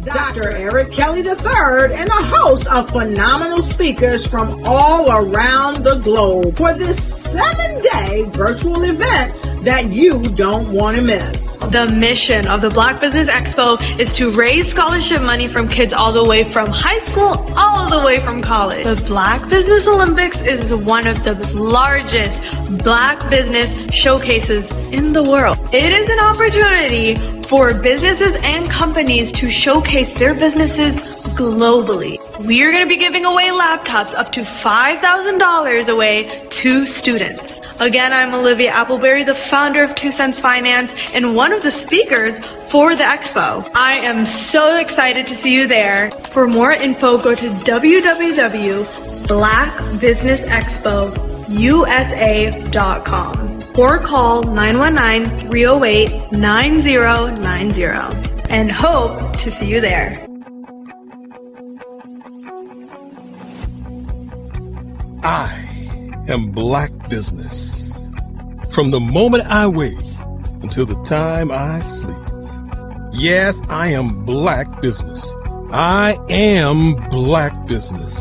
Dr. Eric Kelly III and a host of phenomenal speakers from all around the globe for this 7-day virtual event that you don't want to miss. The mission of the Black Business Expo is to raise scholarship money from kids all the way from high school all the way from college. The Black Business Olympics is one of the largest Black business showcases in the world. It is an opportunity for businesses and companies to showcase their businesses globally. We are going to be giving away laptops up to $5,000 away to students. Again, I'm Olivia Appleberry, the founder of 2 Cents Finance and one of the speakers for the expo. I am so excited to see you there. For more info, go to www.blackbusinessexpousa.com or call 919-308-9090 and hope to see you there. I am Black Business. From the moment I wake until the time I sleep. Yes, I am Black Business. I am Black Business.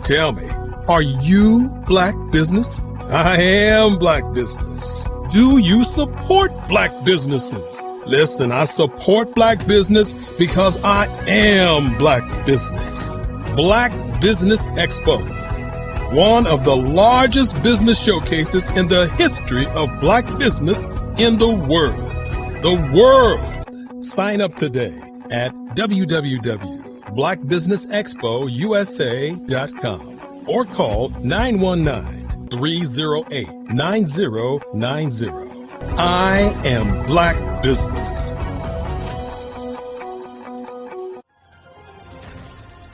Tell me, are you Black Business? I am Black Business. Do you support Black businesses? Listen, I support Black business because I am Black Business. Black Business Expo, one of the largest business showcases in the history of Black business in the world. The world! Sign up today at www.blackbusinessexpousa.com or call 919-308-9090. I am Black Business.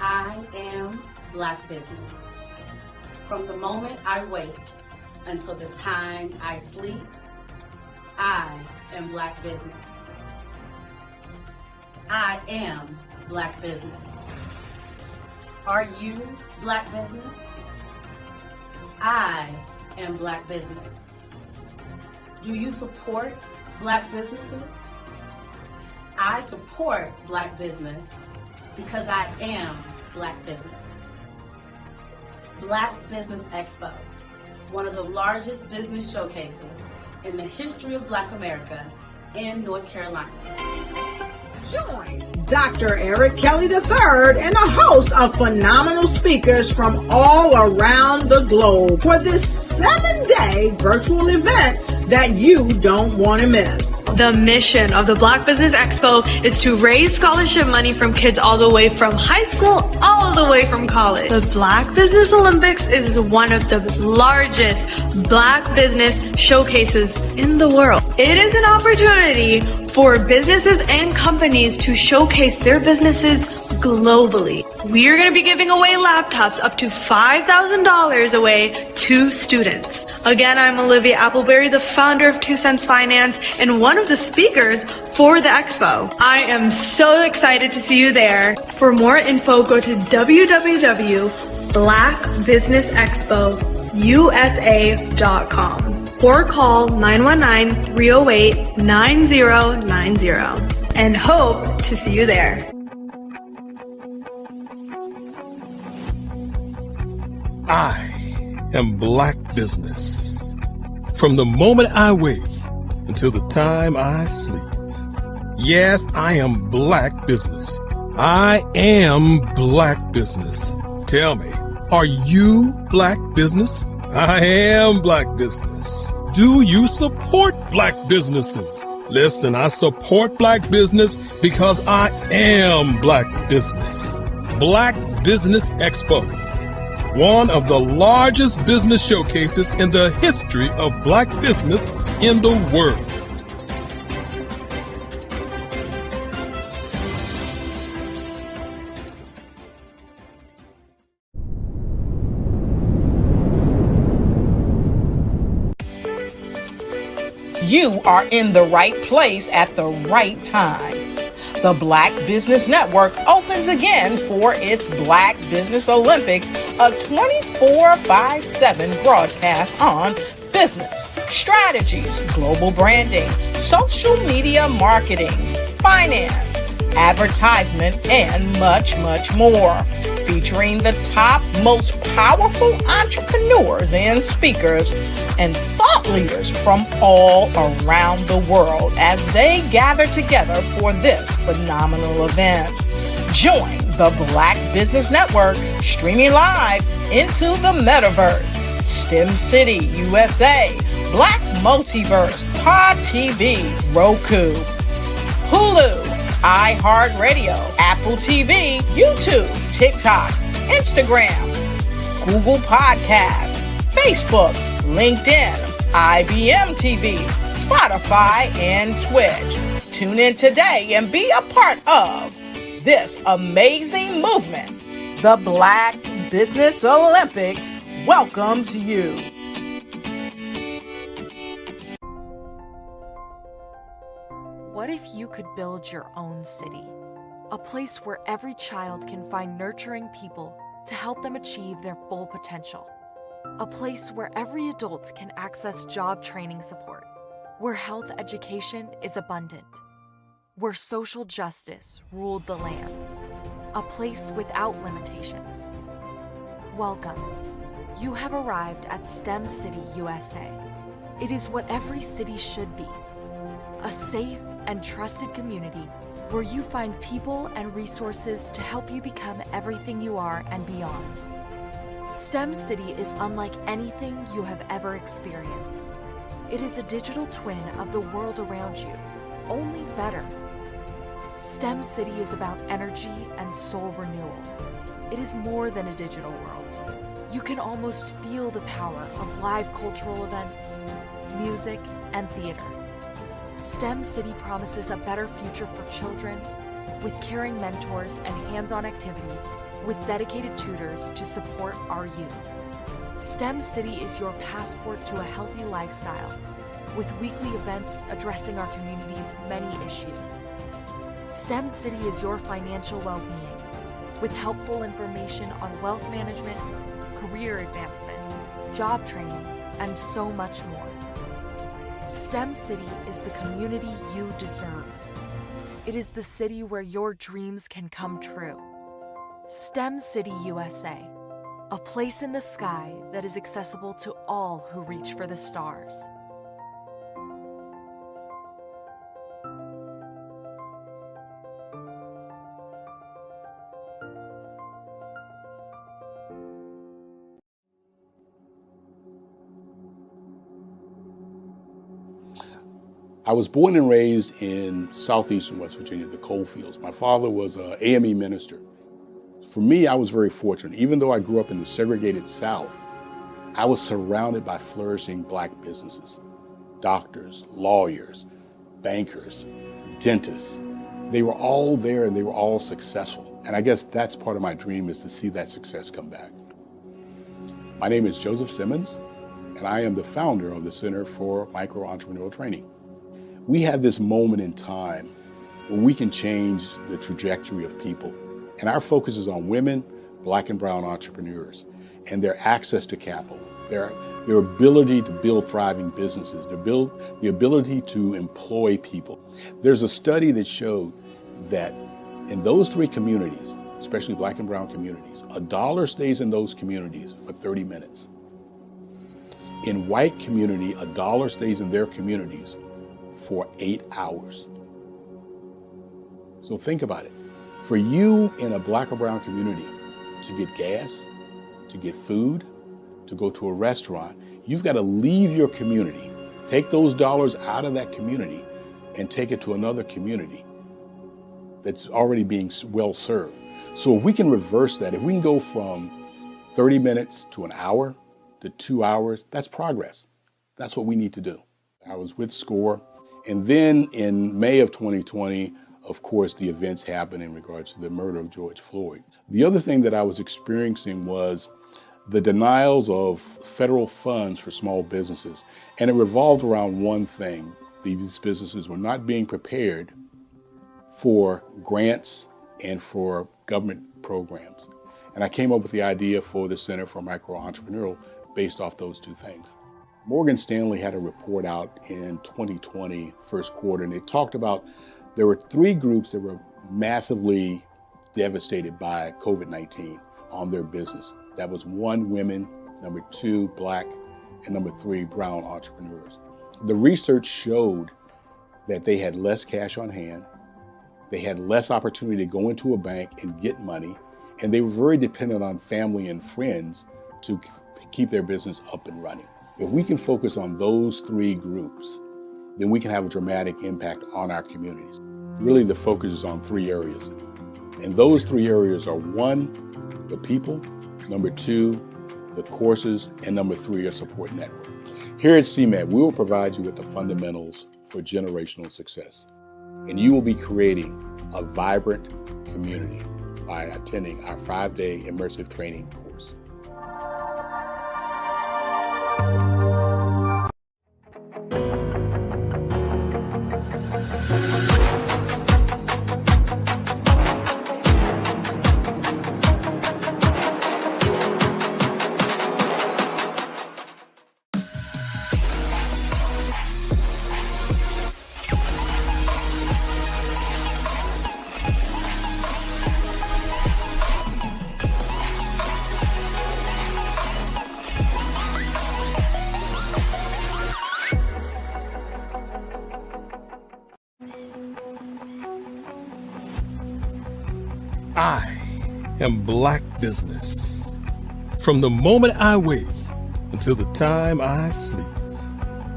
I am Black Business. From the moment I wake until the time I sleep, I am Black Business. I am Black Business. Are you Black Business? I am Black Business. Do you support Black businesses? I support Black business because I am Black Business. Black Business Expo, one of the largest business showcases in the history of Black America in North Carolina. Join Dr. Eric Kelly III and a host of phenomenal speakers from all around the globe for this 7-day virtual event that you don't want to miss. The mission of the Black Business Expo is to raise scholarship money from kids all the way from high school all the way from college. The Black Business Olympics is one of the largest Black business showcases in the world. It is an opportunity for businesses and companies to showcase their businesses globally. We are going to be giving away laptops up to $5,000 away to students. Again, I'm Olivia Appleberry, the founder of 2 Cents Finance and one of the speakers for the expo. I am so excited to see you there. For more info, go to www.blackbusinessexpousa.com or call 919-308-9090 and hope to see you there. I am Black Business. From the moment I wake until the time I sleep. Yes, I am Black Business. I am Black Business. Tell me, are you Black Business? I am Black Business. Do you support Black businesses? Listen, I support Black business because I am Black Business. Black Business Expo, one of the largest business showcases in the history of Black business in the world. You are in the right place at the right time. The Black Business Network opens again for its Black Business Olympics, a 24/7 broadcast on business, strategies, global branding, social media marketing, finance, advertisement, and much, much more. Featuring the top, most powerful entrepreneurs and speakers and thought leaders from all around the world as they gather together for this phenomenal event. Join the Black Business Network streaming live into the metaverse, STEM City USA, Black Multiverse, Pod TV, Roku, Hulu, iHeartRadio, Apple TV, YouTube, TikTok, Instagram, Google Podcasts, Facebook, LinkedIn, IBM TV, Spotify, and Twitch. Tune in today and be a part of this amazing movement. The Black Business Olympics welcomes you. What if you could build your own city? A place where every child can find nurturing people to help them achieve their full potential. A place where every adult can access job training support. Where health education is abundant. Where social justice ruled the land. A place without limitations. Welcome. You have arrived at STEM City USA. It is what every city should be. A safe and trusted community where you find people and resources to help you become everything you are and beyond. STEM City is unlike anything you have ever experienced. It is a digital twin of the world around you, only better. STEM City is about energy and soul renewal. It is more than a digital world. You can almost feel the power of live cultural events, music, and theater. STEM City promises a better future for children with caring mentors and hands-on activities with dedicated tutors to support our youth. STEM City is your passport to a healthy lifestyle with weekly events addressing our community's many issues. STEM City is your financial well-being with helpful information on wealth management, career advancement, job training, and so much more. STEM City is the community you deserve. It is the city where your dreams can come true. STEM City USA, a place in the sky that is accessible to all who reach for the stars. I was born and raised in southeastern West Virginia, the coal fields. My father was an AME minister. For me, I was very fortunate. Even though I grew up in the segregated South, I was surrounded by flourishing Black businesses, doctors, lawyers, bankers, dentists. They were all there and they were all successful. And I guess that's part of my dream, is to see that success come back. My name is Joseph Simmons, and I am the founder of the Center for Micro-Entrepreneurial Training. We have this moment in time where we can change the trajectory of people. And our focus is on women, Black and brown entrepreneurs, and their access to capital, their ability to build thriving businesses, the ability to employ people. There's a study that showed that in those three communities, especially Black and brown communities, $1 stays in those communities for 30 minutes. In white community, $1 stays in their communities for 8 hours. So think about it. For you in a Black or brown community to get gas, to get food, to go to a restaurant, you've got to leave your community, take those dollars out of that community and take it to another community that's already being well served. So if we can reverse that, if we can go from 30 minutes to an hour to 2 hours, that's progress. That's what we need to do. I was with SCORE. And then in May of 2020, of course, the events happened in regards to the murder of George Floyd. The other thing that I was experiencing was the denials of federal funds for small businesses. And it revolved around one thing. These businesses were not being prepared for grants and for government programs. And I came up with the idea for the Center for Micro-Entrepreneurial based off those two things. Morgan Stanley had a report out in 2020, first quarter, and it talked about there were three groups that were massively devastated by COVID-19 on their business. That was 1, women, number 2, Black, and number 3, brown entrepreneurs. The research showed that they had less cash on hand, they had less opportunity to go into a bank and get money, and they were very dependent on family and friends to keep their business up and running. If we can focus on those 3 groups, then we can have a dramatic impact on our communities. Really, the focus is on 3 areas. And those 3 areas are 1, the people, number 2, the courses, and number 3, a support network. Here at CMAT, we will provide you with the fundamentals for generational success. And you will be creating a vibrant community by attending our 5-day immersive training course. I am Black Business. From the moment I wake until the time I sleep.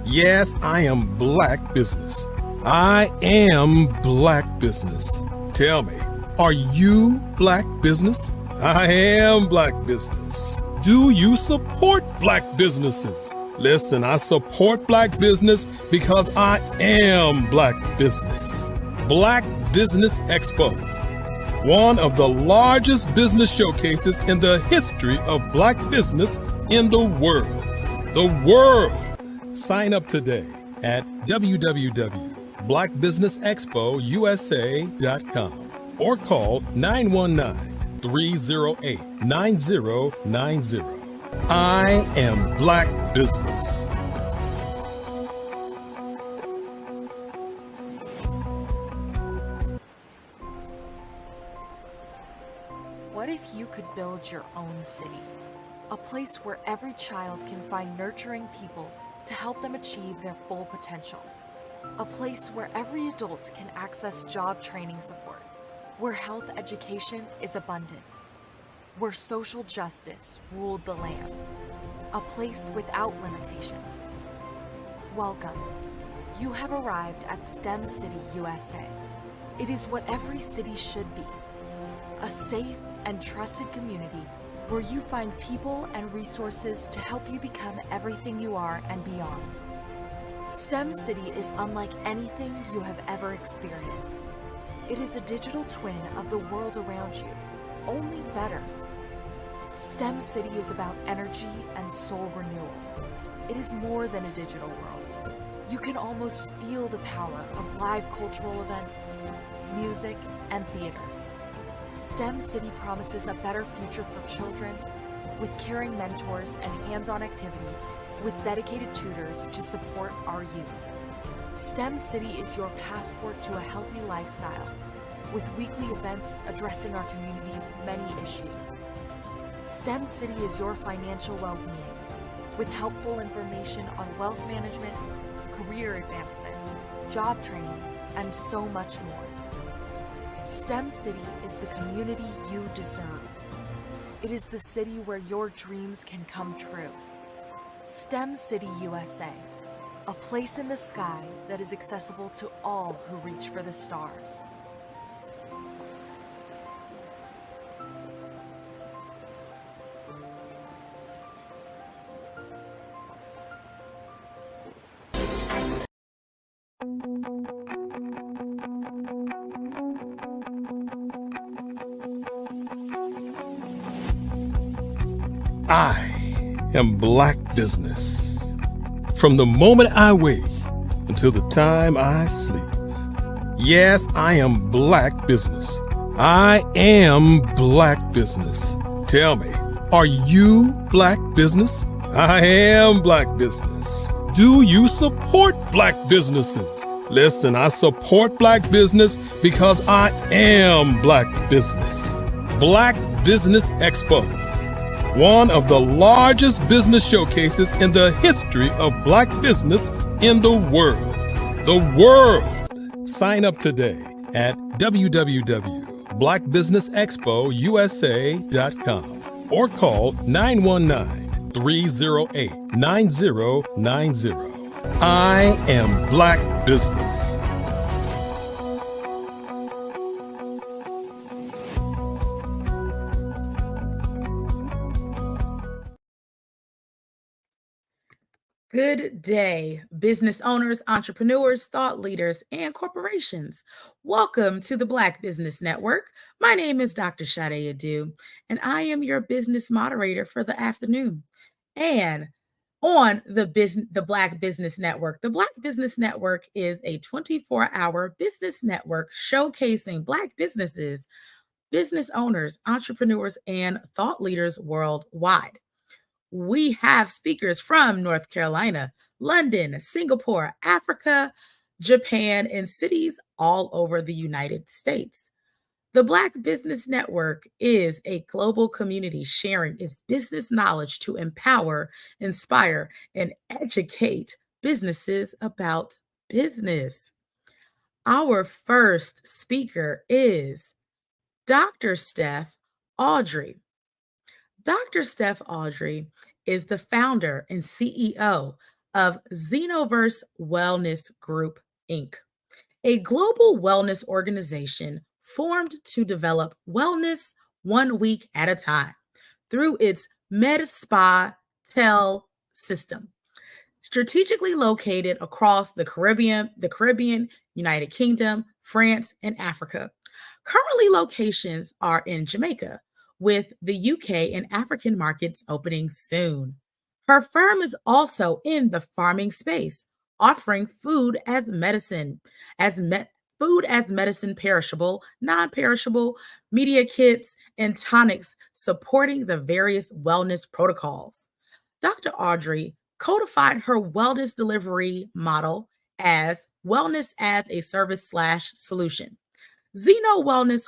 Yes, I am Black Business. I am Black Business. Tell me, are you Black Business? I am Black Business. Do you support Black businesses? Listen, I support Black business because I am Black Business. Black Business Expo, one of the largest business showcases in the history of Black business in the world. The world! Sign up today at www.blackbusinessexpousa.com or call 919-308-9090. I am Black Business. What if you could build your own city? A place where every child can find nurturing people to help them achieve their full potential. A place where every adult can access job training support, where health education is abundant, where social justice ruled the land. A place without limitations. Welcome. You have arrived at STEM City USA. It is what every city should be. A safe and trusted community where you find people and resources to help you become everything you are and beyond. STEM City is unlike anything you have ever experienced. It is a digital twin of the world around you, only better. STEM City is about energy and soul renewal. It is more than a digital world. You can almost feel the power of live cultural events, music, and theater. STEM City promises a better future for children with caring mentors and hands-on activities with dedicated tutors to support our youth. STEM City is your passport to a healthy lifestyle with weekly events addressing our community's many issues. STEM City is your financial well-being with helpful information on wealth management, career advancement, job training, and so much more. STEM City is the community you deserve. It is the city where your dreams can come true. STEM City USA, a place in the sky that is accessible to all who reach for the stars. I am Black Business. From the moment I wake until the time I sleep. Yes, I am Black Business. I am Black Business. Tell me, are you Black Business? I am Black Business. Do you support Black businesses? Listen, I support Black business because I am Black business. Black Business Expo, one of the largest business showcases in the history of Black business in the world. The world! Sign up today at www.blackbusinessexpousa.com or call 919-308-9090. I am Black business. Good day, business owners, entrepreneurs, thought leaders, and corporations. Welcome to the Black Business Network. My name is Dr. Sade Adu, and I am your business moderator for the afternoon. And on the Black Business Network, the Black Business Network is a 24-hour business network showcasing Black businesses, business owners, entrepreneurs, and thought leaders worldwide. We have speakers from North Carolina, London, Singapore, Africa, Japan, and cities all over the United States. The Black Business Network is a global community sharing its business knowledge to empower, inspire, and educate businesses about business. Our first speaker is Dr. Steph Audrey. Dr. Steph Audrey is the founder and CEO of Xenoverse Wellness Group, Inc., a global wellness organization formed to develop wellness 1 week at a time through its Med-Spa Tel system, strategically located across the Caribbean, United Kingdom, France, and Africa. Currently, locations are in Jamaica, with the UK and African markets opening soon. Her firm is also in the farming space, offering food as medicine, perishable, non-perishable, media kits, and tonics, supporting the various wellness protocols. Dr. Audrey codified her wellness delivery model as wellness as a service / solution. Xenoverse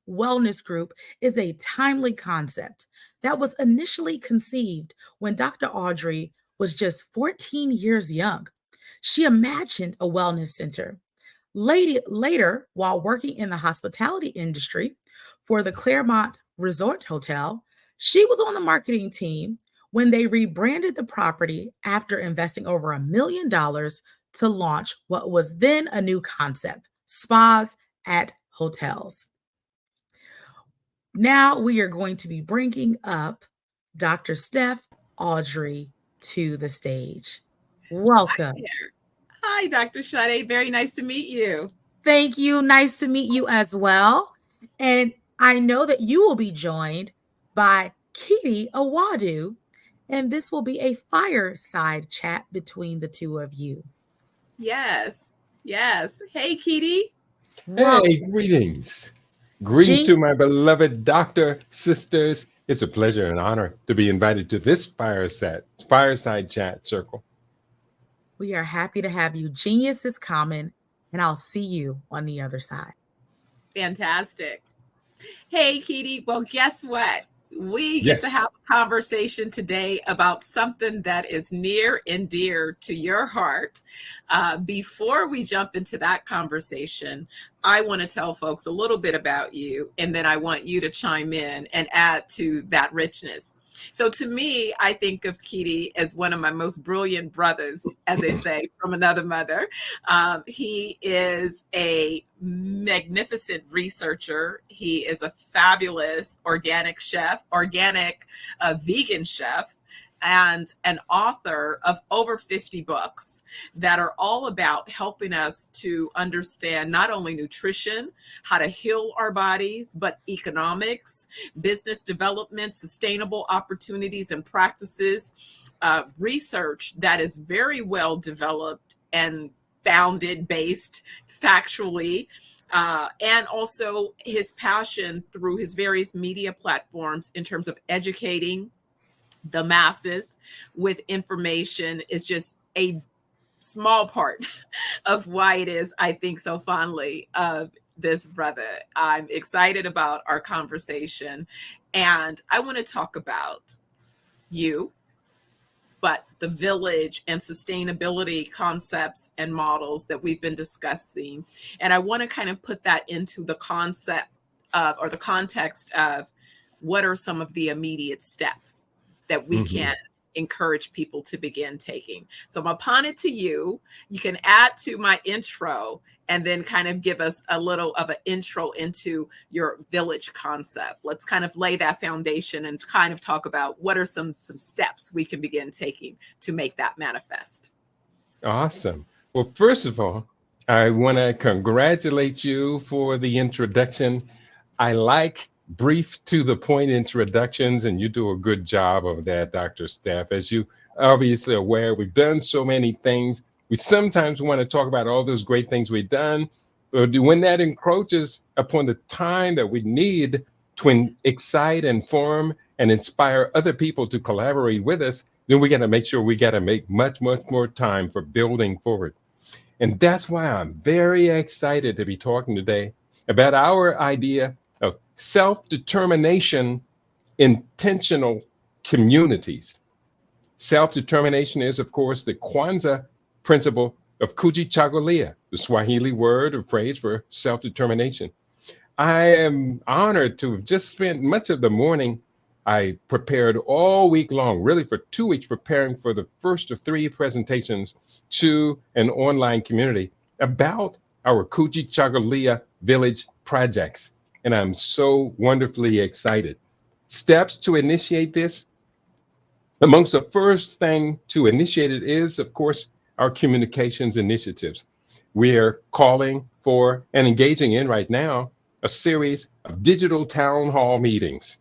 Wellness Group is a timely concept that was initially conceived when Dr. Audrey was just 14 years young. She imagined a wellness center. Later, while working in the hospitality industry for the Claremont Resort Hotel, she was on the marketing team when they rebranded the property after investing over $1 million to launch what was then a new concept: spas at hotels. Now we are going to be bringing up Dr. Steph Audrey to the stage. Welcome. Hi, Dr. Sade. Very nice to meet you. Thank you. Nice to meet you as well. And I know that you will be joined by Kitty Awadu, and this will be a fireside chat between the two of you. Yes. Hey, Kitty. Hey, greetings. Greetings to my beloved doctor sisters. It's a pleasure and honor to be invited to this fireside chat circle. We are happy to have you. Genius is common, and I'll see you on the other side. Fantastic. Hey, Kitty. Well, guess what? We get to have a conversation today about something that is near and dear to your heart. Before we jump into that conversation, I want to tell folks a little bit about you, and then I want you to chime in and add to that richness. So to me, I think of Kitty as one of my most brilliant brothers, as they say, from another mother. He is a magnificent researcher. He is a fabulous organic vegan chef, and an author of over 50 books that are all about helping us to understand not only nutrition, how to heal our bodies, but economics, business development, sustainable opportunities and practices, research that is very well developed and founded, based factually, and also his passion through his various media platforms in terms of educating the masses with information is just a small part of why it is I think so fondly of this brother. I'm excited about our conversation, and I want to talk about you, but the village and sustainability concepts and models that we've been discussing. And I want to kind of put that into the concept of, or the context of, what are some of the immediate steps that we can encourage people to begin taking. So I'm upon it to you. You can add to my intro and then kind of give us a little of an intro into your village concept. Let's kind of lay that foundation and kind of talk about what are some steps we can begin taking to make that manifest. Awesome. Well, first of all, I want to congratulate you for the introduction. I like brief to the point introductions, and you do a good job of that, Dr. Steph. As you obviously are aware, we've done so many things. We sometimes want to talk about all those great things we've done, but when that encroaches upon the time that we need to excite, inform, and inspire other people to collaborate with us, then we got to make sure we got to make much, much more time for building forward. And that's why I'm very excited to be talking today about our idea of self-determination, intentional communities. Self-determination is, of course, the Kwanzaa principle of kujichagulia, the Swahili word or phrase for self-determination. I am honored to have just spent much of the morning. I prepared all week long, really for 2 weeks, preparing for the first of 3 presentations to an online community about our kujichagulia village projects. And I'm so wonderfully excited. Steps to initiate this. Amongst the first thing to initiate it is, of course, our communications initiatives. We are calling for and engaging in right now a series of digital town hall meetings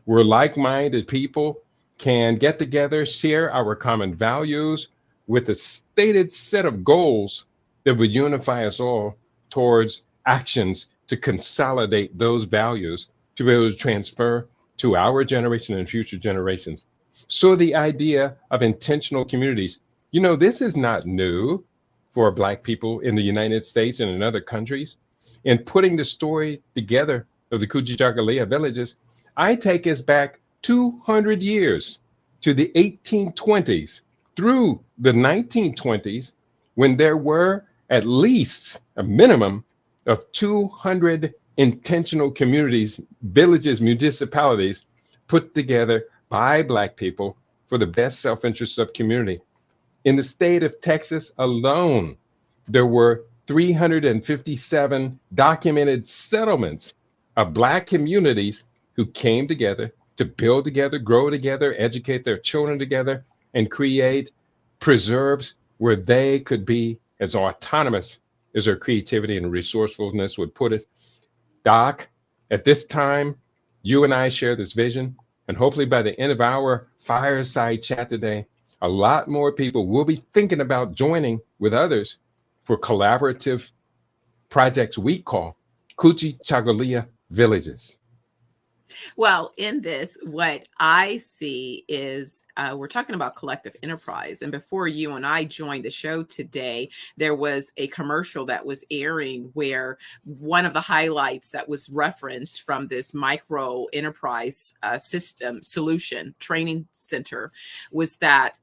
where like-minded people can get together, share our common values with a stated set of goals that would unify us all towards actions to consolidate those values to be able to transfer to our generation and future generations. So the idea of intentional communities, you know, this is not new for Black people in the United States and in other countries. In putting the story together of the Kujichagulia villages, I take us back 200 years to the 1820s through the 1920s, when there were at least a minimum of 200 intentional communities, villages, municipalities put together by Black people for the best self-interest of community. In the state of Texas alone, there were 357 documented settlements of Black communities who came together to build together, grow together, educate their children together, and create preserves where they could be as autonomous as their creativity and resourcefulness would put it. Doc, at this time, you and I share this vision, and hopefully by the end of our fireside chat today, a lot more people will be thinking about joining with others for collaborative projects we call Kujichagulia villages. Well, in this, what I see is we're talking about collective enterprise. And before you and I joined the show today, there was a commercial that was airing where one of the highlights that was referenced from this micro enterprise system solution training center was that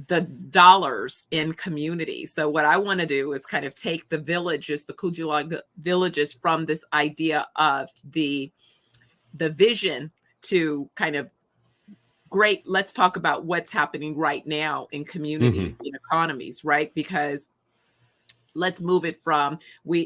the dollars in community. So what I want to do is kind of take the villages, the Kujichagulia villages, from this idea of the vision to kind of great, let's talk about what's happening right now in communities, in economies, right? Because let's move it from,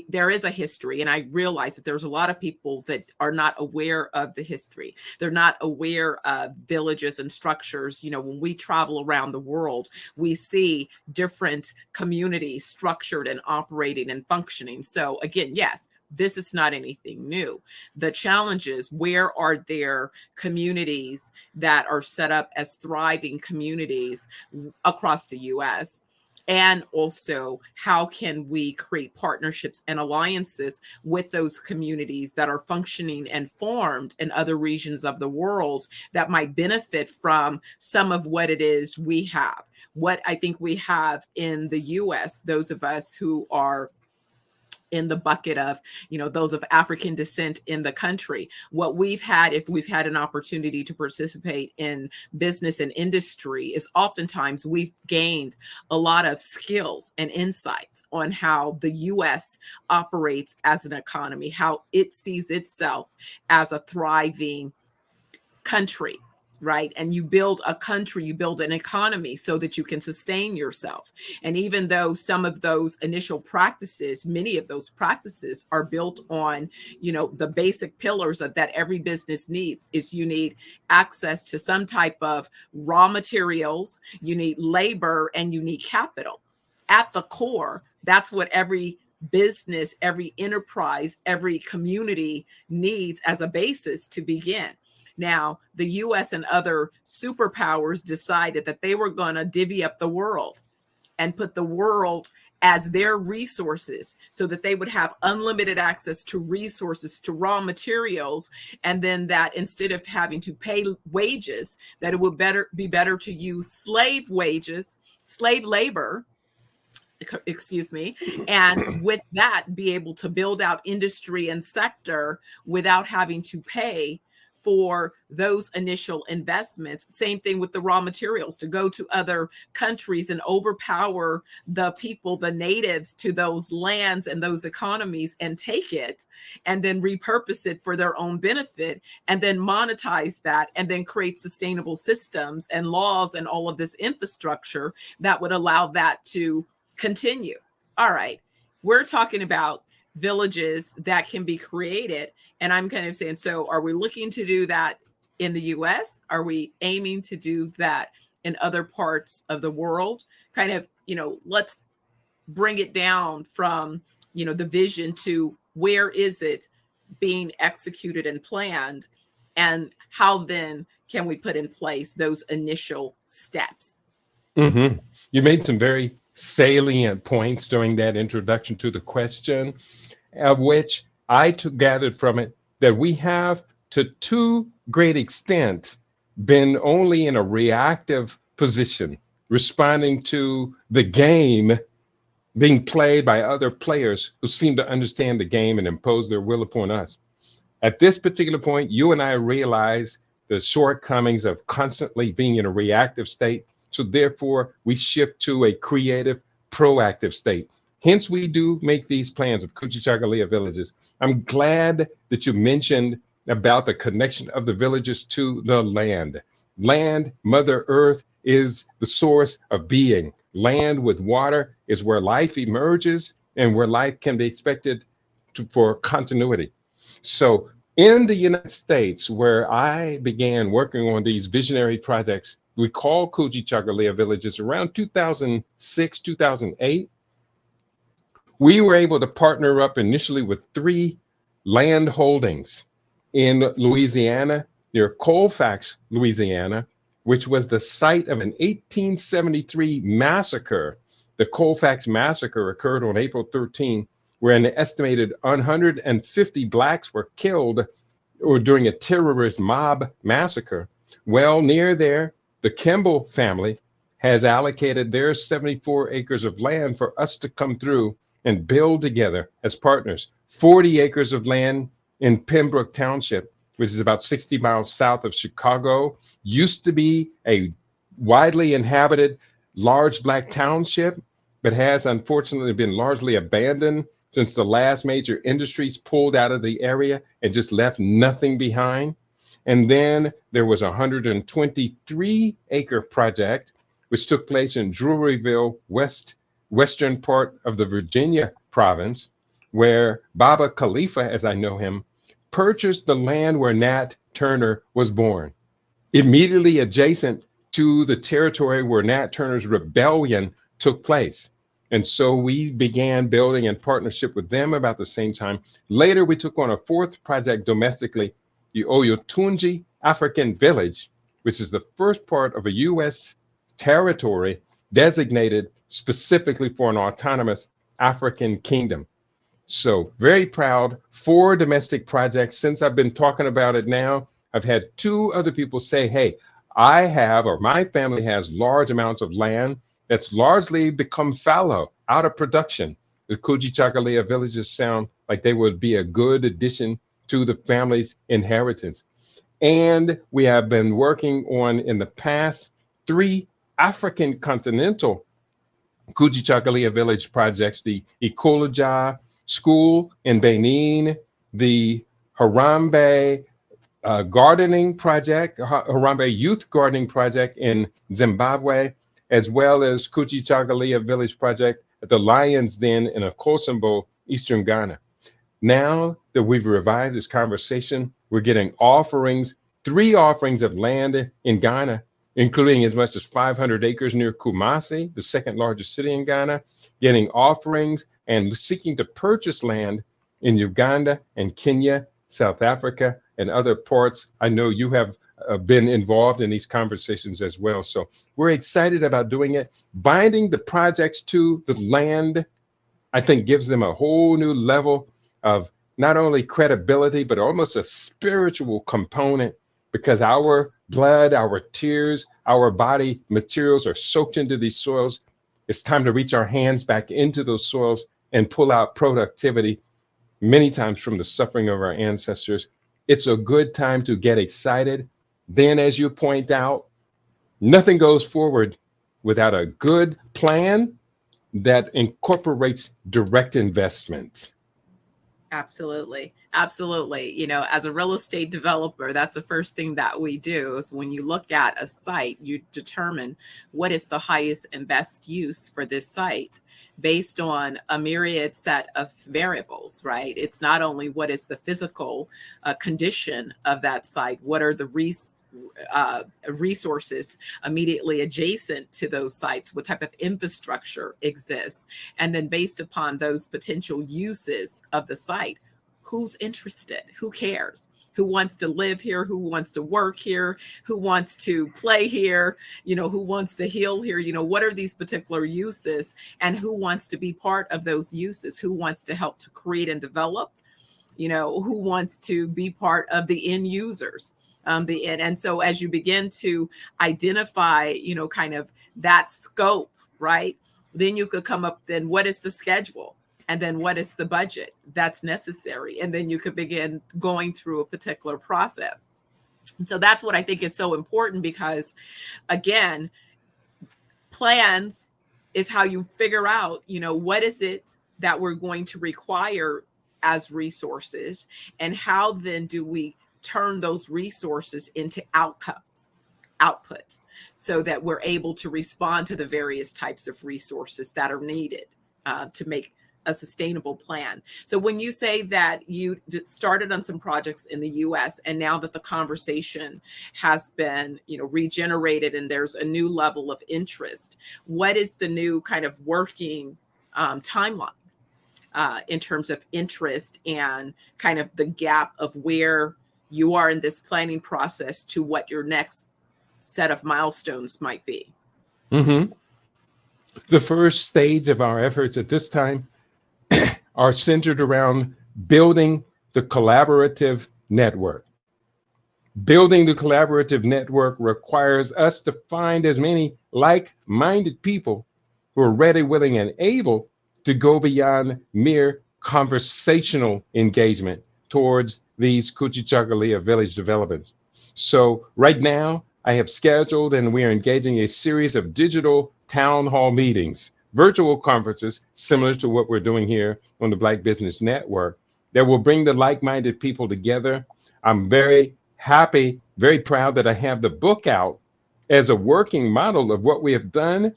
there is a history, and I realize that there's a lot of people that are not aware of the history. They're not aware of villages and structures. You know, when we travel around the world, we see different communities structured and operating and functioning. So again, yes, this is not anything new. The challenge is, where are there communities that are set up as thriving communities across the US? And also, how can we create partnerships and alliances with those communities that are functioning and formed in other regions of the world that might benefit from some of what it is we have? What I think we have in the US, those of us who are in the bucket of, those of African descent in the country. What we've had, if we've had an opportunity to participate in business and industry, is oftentimes we've gained a lot of skills and insights on how the US operates as an economy, how it sees itself as a thriving country, right? And you build a country, you build an economy so that you can sustain yourself. And even though some of those initial practices, many of those practices are built on, the basic pillars that every business needs, is you need access to some type of raw materials, you need labor, and you need capital. At the core, that's what every business, every enterprise, every community needs as a basis to begin. Now, the US and other superpowers decided that they were going to divvy up the world and put the world as their resources so that they would have unlimited access to resources, to raw materials, and then that instead of having to pay wages, that it would be better to use slave labor, excuse me, and with that be able to build out industry and sector without having to pay for those initial investments. Same thing with the raw materials, to go to other countries and overpower the people, the natives to those lands and those economies, and take it and then repurpose it for their own benefit, and then monetize that, and then create sustainable systems and laws and all of this infrastructure that would allow that to continue. All right, we're talking about villages that can be created. And I'm kind of saying, so are we looking to do that in the US? Are we aiming to do that in other parts of the world? Kind of, let's bring it down from, the vision to where is it being executed and planned, and how then can we put in place those initial steps? Mm-hmm. You made some very salient points during that introduction to the question, of which I gathered from it that we have, to too great extent, been only in a reactive position, responding to the game being played by other players who seem to understand the game and impose their will upon us. At this particular point, you and I realize the shortcomings of constantly being in a reactive state. So therefore, we shift to a creative, proactive state. Hence, we do make these plans of Kujichagulia villages. I'm glad that you mentioned about the connection of the villages to the land. Land, Mother Earth, is the source of being. Land with water is where life emerges and where life can be expected for continuity. So in the United States, where I began working on these visionary projects, we call Kujichagulia villages around 2006, 2008. We were able to partner up initially with 3 land holdings in Louisiana, near Colfax, Louisiana, which was the site of an 1873 massacre. The Colfax massacre occurred on April 13, where an estimated 150 blacks were killed during a terrorist mob massacre. Well, near there, the Kimball family has allocated their 74 acres of land for us to come through and build together as partners. 40 acres of land in Pembroke Township, which is about 60 miles south of Chicago, used to be a widely inhabited large black township, but has unfortunately been largely abandoned since the last major industries pulled out of the area and just left nothing behind. And then there was a 123-acre project, which took place in Druryville, western part of the Virginia province, where Baba Khalifa, as I know him, purchased the land where Nat Turner was born, immediately adjacent to the territory where Nat Turner's rebellion took place. And so we began building in partnership with them about the same time. Later, we took on a 4th project domestically, the Oyotunji African Village, which is the first part of a U.S. territory designated specifically for an autonomous African kingdom. So very proud. 4 domestic projects. Since I've been talking about it now, I've had 2 other people say, hey, I have, or my family has, large amounts of land that's largely become fallow, out of production. The Kujichagulia villages sound like they would be a good addition to the family's inheritance. And we have been working on, in the past, 3 African continental Kujichagulia village projects: the Ikolaja School in Benin, the Harambe gardening project, Harambe Youth Gardening Project in Zimbabwe, as well as Kujichagulia Village Project at the Lion's Den in Akosombo, Eastern Ghana. Now that we've revived this conversation, we're getting offerings, 3 offerings of land in Ghana, including as much as 500 acres near Kumasi, the 2nd largest city in Ghana, getting offerings and seeking to purchase land in Uganda and Kenya, South Africa, and other parts. I know you have been involved in these conversations as well. So we're excited about doing it. Binding the projects to the land, I think, gives them a whole new level of not only credibility, but almost a spiritual component, because our blood, our tears, our body materials are soaked into these soils. It's time to reach our hands back into those soils and pull out productivity, many times from the suffering of our ancestors. It's a good time to get excited. Then, as you point out, nothing goes forward without a good plan that incorporates direct investment. Absolutely. Absolutely. You know, as a real estate developer, that's the first thing that we do is when you look at a site, you determine what is the highest and best use for this site based on a myriad set of variables, right? It's not only what is the physical condition of that site, what are the resources immediately adjacent to those sites, what type of infrastructure exists, and then based upon those potential uses of the site, who's interested, who cares, who wants to live here, who wants to work here, who wants to play here, you know, who wants to heal here, you know, what are these particular uses, and who wants to be part of those uses, who wants to help to create and develop, you know, who wants to be part of the end users. And so as you begin to identify, you know, kind of that scope, right, then you could come up, then what is the schedule? And then what is the budget that's necessary? And then you could begin going through a particular process. And so that's what I think is so important, because again, plans is how you figure out, you know, what is it that we're going to require as resources, and how then do we turn those resources into outputs, so that we're able to respond to the various types of resources that are needed to make a sustainable plan. So when you say that you started on some projects in the US, and now that the conversation has been, you know, regenerated and there's a new level of interest, what is the new kind of working timeline in terms of interest and kind of the gap of where you are in this planning process to what your next set of milestones might be? Mm-hmm. The first stage of our efforts at this time are centered around building the collaborative network. Building the collaborative network requires us to find as many like-minded people who are ready, willing, and able to go beyond mere conversational engagement towards these Kujichagulia village developments. So right now, I have scheduled and we are engaging a series of digital town hall meetings, virtual conferences similar to what we're doing here on the Black Business Network, that will bring the like-minded people together. I'm very happy, very proud that I have the book out as a working model of what we have done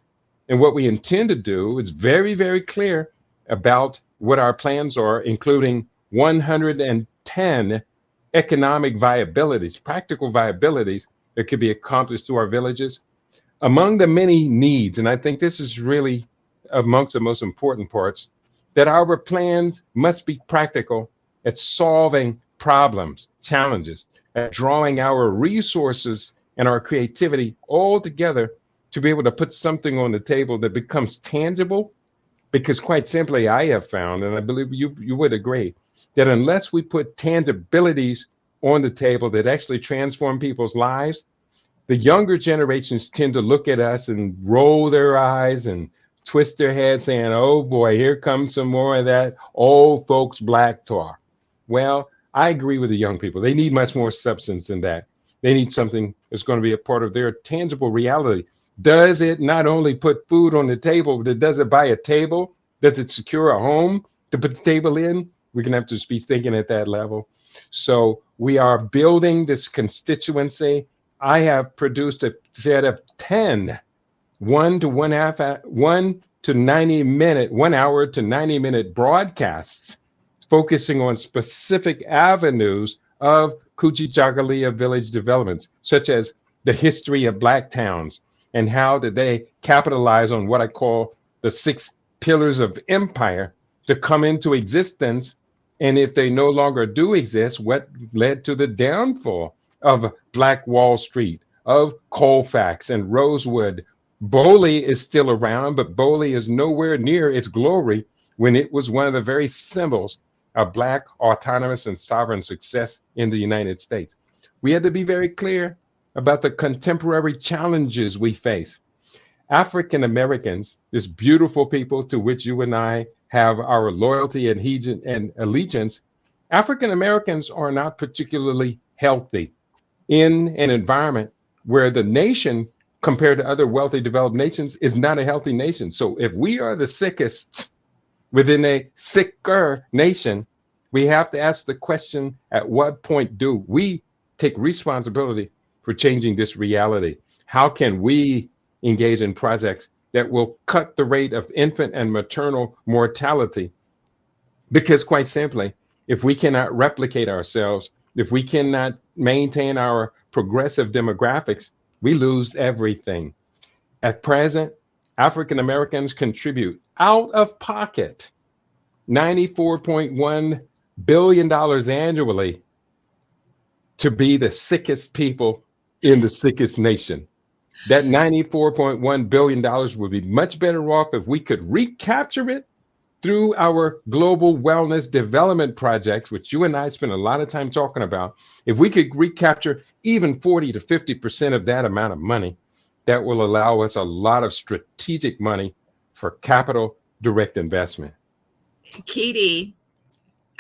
and what we intend to do. It's very, very clear about what our plans are, including 110 economic viabilities, practical viabilities that could be accomplished through our villages. Among the many needs, and I think this is really amongst the most important parts, that our plans must be practical at solving problems, challenges, at drawing our resources and our creativity all together to be able to put something on the table that becomes tangible. Because quite simply, I have found, and I believe you would agree, that unless we put tangibilities on the table that actually transform people's lives, the younger generations tend to look at us and roll their eyes and twist their head saying, oh boy, here comes some more of that old folks black talk. Well, I agree with the young people. They need much more substance than that. They need something that's going to be a part of their tangible reality. Does it not only put food on the table, but does it buy a table? Does it secure a home to put the table in? We're going to have to be thinking at that level. So we are building this constituency. I have produced a set of 10 1 to 90 minute, 1 hour to 90 minute broadcasts focusing on specific avenues of Kujichagulia village developments, such as the history of Black towns and how did they capitalize on what I call the 6 pillars of empire to come into existence. And if they no longer do exist, what led to the downfall of Black Wall Street, of Colfax and Rosewood. Boley is still around, but Boley is nowhere near its glory when it was one of the very symbols of Black autonomous and sovereign success in the United States. We had to be very clear about the contemporary challenges we face. African Americans, this beautiful people to which you and I have our loyalty and allegiance, African Americans are not particularly healthy in an environment where the nation, compared to other wealthy developed nations, is not a healthy nation. So if we are the sickest within a sicker nation, we have to ask the question, at what point do we take responsibility for changing this reality? How can we engage in projects that will cut the rate of infant and maternal mortality? Because quite simply, if we cannot replicate ourselves, if we cannot maintain our progressive demographics, we lose everything. At present, African Americans contribute out of pocket $94.1 billion annually to be the sickest people in the sickest nation. That $94.1 billion would be much better off if we could recapture it through our global wellness development projects, which you and I spend a lot of time talking about. If we could recapture even 40 to 50% of that amount of money, that will allow us a lot of strategic money for capital direct investment. Kitty,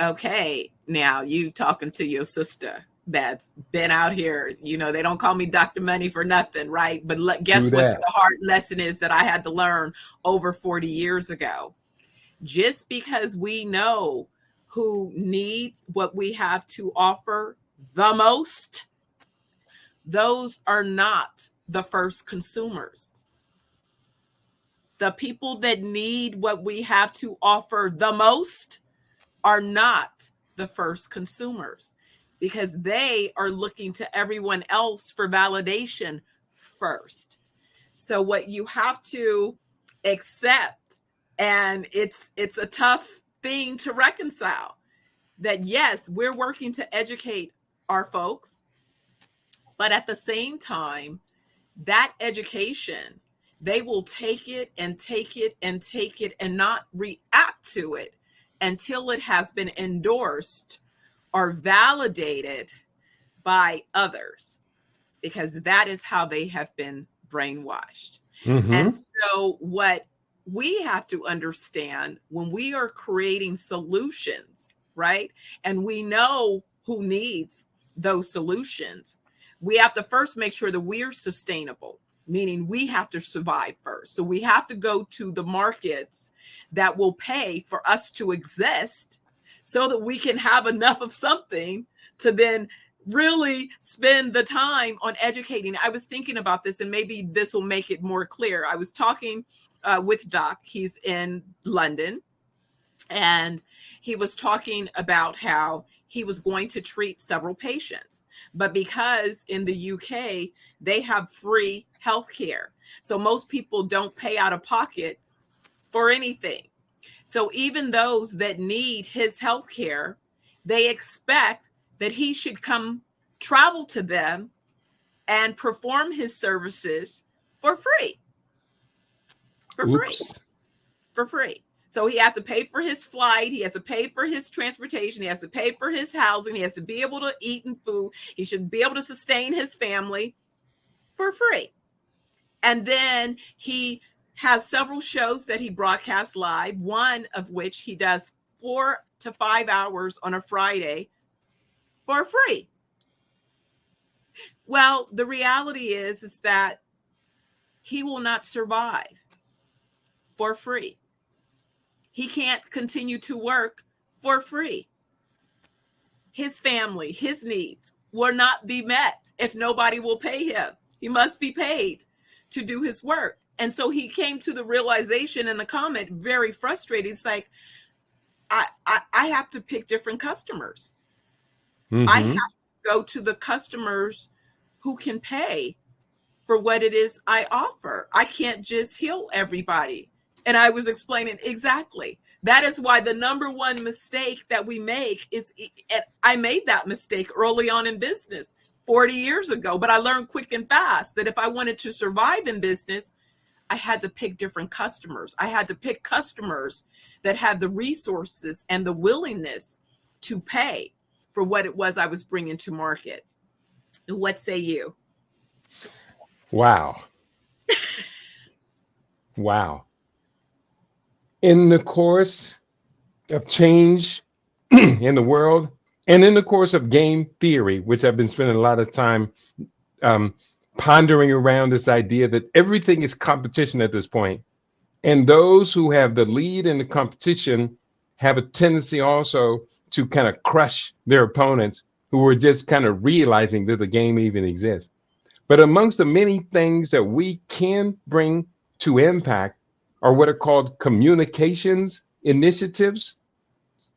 okay, now you talking to your sister that's been out here. You know, they don't call me Dr. Money for nothing, right? But guess what the hard lesson is that I had to learn over 40 years ago? Just because we know who needs what we have to offer the most, those are not the first consumers. The people that need what we have to offer the most are not the first consumers, because they are looking to everyone else for validation first. So what you have to accept, and it's a tough thing to reconcile, that yes, we're working to educate our folks, but at the same time, that education, they will take it and take it and take it and not react to it until it has been endorsed or validated by others, because that is how they have been brainwashed. And so what we have to understand when we are creating solutions, right? And we know who needs those solutions, we have to first make sure that we're sustainable, meaning we have to survive first. So we have to go to the markets that will pay for us to exist so that we can have enough of something to then really spend the time on educating. I was thinking about this, and maybe this will make it more clear. I was talking with Doc. He's in London, and he was talking about how he was going to treat several patients, but because in the UK, they have free healthcare. So most people don't pay out of pocket for anything. So even those that need his healthcare, they expect that he should come travel to them and perform his services for free. for free. For free. So he has to pay for his flight. He has to pay for his transportation. He has to pay for his housing. He has to be able to eat and food. He should be able to sustain his family for free. And then he has several shows that he broadcasts live, one of which he does 4 to 5 hours on a Friday for free. Well, the reality is that he will not survive for free. He can't continue to work for free. His family, his needs will not be met if nobody will pay him. He must be paid to do his work. And so he came to the realization in the comment, very frustrated. It's like, I have to pick different customers. I have to go to the customers who can pay for what it is I offer. I can't just heal everybody. And I was explaining exactly. That is why the number one mistake that we make is, and I made that mistake early on in business 40 years ago, but I learned quick and fast that if I wanted to survive in business, I had to pick different customers. I had to pick customers that had the resources and the willingness to pay for what it was I was bringing to market. And what say you? Wow. Wow. In the course of change in the world, and in the course of game theory, which I've been spending a lot of time pondering around this idea that everything is competition at this point. And those who have the lead in the competition have a tendency also to kind of crush their opponents who are just kind of realizing that the game even exists. But amongst the many things that we can bring to impact are what are called communications initiatives,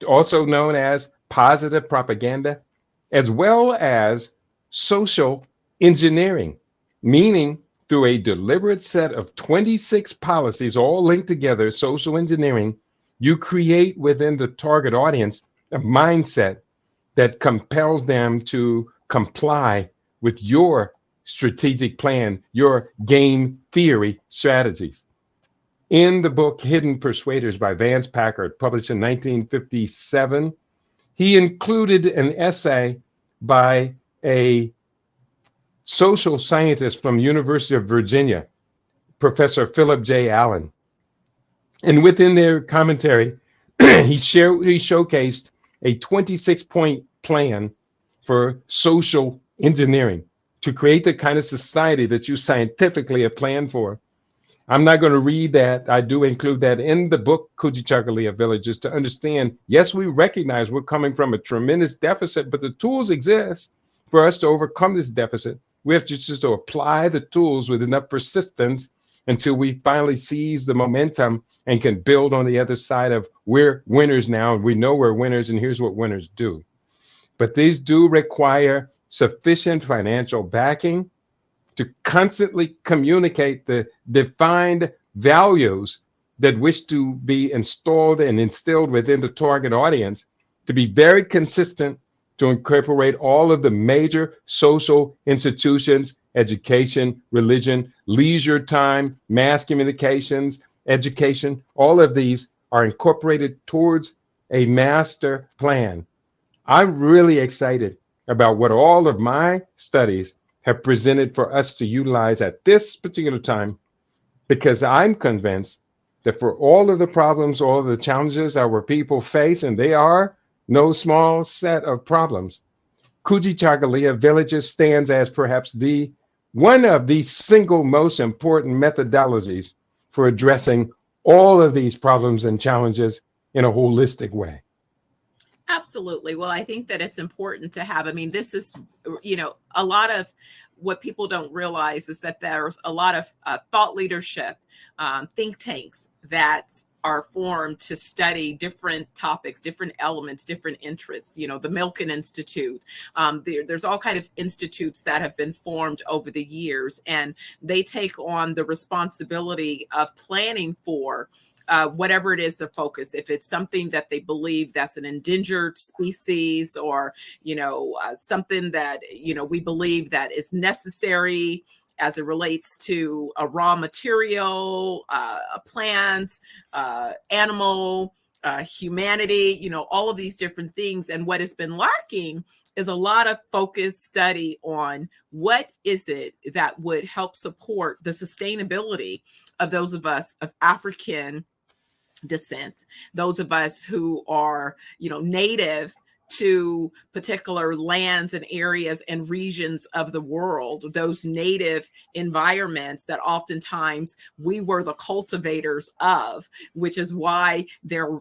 also known as positive propaganda, as well as social engineering, meaning through a deliberate set of 26 policies, all linked together, social engineering, you create within the target audience a mindset that compels them to comply with your strategic plan, your game theory strategies. In the book Hidden Persuaders by Vance Packard, published in 1957, he included an essay by a social scientist from University of Virginia, Professor Philip J. Allen. And within their commentary, he showcased a 26-point plan for social engineering to create the kind of society that you scientifically have planned for. I'm not going to read that. I do include that in the book, Kujichagulia Villages, to understand, yes, we recognize we're coming from a tremendous deficit, but the tools exist for us to overcome this deficit. We have to just to apply the tools with enough persistence until we finally seize the momentum and can build on the other side of we're winners now. And we know we're winners, and here's what winners do. But these do require sufficient financial backing to constantly communicate the defined values that wish to be installed and instilled within the target audience, to be very consistent, to incorporate all of the major social institutions, education, religion, leisure time, mass communications, education. All of these are incorporated towards a master plan. I'm really excited about what all of my studies have presented for us to utilize at this particular time, because I'm convinced that for all of the problems, all of the challenges our people face, and they are no small set of problems, Kujichagulia Villages stands as perhaps one of the single most important methodologies for addressing all of these problems and challenges in a holistic way. Absolutely. Well, I think that it's important to have, this is, a lot of what people don't realize is that there's a lot of thought leadership, think tanks that are formed to study different topics, different elements, different interests. The Milken Institute. There's all kind of institutes that have been formed over the years, and they take on the responsibility of planning for whatever it is the focus. If it's something that they believe that's an endangered species, or, something that, we believe that is necessary as it relates to a raw material, plants, animal, humanity, all of these different things. And what has been lacking is a lot of focused study on what is it that would help support the sustainability of those of us of African descent, those of us who are, native to particular lands and areas and regions of the world, those native environments that oftentimes we were the cultivators of, which is why they're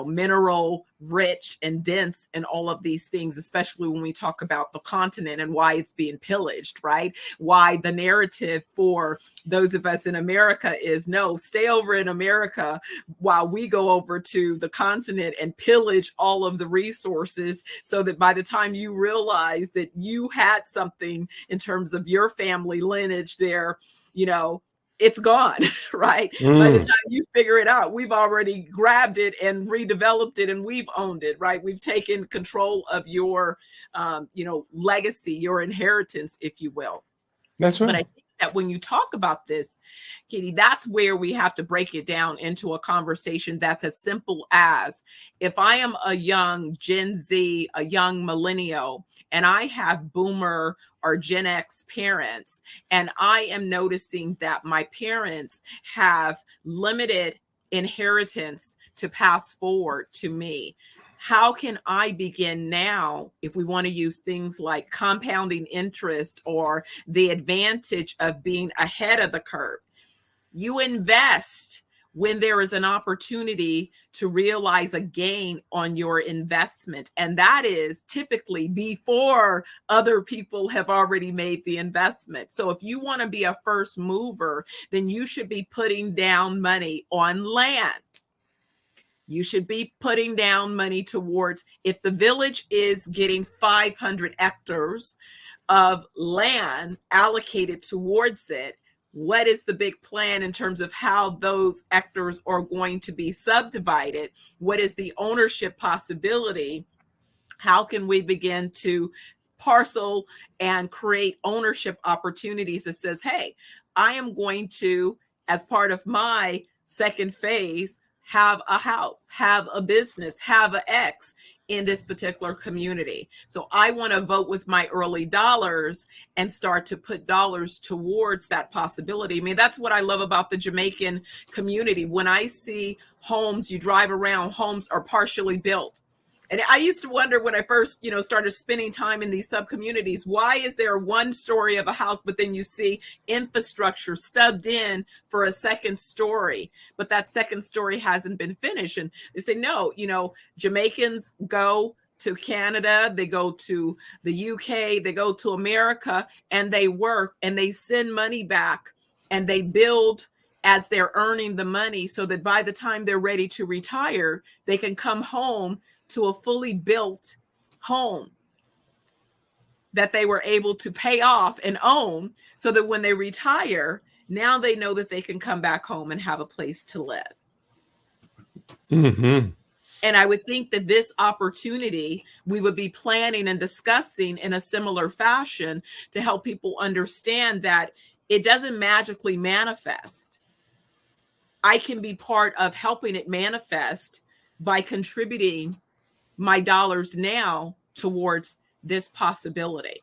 mineral rich and dense and all of these things, especially when we talk about the continent and why it's being pillaged, right? Why the narrative for those of us in America is no, stay over in America while we go over to the continent and pillage all of the resources, so that by the time you realize that you had something in terms of your family lineage there, it's gone, right? By the time you figure it out, we've already grabbed it and redeveloped it, and we've owned it, right? We've taken control of your, legacy, your inheritance, if you will. That's right. But I think that when you talk about this, Katie, that's where we have to break it down into a conversation that's as simple as, if I am a young Gen Z, a young millennial, and I have boomer or Gen X parents, and I am noticing that my parents have limited inheritance to pass forward to me, how can I begin now, if we want to use things like compounding interest or the advantage of being ahead of the curve? You invest when there is an opportunity to realize a gain on your investment. And that is typically before other people have already made the investment. So if you want to be a first mover, then you should be putting down money on land. You should be putting down money towards, if the village is getting 500 hectares of land allocated towards it, what is the big plan in terms of how those hectares are going to be subdivided? What is the ownership possibility? How can we begin to parcel and create ownership opportunities that says, hey, I am going to, as part of my second phase, have a house, have a business, have an X in this particular community. So I want to vote with my early dollars and start to put dollars towards that possibility. I mean, that's what I love about the Jamaican community. When I see homes, you drive around, homes are partially built. And I used to wonder when I first, started spending time in these sub-communities, why is there one story of a house, but then you see infrastructure stubbed in for a second story, but that second story hasn't been finished? And they say, no, Jamaicans go to Canada, they go to the UK, they go to America, and they work and they send money back and they build as they're earning the money, so that by the time they're ready to retire, they can come home to a fully built home that they were able to pay off and own, so that when they retire, now they know that they can come back home and have a place to live. Mm-hmm. And I would think that this opportunity we would be planning and discussing in a similar fashion to help people understand that it doesn't magically manifest. I can be part of helping it manifest by contributing my dollars now towards this possibility,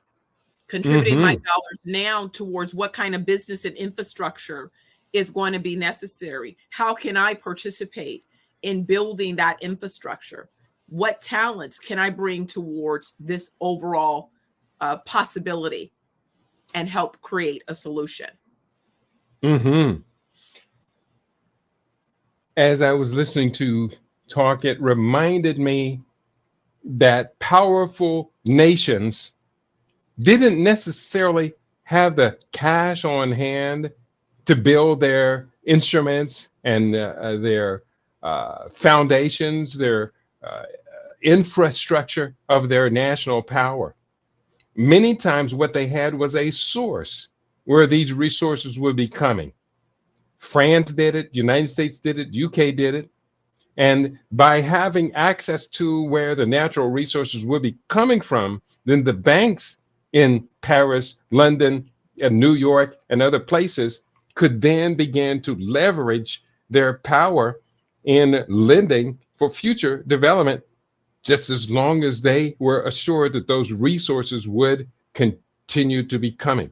contributing my dollars now towards what kind of business and infrastructure is going to be necessary. How can I participate in building that infrastructure? What talents can I bring towards this overall possibility and help create a solution? Mm-hmm. As I was listening to talk, it reminded me that powerful nations didn't necessarily have the cash on hand to build their instruments and their foundations, their infrastructure of their national power. Many times what they had was a source where these resources would be coming. France did it, United States did it, UK did it. And by having access to where the natural resources would be coming from, then the banks in Paris, London, New York and other places could then begin to leverage their power in lending for future development, just as long as they were assured that those resources would continue to be coming.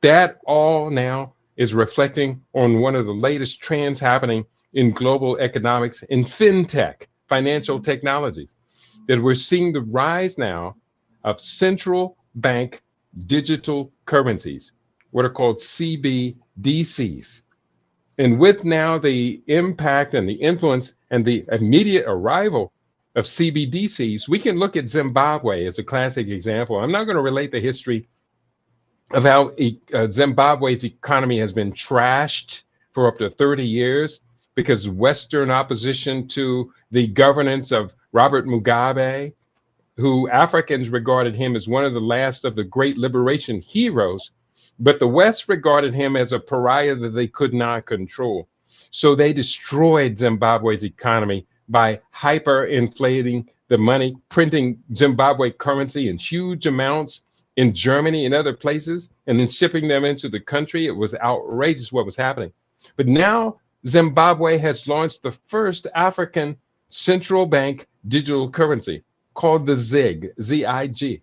That all now is reflecting on one of the latest trends happening in global economics in fintech, financial technologies, that we're seeing the rise now of central bank digital currencies, what are called CBDCs. And with now the impact and the influence and the immediate arrival of CBDCs, we can look at Zimbabwe as a classic example. I'm not going to relate the history of how Zimbabwe's economy has been trashed for up to 30 years because Western opposition to the governance of Robert Mugabe, who Africans regarded him as one of the last of the great liberation heroes, but the West regarded him as a pariah that they could not control. So they destroyed Zimbabwe's economy by hyperinflating the money, printing Zimbabwe currency in huge amounts in Germany and other places, and then shipping them into the country. It was outrageous what was happening. But now Zimbabwe has launched the first African central bank digital currency called the ZIG, Z-I-G.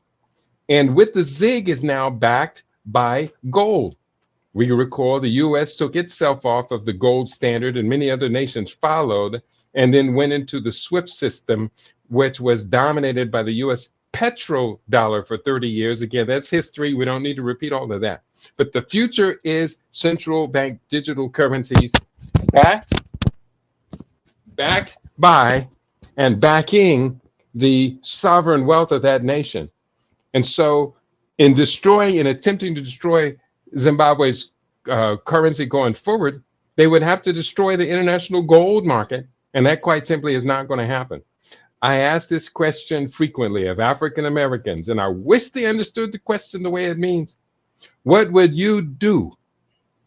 And with the ZIG is now backed by gold. We recall the US took itself off of the gold standard and many other nations followed and then went into the SWIFT system, which was dominated by the US petrodollar for 30 years. Again, that's history. We don't need to repeat all of that. But the future is central bank digital currencies backed by and backing the sovereign wealth of that nation. And so in attempting to destroy Zimbabwe's currency going forward, they would have to destroy the international gold market. And that quite simply is not going to happen. I ask this question frequently of African Americans, and I wish they understood the question the way it means. What would you do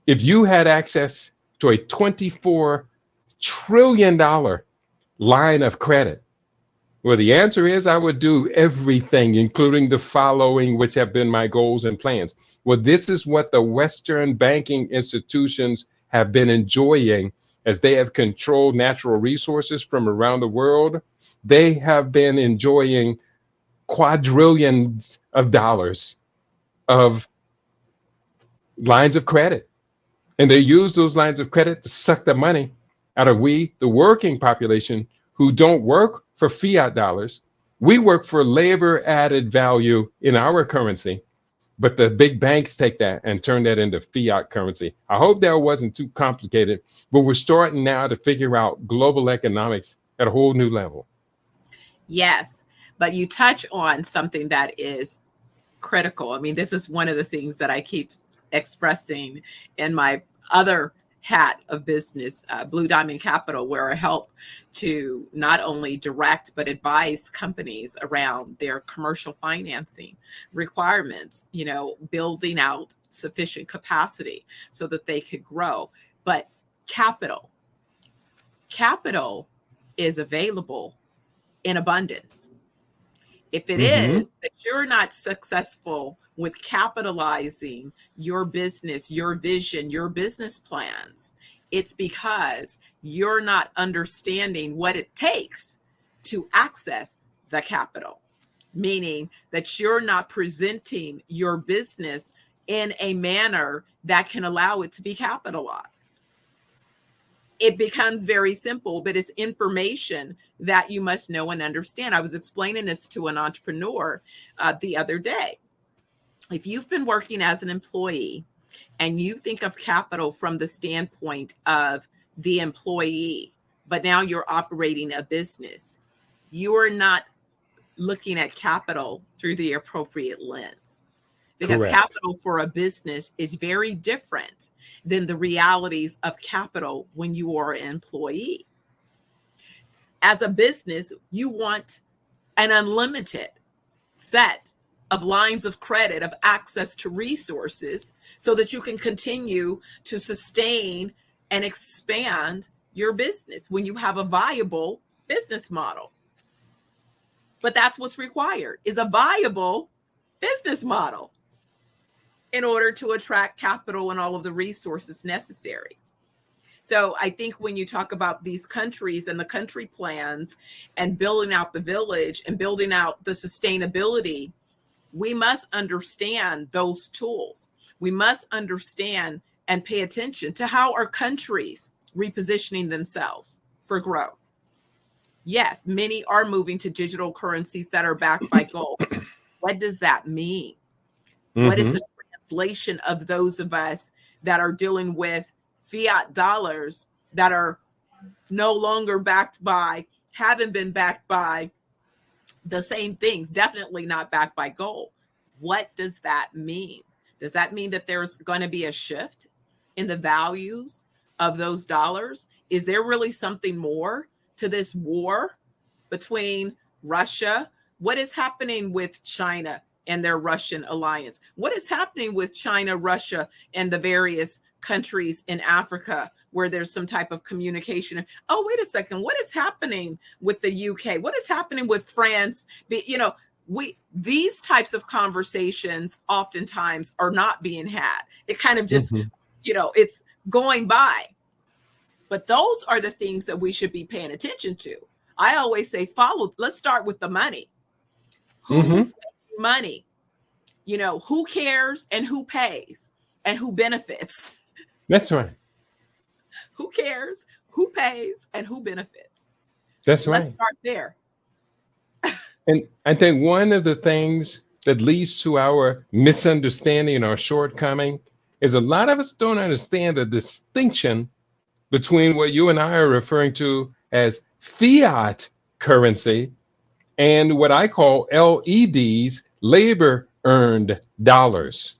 if you had access to a $24 trillion line of credit? Well, the answer is I would do everything, including the following, which have been my goals and plans. Well, this is what the Western banking institutions have been enjoying as they have controlled natural resources from around the world. They have been enjoying quadrillions of dollars of lines of credit. And they use those lines of credit to suck the money out of the working population, who don't work for fiat dollars. We work for labor added value in our currency, but the big banks take that and turn that into fiat currency. I hope that wasn't too complicated, but we're starting now to figure out global economics at a whole new level. Yes, but you touch on something that is critical. I mean, this is one of the things that I keep expressing in my other hat of business, Blue Diamond Capital, where I help to not only direct but advise companies around their commercial financing requirements, building out sufficient capacity so that they could grow. But capital is available in abundance. If it is that you're not successful with capitalizing your business, your vision, your business plans, it's because you're not understanding what it takes to access the capital, meaning that you're not presenting your business in a manner that can allow it to be capitalized. It becomes very simple, but it's information that you must know and understand. I was explaining this to an entrepreneur the other day. If you've been working as an employee and you think of capital from the standpoint of the employee, but now you're operating a business, you are not looking at capital through the appropriate lens. Because Correct. Capital for a business is very different than the realities of capital when you are an employee. As a business, you want an unlimited set of lines of credit, of access to resources, so that you can continue to sustain and expand your business when you have a viable business model. But that's what's required, is a viable business model. in order to attract capital and all of the resources necessary. So I think when you talk about these countries and the country plans and building out the village and building out the sustainability, we must understand those tools. We must understand and pay attention to how our countries repositioning themselves for growth. Yes, many are moving to digital currencies that are backed by gold. What does that mean? What is the translation of those of us that are dealing with fiat dollars that are no longer backed by, haven't been backed by the same things, definitely not backed by gold? What does that mean? Does that mean that there's going to be a shift in the values of those dollars? Is there really something more to this war between Russia? What is happening with China and their Russian alliance? What is happening with China, Russia, and the various countries in Africa where there's some type of communication? Oh, wait a second. What is happening with the UK? What is happening with France? These types of conversations oftentimes are not being had. It kind of just, it's going by. But those are the things that we should be paying attention to. I always say, let's start with the money. Who's making money? Who cares and who pays and who benefits? That's right. Who cares, who pays, and who benefits? That's right. Let's start there. And I think one of the things that leads to our misunderstanding and our shortcoming is a lot of us don't understand the distinction between what you and I are referring to as fiat currency and what I call LEDs, labor earned dollars.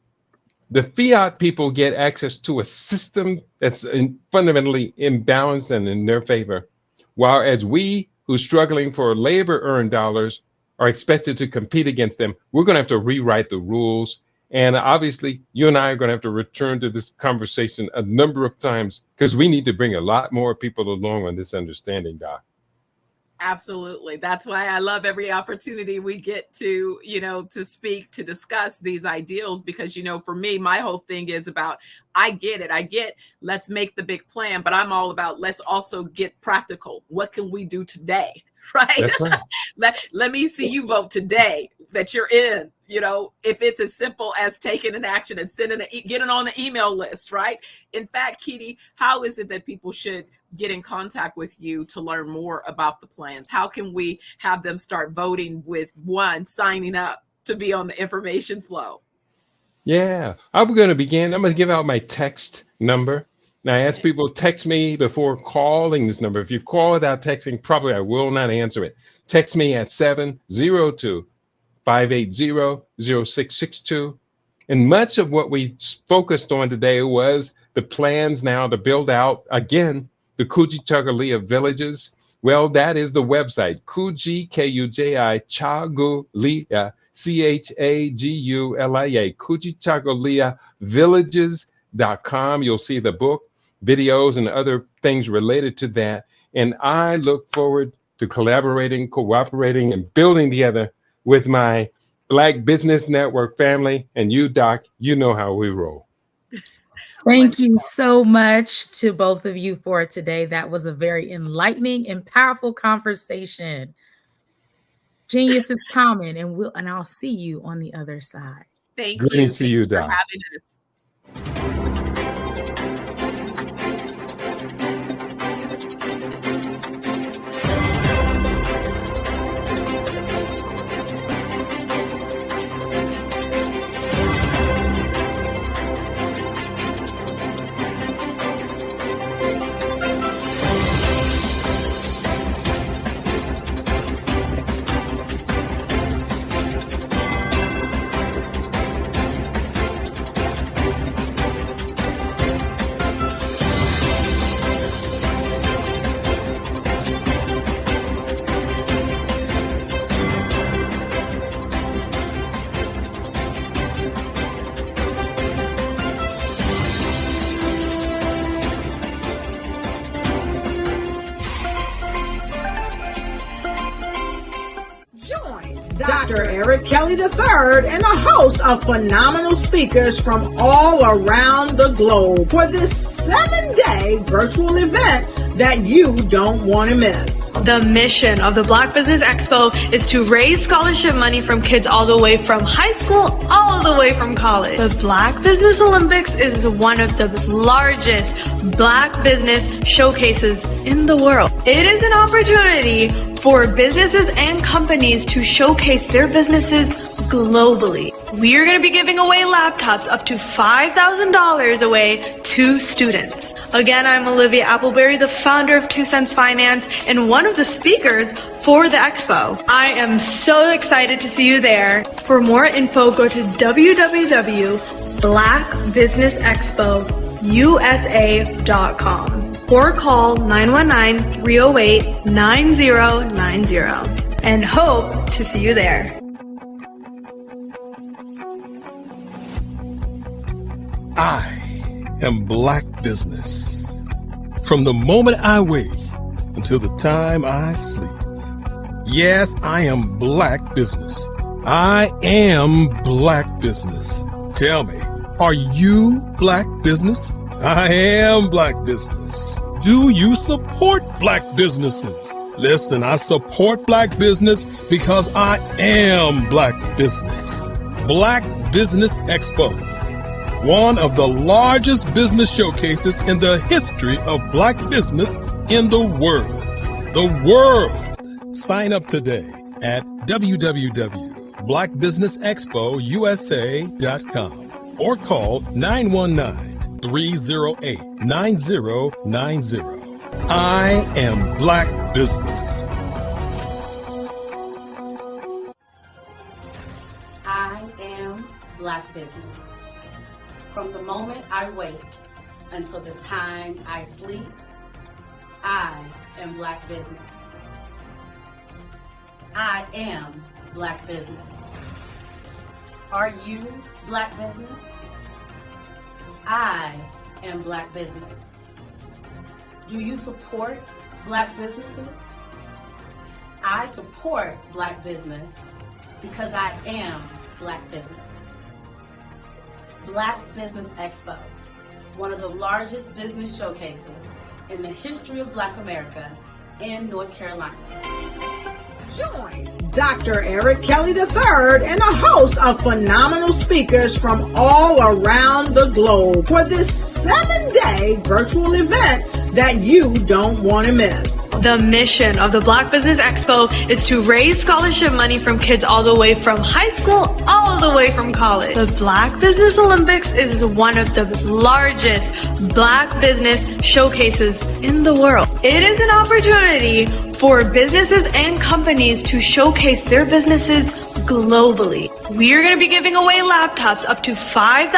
The fiat people get access to a system that's fundamentally imbalanced and in their favor, while as we who's struggling for labor earned dollars are expected to compete against them. We're going to have to rewrite the rules. And obviously, you and I are going to have to return to this conversation a number of times because we need to bring a lot more people along on this understanding, Doc. Absolutely. That's why I love every opportunity we get to, to speak, to discuss these ideals, because, for me, my whole thing is about, I get, let's make the big plan, but I'm all about, let's also get practical. What can we do today? Right? That's right. Let me see you vote today that you're in, if it's as simple as taking an action and getting on the email list, right? In fact, Keedy, how is it that people should get in contact with you to learn more about the plans? How can we have them start voting with signing up to be on the information flow? Yeah, I'm going to give out my text number. Now, I ask people text me before calling this number. If you call without texting, probably I will not answer it. Text me at 702-580-0662. And much of what we focused on today was the plans now to build out, again, the Kujichagulia villages. Well, that is the website, Kuji, Kuji, Chagulia, Chagulia, Kujichagulia villages.com. You'll see the book, videos, and other things related to that. And I look forward to collaborating, cooperating, and building together with my Black Business Network family. And you, Doc, you know how we roll. Thank you so much to both of you for today. That was a very enlightening and powerful conversation. Genius is common, and I'll see you on the other side. Thank Good you. to see you, Doc. For having us. Dr. Eric Kelly III and a host of phenomenal speakers from all around the globe for this 7-day virtual event that you don't want to miss. The mission of the Black Business Expo is to raise scholarship money from kids all the way from high school, all the way from college. The Black Business Olympics is one of the largest Black business showcases in the world. It is an opportunity for businesses and companies to showcase their businesses globally. We are going to be giving away laptops up to $5,000 away to students. Again, I'm Olivia Appleberry, the founder of 2 Cents Finance and one of the speakers for the expo. I am so excited to see you there. For more info, go to www.blackbusinessexpousa.com or call 919-308-9090 and hope to see you there. I am Black Business. From the moment I wake until the time I sleep. Yes, I am Black Business. I am Black Business. Tell me, are you Black Business? I am Black Business. Do you support Black businesses? Listen, I support Black business because I am Black Business. Black Business Expo, one of the largest business showcases in the history of Black business in the world. The world! Sign up today at www.blackbusinessexpousa.com or call 919-308-9090. I am Black Business. I am Black Business. From the moment I wake until the time I sleep, I am Black Business. I am Black Business. Are you Black Business? I am Black Business. Do you support Black businesses? I support Black business because I am Black Business. Black Business Expo, one of the largest business showcases in the history of Black America in North Carolina. Join Dr. Eric Kelly III and a host of phenomenal speakers from all around the globe for this 7-day virtual event that you don't want to miss. The mission of the Black Business Expo is to raise scholarship money from kids all the way from high school, all the way from college. The Black Business Olympics is one of the largest Black business showcases in the world. It is an opportunity for businesses and companies to showcase their businesses globally. We are going to be giving away laptops up to $5,000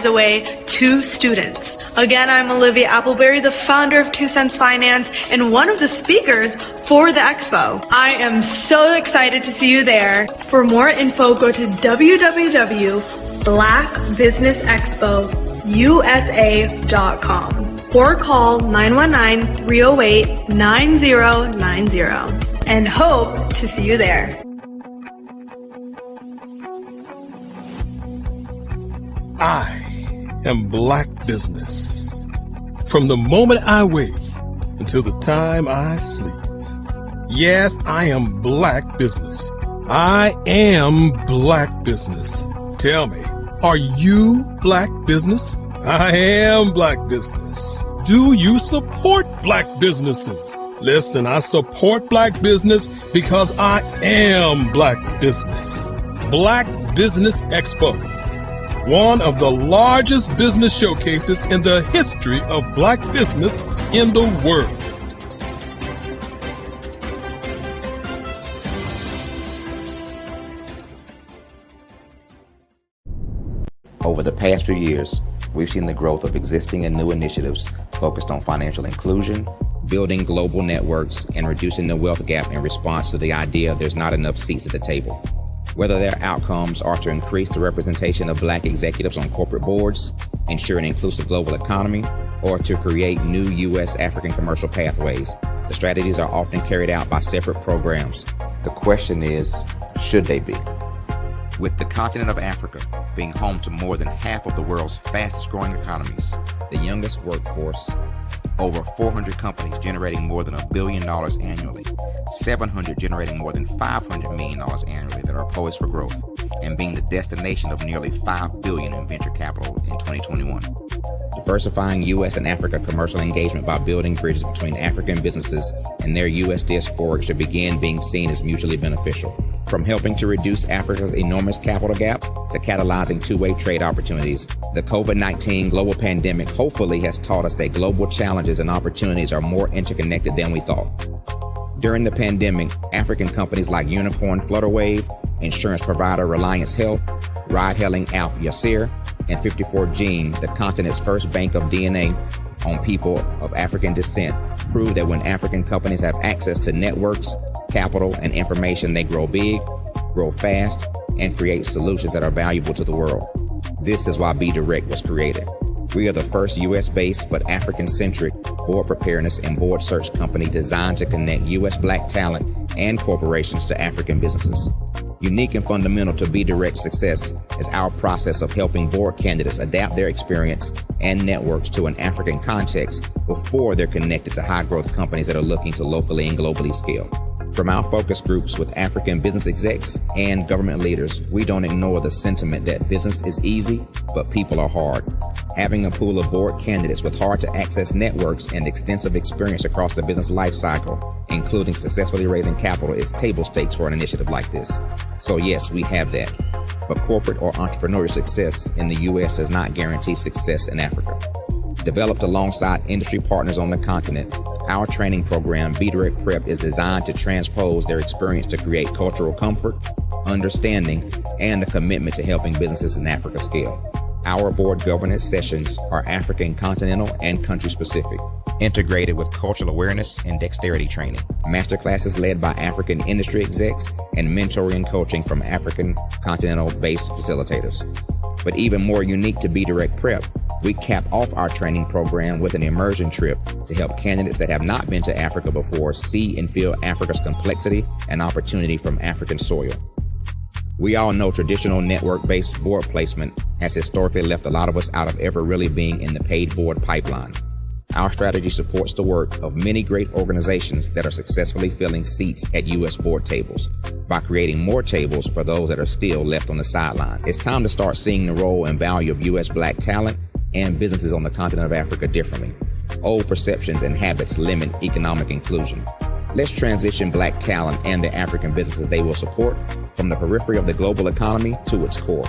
away to students. Again, I'm Olivia Appleberry, the founder of 2 Cents Finance and one of the speakers for the expo. I am so excited to see you there. For more info, go to www.blackbusinessexpousa.com or call 919-308-9090 and hope to see you there. I am Black Business. From the moment I wake until the time I sleep. Yes, I am Black Business. I am Black Business. Tell me, are you Black Business? I am Black Business. Do you support Black businesses? Listen, I support Black business because I am Black Business. Black Business Expo, one of the largest business showcases in the history of Black business in the world. Over the past few years, we've seen the growth of existing and new initiatives focused on financial inclusion, building global networks, and reducing the wealth gap in response to the idea there's not enough seats at the table. Whether their outcomes are to increase the representation of Black executives on corporate boards, ensure an inclusive global economy, or to create new U.S. African commercial pathways, the strategies are often carried out by separate programs. The question is, should they be? With the continent of Africa being home to more than half of the world's fastest growing economies, the youngest workforce, over 400 companies generating more than $1 billion annually, 700 generating more than $500 million annually that are poised for growth, and being the destination of nearly $5 billion in venture capital in 2021. Diversifying U.S. and Africa commercial engagement by building bridges between African businesses and their U.S. diaspora should begin being seen as mutually beneficial. From helping to reduce Africa's enormous capital gap to catalyzing two-way trade opportunities, the COVID-19 global pandemic hopefully has taught us that global challenges and opportunities are more interconnected than we thought. During the pandemic, African companies like Unicorn Flutterwave, insurance provider Reliance Health, ride-hailing app Yasir, and 54Gene, the continent's first bank of DNA on people of African descent, proved that when African companies have access to networks, capital, and information, they grow big, grow fast, and create solutions that are valuable to the world. This is why Be Direct was created. We are the first U.S.-based but African-centric board preparedness and board search company designed to connect U.S. Black talent and corporations to African businesses. Unique and fundamental to Be Direct's success is our process of helping board candidates adapt their experience and networks to an African context before they're connected to high-growth companies that are looking to locally and globally scale. From our focus groups with African business execs and government leaders, we don't ignore the sentiment that business is easy, but people are hard. Having a pool of board candidates with hard-to-access networks and extensive experience across the business life cycle, including successfully raising capital, is table stakes for an initiative like this. So yes, we have that. But corporate or entrepreneurial success in the U.S. does not guarantee success in Africa. Developed alongside industry partners on the continent, our training program, Be Direct Prep, is designed to transpose their experience to create cultural comfort, understanding, and a commitment to helping businesses in Africa scale. Our board governance sessions are African continental and country specific, integrated with cultural awareness and dexterity training, masterclasses led by African industry execs, and mentoring and coaching from African continental-based facilitators. But even more unique to Be Direct Prep, we cap off our training program with an immersion trip to help candidates that have not been to Africa before see and feel Africa's complexity and opportunity from African soil. We all know traditional network-based board placement has historically left a lot of us out of ever really being in the paid board pipeline. Our strategy supports the work of many great organizations that are successfully filling seats at U.S. board tables by creating more tables for those that are still left on the sideline. It's time to start seeing the role and value of U.S. Black talent and businesses on the continent of Africa differently. Old perceptions and habits limit economic inclusion. Let's transition Black talent and the African businesses they will support from the periphery of the global economy to its core.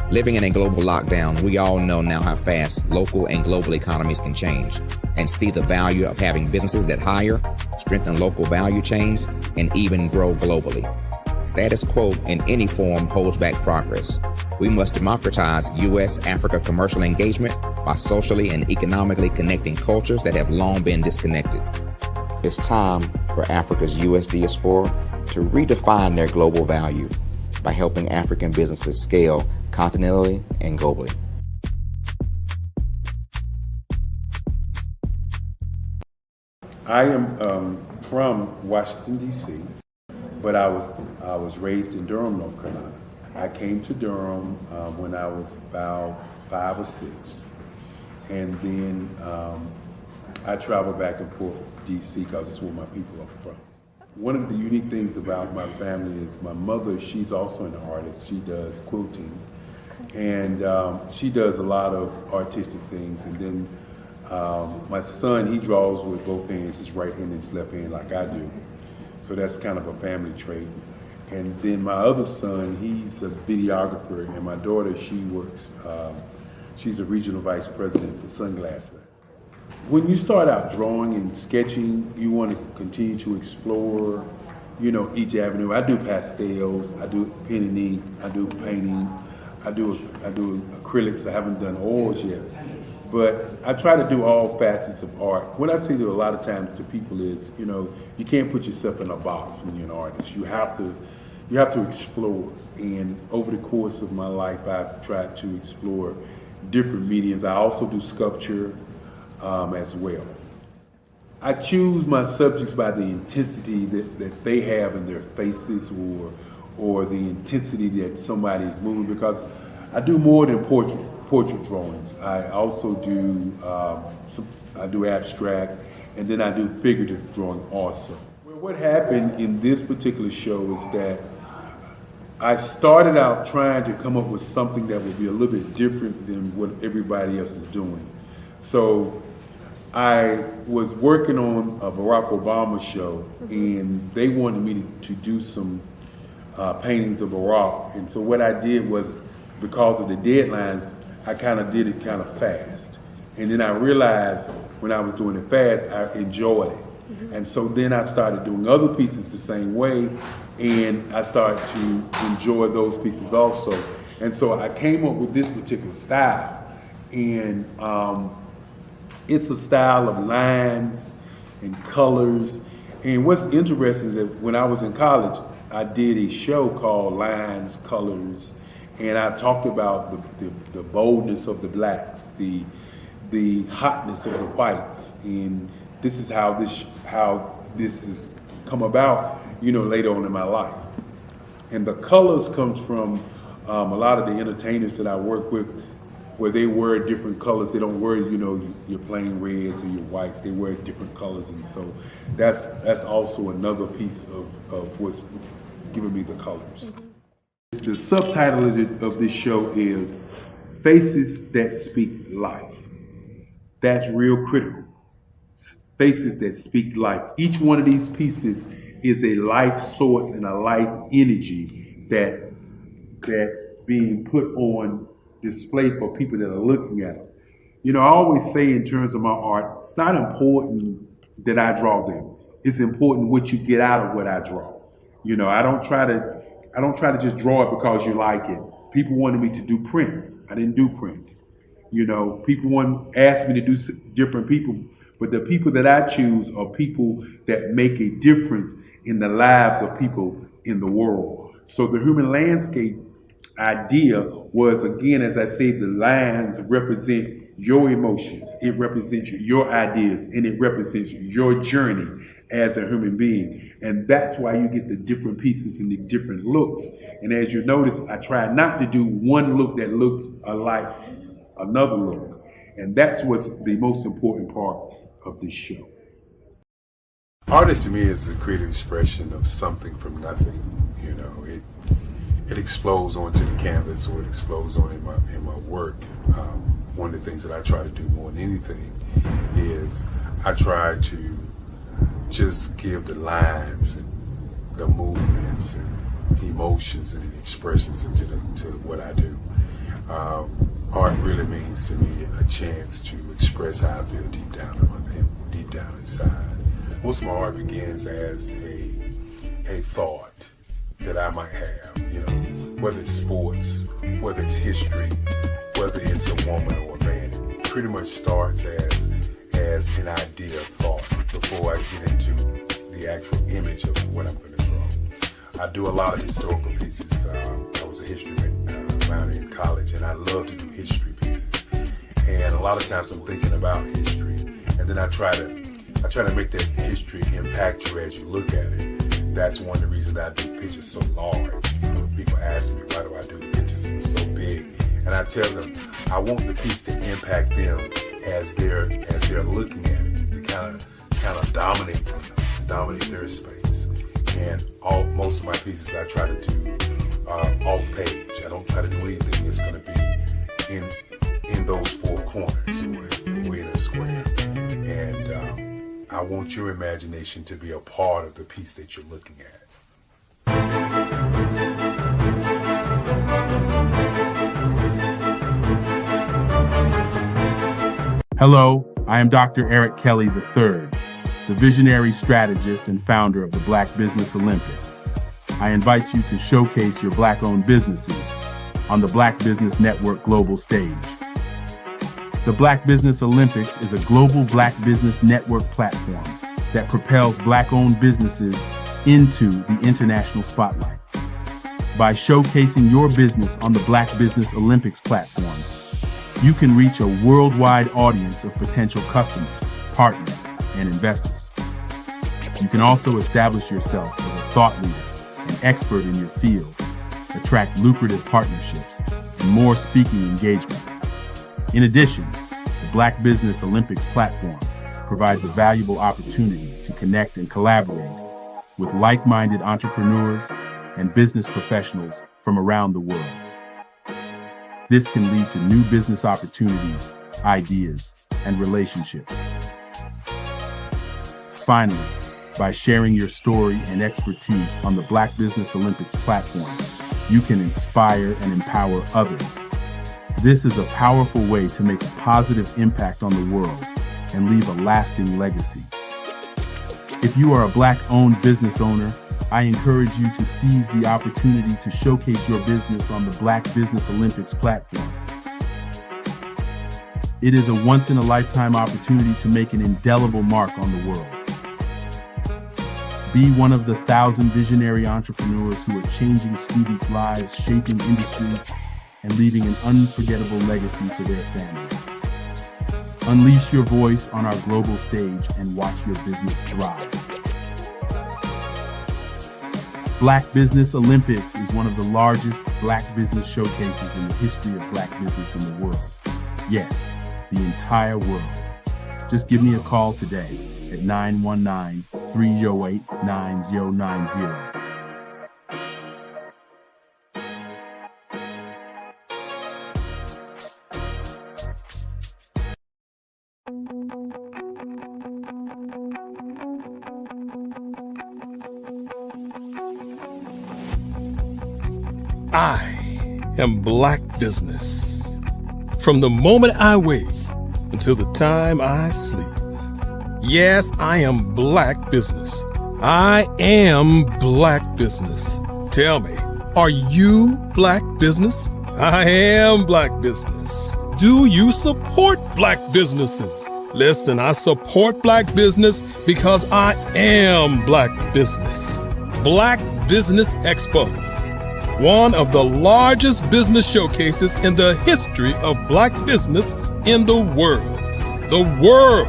Living in a global lockdown, we all know now how fast local and global economies can change, and see the value of having businesses that hire, strengthen local value chains, and even grow globally. Status quo in any form holds back progress. We must democratize U.S.-Africa commercial engagement by socially and economically connecting cultures that have long been disconnected. It's time for Africa's U.S. diaspora to redefine their global value by helping African businesses scale continentally and globally. I am from Washington, D.C., but I was raised in Durham, North Carolina. I came to Durham when I was about 5 or 6, and then I traveled back and forth to D.C. because it's where my people are from. One of the unique things about my family is my mother, she's also an artist. She does quilting, and she does a lot of artistic things. And then my son, he draws with both hands, his right hand and his left hand like I do. So that's kind of a family trait. And then my other son, he's a videographer, and my daughter, she works, she's a regional vice president for Sunglass Lab. When you start out drawing and sketching, you want to continue to explore, each avenue. I do pastels, I do pen and ink, I do painting, I do acrylics. I haven't done oils yet, but I try to do all facets of art. What I say to a lot of times to people is, you can't put yourself in a box when you're an artist. You have to explore. And over the course of my life, I've tried to explore different mediums. I also do sculpture as well. I choose my subjects by the intensity that they have in their faces or the intensity that somebody is moving, because I do more than portrait drawings. I also do I do abstract, and then I do figurative drawing also. Well, what happened in this particular show is that I started out trying to come up with something that would be a little bit different than what everybody else is doing. So I was working on a Barack Obama show, and they wanted me to do some paintings of Barack. And so what I did was, because of the deadlines, I kind of did it kind of fast. And then I realized when I was doing it fast, I enjoyed it. And so then I started doing other pieces the same way, and I started to enjoy those pieces also. And so I came up with this particular style, and it's a style of lines and colors. And what's interesting is that when I was in college, I did a show called Lines, Colors, and I talked about the boldness of the blacks, the hotness of the whites, and this is how this has come about, later on in my life. And the colors comes from a lot of the entertainers that I work with, where they wear different colors. They don't wear, your plain reds or your whites. They wear different colors, and so that's also another piece of what's giving me the colors. The subtitle of this show is Faces That Speak Life. That's real critical. Faces that speak life. Each one of these pieces is a life source and a life energy that's being put on display for people that are looking at it. I always say in terms of my art, it's not important that I draw them. It's important what you get out of what I draw. I don't try to just draw it because you like it. People wanted me to do prints. I didn't do prints. People asked me to do different people, but the people that I choose are people that make a difference in the lives of people in the world. So the human landscape idea was, again, as I say, the lines represent your emotions, it represents your ideas, and it represents your journey as a human being. And that's why you get the different pieces and the different looks. And as you notice, I try not to do one look that looks alike another look. And that's what's the most important part of this show. Artist to me is a creative expression of something from nothing. It explodes onto the canvas, or it explodes on in my work. One of the things that I try to do more than anything is I try to just give the lines and the movements and emotions and expressions into what I do. Art really means to me a chance to express how I feel deep down inside. Most of my art begins as a thought that I might have, whether it's sports, whether it's history, whether it's a woman or a man. It pretty much starts as an idea of thought before I get into the actual image of what I'm going to draw. I do a lot of historical pieces. I was a history minor in college, and I love to do history pieces. And a lot of times I'm thinking about history, and then I try to make that history impact you as you look at it. That's one of the reasons I do pictures so large. People ask me, why do I do the pictures so big? And I tell them, I want the piece to impact them as they're looking at it, to kind of dominate them, dominate their space. And most of my pieces I try to do off page. I don't try to do anything that's going to be in those four corners or in a square. And I want your imagination to be a part of the piece that you're looking at. Hello, I am Dr. Eric Kelly III, the visionary strategist and founder of the Black Business Olympics. I invite you to showcase your Black-owned businesses on the Black Business Network global stage. The Black Business Olympics is a global Black Business Network platform that propels Black-owned businesses into the international spotlight. By showcasing your business on the Black Business Olympics platform, you can reach a worldwide audience of potential customers, partners, and investors. You can also establish yourself as a thought leader and expert in your field, attract lucrative partnerships, and more speaking engagements. In addition, the Black Business Olympics platform provides a valuable opportunity to connect and collaborate with like-minded entrepreneurs and business professionals from around the world. This can lead to new business opportunities, ideas, and relationships. Finally, by sharing your story and expertise on the Black Business Olympics platform, you can inspire and empower others. This is a powerful way to make a positive impact on the world and leave a lasting legacy. If you are a Black-owned business owner, I encourage you to seize the opportunity to showcase your business on the Black Business Olympics platform. It is a once-in-a-lifetime opportunity to make an indelible mark on the world. Be one of the 1,000 visionary entrepreneurs who are changing students' lives, shaping industries, and leaving an unforgettable legacy for their families. Unleash your voice on our global stage and watch your business thrive. Black Business Olympics is one of the largest Black business showcases in the history of Black business in the world. Yes, the entire world. Just give me a call today at 919-308-9090. I am Black Business. From the moment I wake until the time I sleep. Yes, I am Black Business. I am Black Business. Tell me, are you Black Business? I am Black Business. Do you support Black businesses? Listen, I support Black business because I am Black Business. Black Business Expo, one of the largest business showcases in the history of Black business in the world. The world!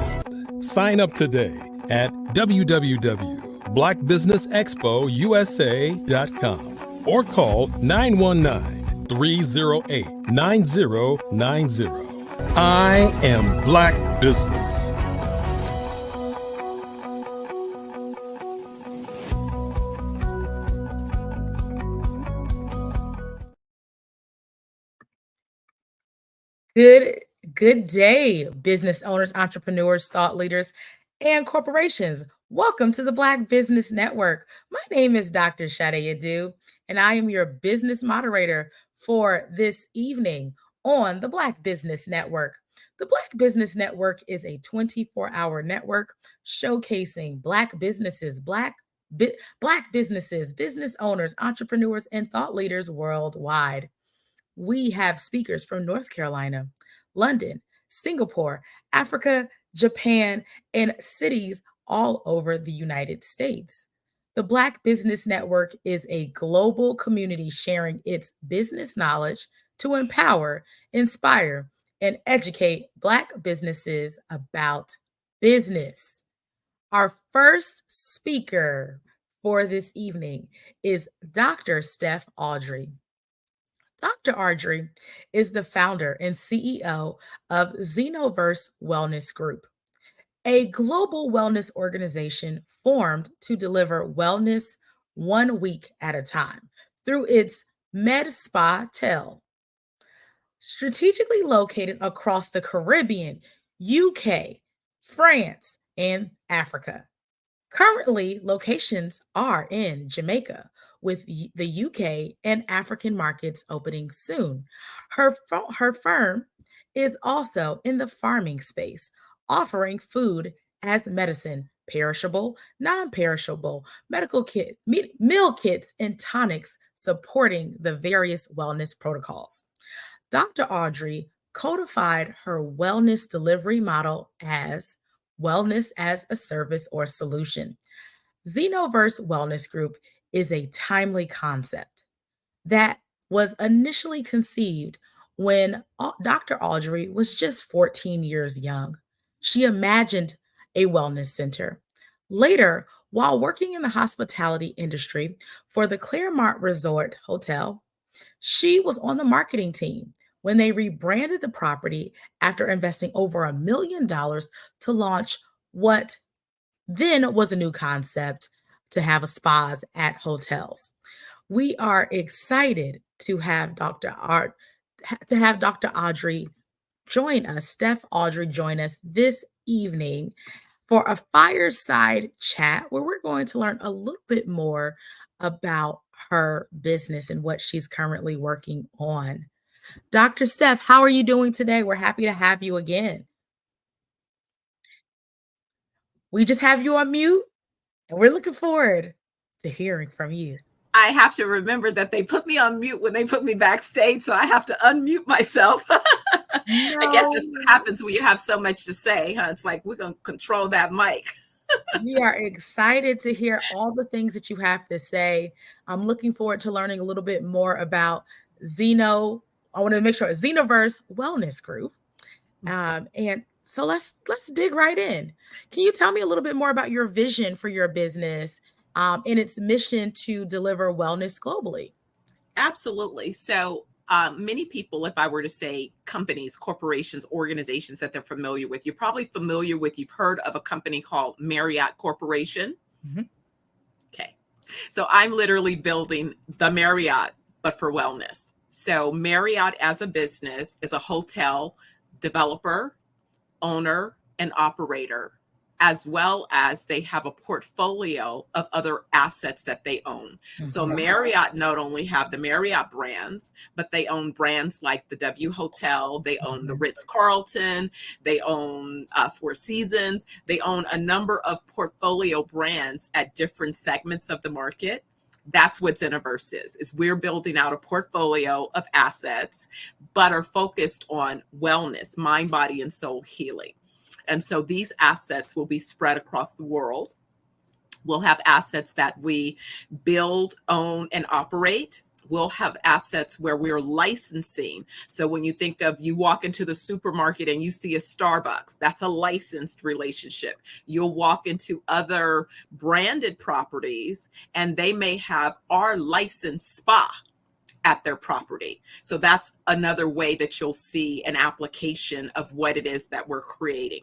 Sign up today at www.blackbusinessexpousa.com or call 919-308-9090. I am Black Business. Good day, business owners, entrepreneurs, thought leaders, and corporations. Welcome to the Black Business Network. My name is Dr. Sade Adu, and I am your business moderator for this evening on the Black Business Network. The Black Business Network is a 24-hour network showcasing Black businesses, Black businesses, business owners, entrepreneurs, and thought leaders worldwide. We have speakers from North Carolina, London, Singapore, Africa, Japan, and cities all over the United States. The Black Business Network is a global community sharing its business knowledge to empower, inspire, and educate Black businesses about business. Our first speaker for this evening is Dr. Steph Audrey. Dr. Audrey is the founder and CEO of Xenoverse Wellness Group, a global wellness organization formed to deliver wellness 1 week at a time through its Med Spa Tel, strategically located across the Caribbean, UK, France, and Africa. Currently, locations are in Jamaica, with the UK and African markets opening soon. Her firm is also in the farming space, offering food as medicine, perishable, non-perishable, medical meal kits, and tonics supporting the various wellness protocols. Dr. Audrey codified her wellness delivery model as wellness as a service or solution. Xenoverse Wellness Group is a timely concept that was initially conceived when Dr. Audrey was just 14 years young. She imagined a wellness center. Later, While working in the hospitality industry for the Claremont Resort Hotel, she was on the marketing team when they rebranded the property after investing over $1 million to launch what then was a new concept to have spas at hotels. We are excited to have Dr. Audrey join us, Steph Audrey join us this evening for a fireside chat where we're going to learn a little bit more about her business and what she's currently working on. Dr. Steph, how are you doing today? We're happy to have you again. We just have you on mute, and we're looking forward to hearing from you. I have to remember that they put me on mute when they put me backstage, so I have to unmute myself. I guess that's what happens when you have so much to say, huh? It's like we're going to control that mic. We are excited to hear all the things that you have to say. I'm looking forward to learning a little bit more about I want to make sure Xenoverse Wellness Group. And so let's dig right in. Can you tell me a little bit more about your vision for your business and its mission to deliver wellness globally? Absolutely. So many people, if I were to say companies, corporations, organizations that they're familiar with, you've heard of a company called Marriott Corporation. Mm-hmm. Okay. So I'm literally building the Marriott, but for wellness. So Marriott as a business is a hotel developer, owner, and operator, as well as they have a portfolio of other assets that they own. Mm-hmm. So Marriott not only have the Marriott brands, but they own brands like the W Hotel, they own the Ritz-Carlton, they own Four Seasons, they own a number of portfolio brands at different segments of the market. That's what Xenoverse is we're building out a portfolio of assets, but are focused on wellness, mind, body, and soul healing. And so these assets will be spread across the world. We'll have assets that we build, own, and operate. We'll have assets where we're licensing. So when you think of, you walk into the supermarket and you see a Starbucks, that's a licensed relationship. You'll walk into other branded properties and they may have our licensed spa at their property. So that's another way that you'll see an application of what it is that we're creating.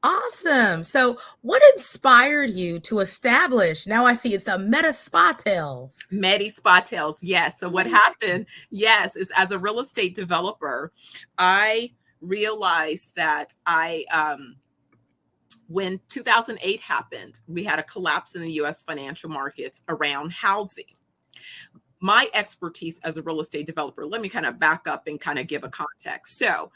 Awesome. So what inspired you to establish, now I see it's a Medi Spa Tales. Medi Spa Tales, yes. So what happened, yes, is as a real estate developer, I realized that when 2008 happened, we had a collapse in the US financial markets around housing. My expertise as a real estate developer, let me kind of back up and kind of give a context. So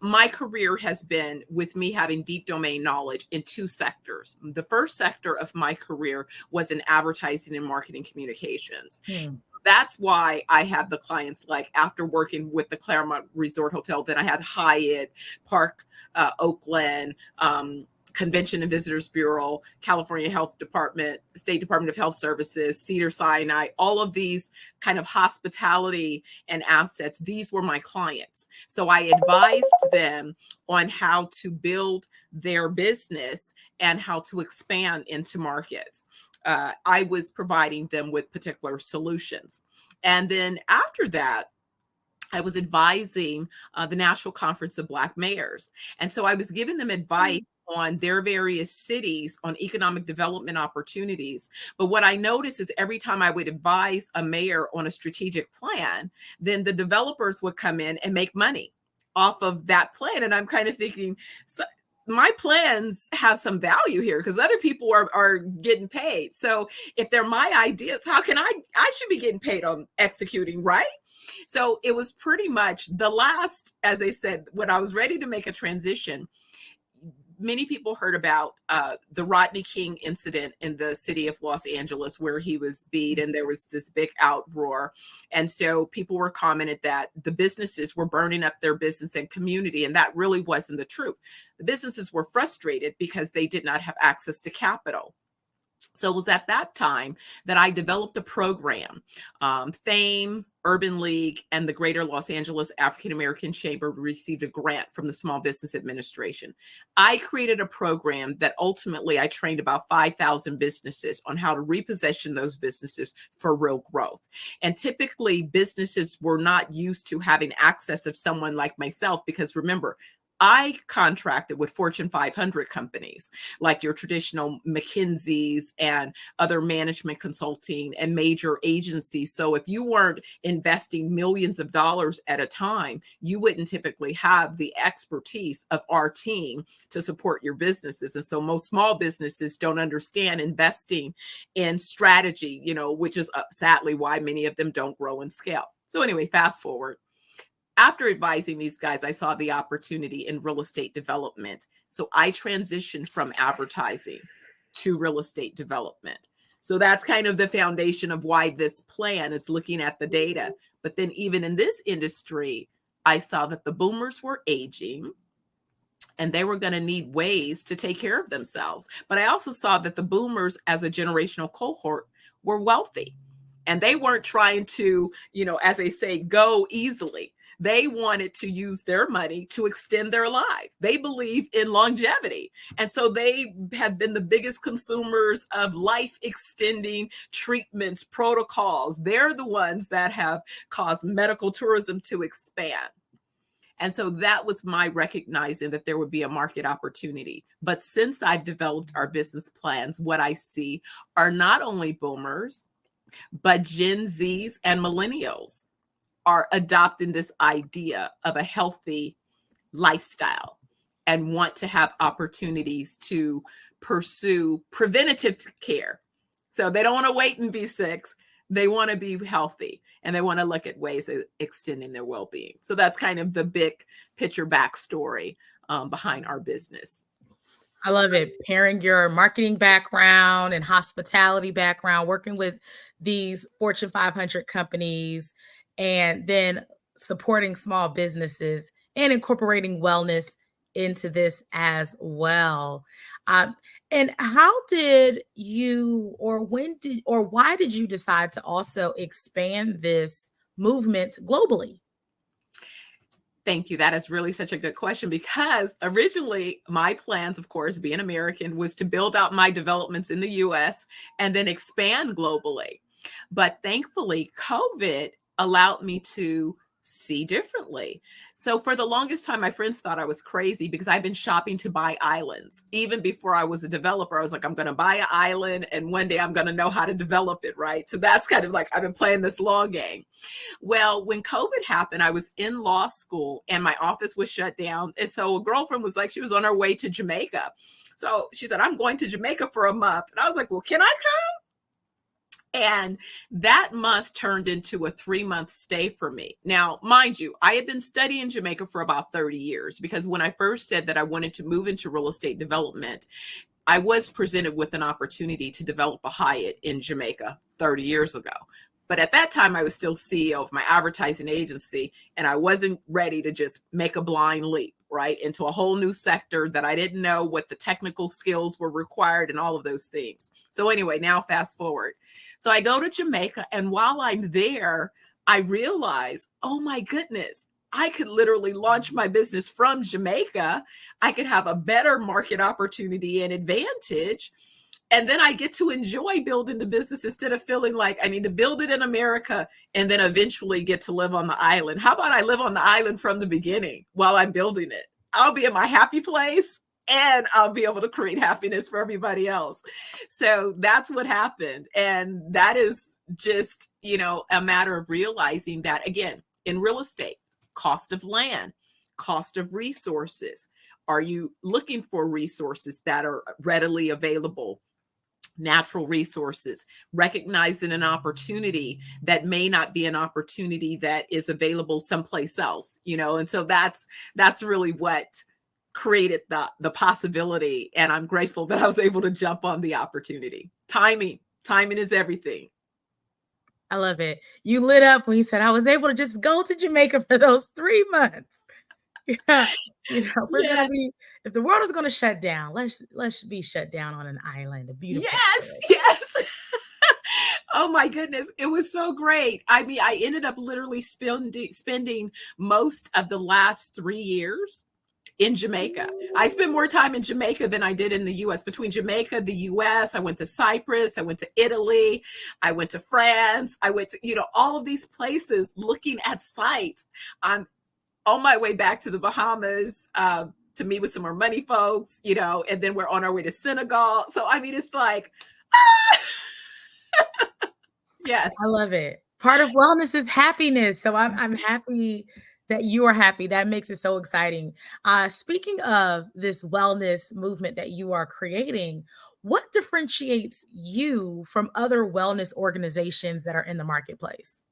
my career has been with me having deep domain knowledge in two sectors. The first sector of my career was in advertising and marketing communications. That's why I had the clients, like after working with the Claremont Resort Hotel, then I had Hyatt, Park Oakland, Convention and Visitors Bureau, California Health Department, State Department of Health Services, Cedars-Sinai, all of these kind of hospitality and assets. These were my clients. So I advised them on how to build their business and how to expand into markets. I was providing them with particular solutions. And then after that, I was advising the National Conference of Black Mayors. And so I was giving them advice on their various cities on economic development opportunities. But what I noticed is every time I would advise a mayor on a strategic plan, then the developers would come in and make money off of that plan. And I'm kind of thinking, so my plans have some value here because other people are getting paid. So if they're my ideas, how can I should be getting paid on executing, right? So it was pretty much the last, as I said, when I was ready to make a transition, many people heard about the Rodney King incident in the city of Los Angeles where he was beat and there was this big outroar. And so people were commented that the businesses were burning up their business and community. And that really wasn't the truth. The businesses were frustrated because they did not have access to capital. So it was at that time that I developed a program. FAME, Urban League, and the Greater Los Angeles African American Chamber received a grant from the Small Business Administration. I created a program that ultimately I trained about 5,000 businesses on how to reposition those businesses for real growth. And typically businesses were not used to having access of someone like myself, because remember, I contracted with Fortune 500 companies like your traditional McKinsey's and other management consulting and major agencies. So if you weren't investing millions of dollars at a time, you wouldn't typically have the expertise of our team to support your businesses. And so most small businesses don't understand investing in strategy, which is sadly why many of them don't grow and scale. So anyway, fast forward. After advising these guys, I saw the opportunity in real estate development. So I transitioned from advertising to real estate development. So that's kind of the foundation of why this plan is looking at the data. But then even in this industry, I saw that the boomers were aging and they were going to need ways to take care of themselves. But I also saw that the boomers as a generational cohort were wealthy, and they weren't trying to, as they say, go easily. They wanted to use their money to extend their lives. They believe in longevity. And so they have been the biggest consumers of life extending treatments, protocols. They're the ones that have caused medical tourism to expand. And so that was my recognizing that there would be a market opportunity. But since I've developed our business plans, what I see are not only boomers, but Gen Zs and millennials are adopting this idea of a healthy lifestyle and want to have opportunities to pursue preventative care. So they don't want to wait and be sick. They want to be healthy, and they want to look at ways of extending their well-being. So that's kind of the big picture backstory behind our business. I love it. Pairing your marketing background and hospitality background, working with these Fortune 500 companies, and then supporting small businesses and incorporating wellness into this as well. And how did you, or why did you decide to also expand this movement globally? Thank you. That is really such a good question, because originally my plans, of course, being American, was to build out my developments in the US and then expand globally. But thankfully, COVID allowed me to see differently. So for the longest time, my friends thought I was crazy because I've been shopping to buy islands. Even before I was a developer, I was like, I'm going to buy an island and one day I'm going to know how to develop it, right? So that's kind of like, I've been playing this long game. Well, when COVID happened, I was in law school and my office was shut down. And so a girlfriend was like, she was on her way to Jamaica. So she said, I'm going to Jamaica for a month. And I was like, well, can I come? And that month turned into a 3-month stay for me. Now, mind you, I had been studying Jamaica for about 30 years, because when I first said that I wanted to move into real estate development, I was presented with an opportunity to develop a Hyatt in Jamaica 30 years ago. But at that time, I was still CEO of my advertising agency, and I wasn't ready to just make a blind leap, right, into a whole new sector that I didn't know what the technical skills were required and all of those things. So anyway, now fast forward. So I go to Jamaica, and while I'm there, I realize, oh my goodness, I could literally launch my business from Jamaica. I could have a better market opportunity and advantage. And then I get to enjoy building the business instead of feeling like I need to build it in America and then eventually get to live on the island. How about I live on the island from the beginning while I'm building it? I'll be in my happy place and I'll be able to create happiness for everybody else. So that's what happened. And that is just, a matter of realizing that, again, in real estate, cost of land, cost of resources. Are you looking for resources that are readily available? Natural resources, recognizing an opportunity that may not be an opportunity that is available someplace else, and so that's really what created the possibility. And I'm grateful that I was able to jump on the opportunity. Timing is everything. I love it. You lit up when you said I was able to just go to Jamaica for those 3 months. Yeah, we're gonna Yes. be if the world is gonna shut down, let's be shut down on an island, a beautiful Yes, island. yes. Oh my goodness, it was so great. I mean, I ended up literally spending most of the last 3 years in Jamaica. I spent more time in Jamaica than I did in the US. Between Jamaica, the US, I went to Cyprus, I went to Italy, I went to France, I went to, all of these places looking at sites. I'm on my way back to the Bahamas to meet with some more money folks, and then we're on our way to Senegal. So, I mean, it's like, yes. I love it. Part of wellness is happiness. So I'm happy that you are happy. That makes it so exciting. Speaking of this wellness movement that you are creating, what differentiates you from other wellness organizations that are in the marketplace?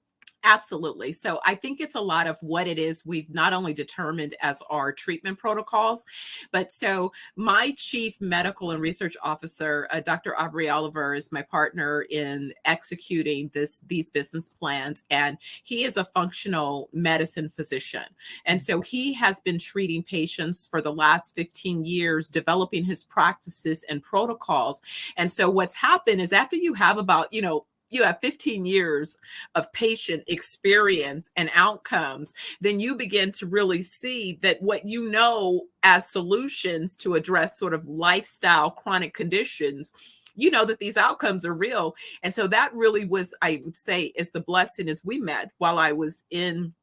Absolutely. So I think it's a lot of what it is we've not only determined as our treatment protocols, but so my chief medical and research officer, Dr. Aubrey Oliver, is my partner in executing these business plans, and he is a functional medicine physician. And so he has been treating patients for the last 15 years, developing his practices and protocols. And so what's happened is after you have about, you have 15 years of patient experience and outcomes, then you begin to really see that what you know as solutions to address sort of lifestyle chronic conditions, that these outcomes are real. And so that really was, I would say, is the blessing as we met while I was in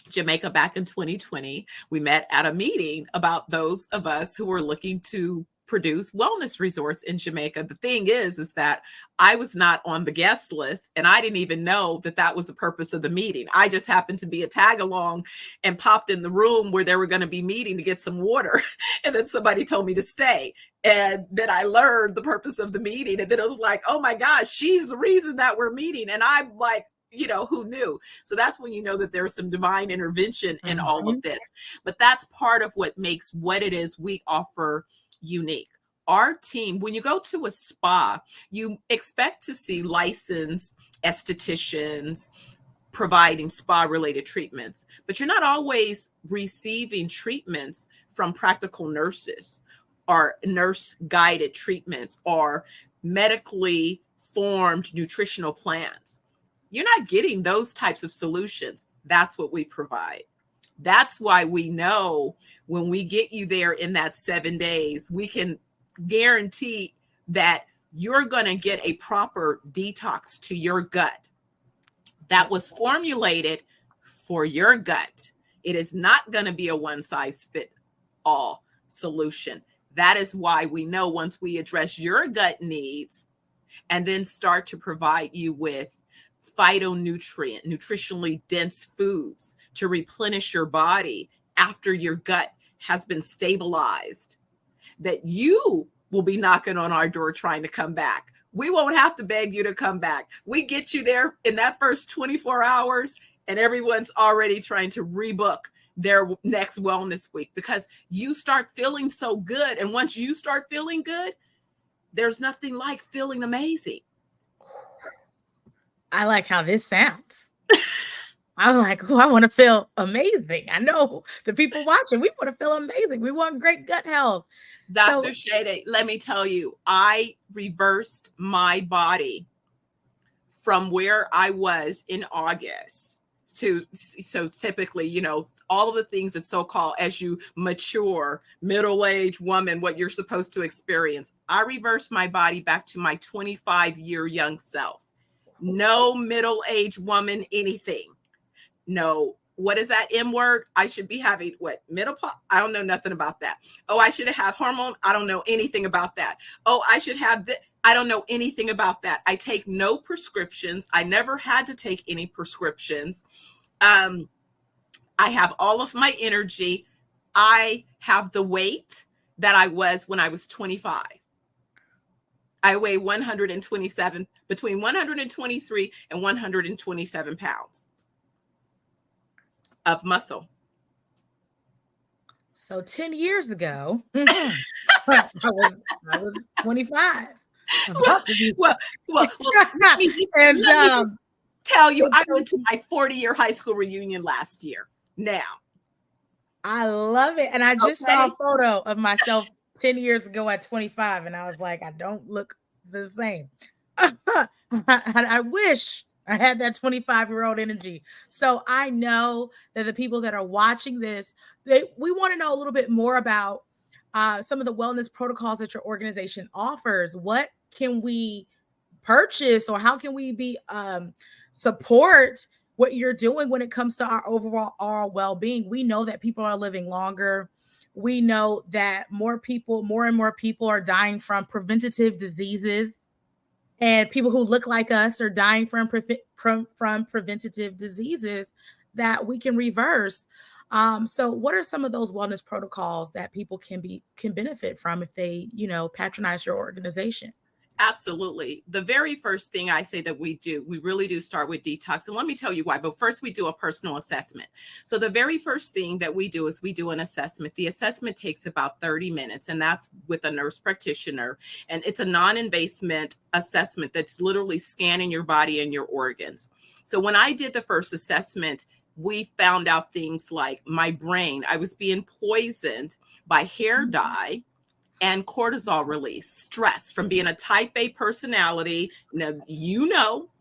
Jamaica back in 2020. We met at a meeting about those of us who were looking to produce wellness resorts in Jamaica. The thing is that I was not on the guest list, and I didn't even know that that was the purpose of the meeting. I just happened to be a tag along and popped in the room where they were going to be meeting to get some water. And then somebody told me to stay. And then I learned the purpose of the meeting. And then it was like, oh my gosh, she's the reason that we're meeting. And I'm like, who knew? So that's when you know that there's some divine intervention in all of this. But that's part of what makes what it is we offer unique. Our team, when you go to a spa, you expect to see licensed estheticians providing spa-related treatments, but you're not always receiving treatments from practical nurses or nurse-guided treatments or medically formed nutritional plans. You're not getting those types of solutions. That's what we provide. That's why we know when we get you there in that 7 days, we can guarantee that you're going to get a proper detox to your gut that was formulated for your gut. It is not going to be a one-size-fits-all solution. That is why we know once we address your gut needs and then start to provide you with phytonutrient, nutritionally dense foods to replenish your body after your gut has been stabilized, that you will be knocking on our door trying to come back. We won't have to beg you to come back. We get you there in that first 24 hours and everyone's already trying to rebook their next wellness week because you start feeling so good. And once you start feeling good, there's nothing like feeling amazing. I like how this sounds. I'm like, oh, I want to feel amazing. I know the people watching, we want to feel amazing. We want great gut health. Dr. Shade, let me tell you, I reversed my body from where I was in August to, so typically, all of the things that so-called as you mature, middle-aged woman, what you're supposed to experience. I reversed my body back to my 25-year young self. No middle-aged woman, anything. No, what is that M word? I should be having what? Menopause? I don't know nothing about that. Oh, I should have hormone. I don't know anything about that. Oh, I should have I don't know anything about that. I take no prescriptions. I never had to take any prescriptions. I have all of my energy. I have the weight that I was when I was 25. I weigh 127, between 123 and 127 pounds of muscle. So 10 years ago, I was 25. Well, let me just tell you, I went to my 40-year high school reunion last year. Now, I love it. And I just saw a photo of myself 10 years ago at 25, and I was like, I don't look the same. I wish I had that 25-year-old energy. So I know that the people that are watching this, we want to know a little bit more about some of the wellness protocols that your organization offers. What can we purchase, or how can we be support what you're doing when it comes to our overall well-being? We know that people are living longer. We know that more and more people are dying from preventative diseases, and people who look like us are dying from preventative diseases that we can reverse. So what are some of those wellness protocols that people can benefit from if they, patronize your organization? Absolutely. The very first thing I say that we really do start with detox. And let me tell you why. But first, we do a personal assessment. So the very first thing that we do is we do an assessment. The assessment takes about 30 minutes, and that's with a nurse practitioner. And it's a non-invasive assessment that's literally scanning your body and your organs. So when I did the first assessment, we found out things like my brain, I was being poisoned by hair dye and cortisol release, stress from being a type A personality. Now,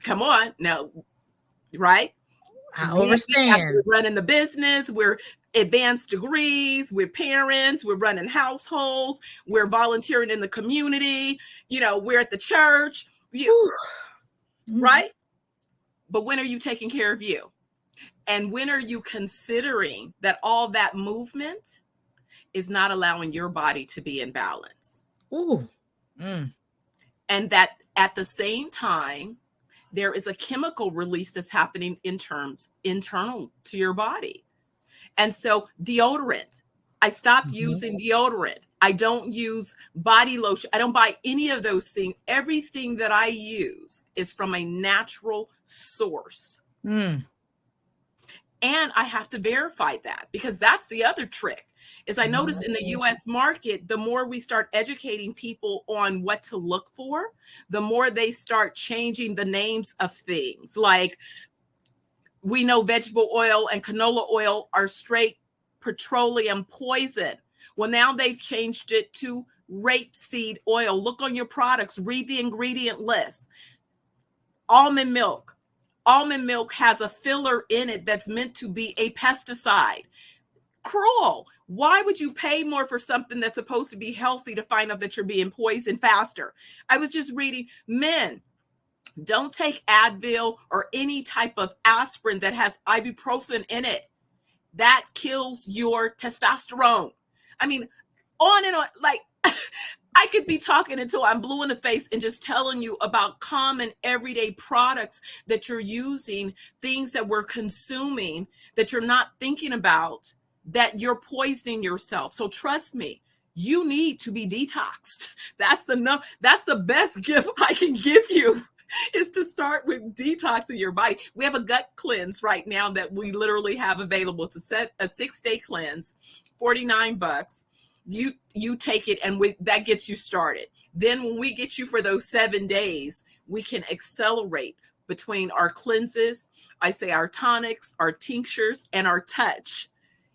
come on now, right? I understand. We're running the business, we're advanced degrees, we're parents, we're running households, we're volunteering in the community, we're at the church, right? But when are you taking care of you? And when are you considering that all that movement is not allowing your body to be in balance? And that at the same time, there is a chemical release that's happening internal to your body. And so deodorant, I stopped using deodorant. I don't use body lotion. I don't buy any of those things. Everything that I use is from a natural source. And I have to verify that, because that's the other trick. Is I noticed in the US market, the more we start educating people on what to look for, the more they start changing the names of things. Like, we know vegetable oil and canola oil are straight petroleum poison. Well, now they've changed it to rapeseed oil. Look on your products, read the ingredient list. Almond milk. Almond milk has a filler in it that's meant to be a pesticide. Cruel. Why would you pay more for something that's supposed to be healthy to find out that you're being poisoned faster? I was just reading, men, don't take Advil or any type of aspirin that has ibuprofen in it. That kills your testosterone. I mean, on and on. Like, I could be talking until I'm blue in the face and just telling you about common everyday products that you're using, things that we're consuming that you're not thinking about, that you're poisoning yourself. So trust me, you need to be detoxed. That's the best gift I can give you, is to start with detoxing your body. We have a gut cleanse right now that we literally have available to set a 6-day cleanse, $49. You take it, and that gets you started. Then when we get you for those 7 days, we can accelerate between our cleanses. I say our tonics, our tinctures, and our touch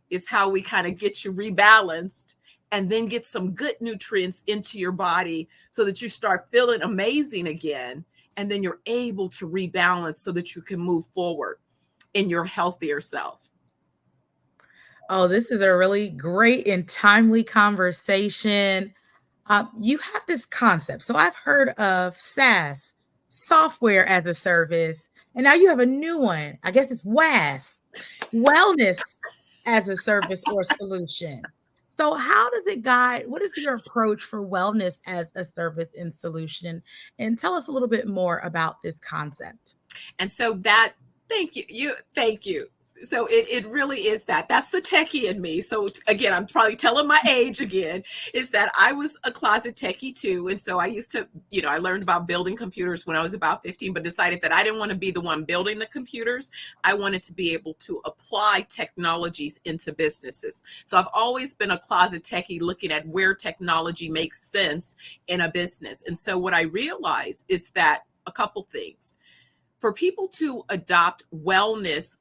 is how we kind of get you rebalanced, and then get some good nutrients into your body so that you start feeling amazing again. And then you're able to rebalance so that you can move forward in your healthier self. Oh, this is a really great and timely conversation. You have this concept. So I've heard of SaaS, software as a service, and now you have a new one. I guess it's WAS, wellness as a service or solution. So how does it guide? What is your approach for wellness as a service and solution? And tell us a little bit more about this concept. And so thank you. So it really is that's the techie in me. So again, I'm probably telling my age again, is that I was a closet techie too. And so I used to, I learned about building computers when I was about 15, but decided that I didn't want to be the one building the computers. I wanted to be able to apply technologies into businesses. So I've always been a closet techie, looking at where technology makes sense in a business. And so what I realized is that a couple things. for people to adopt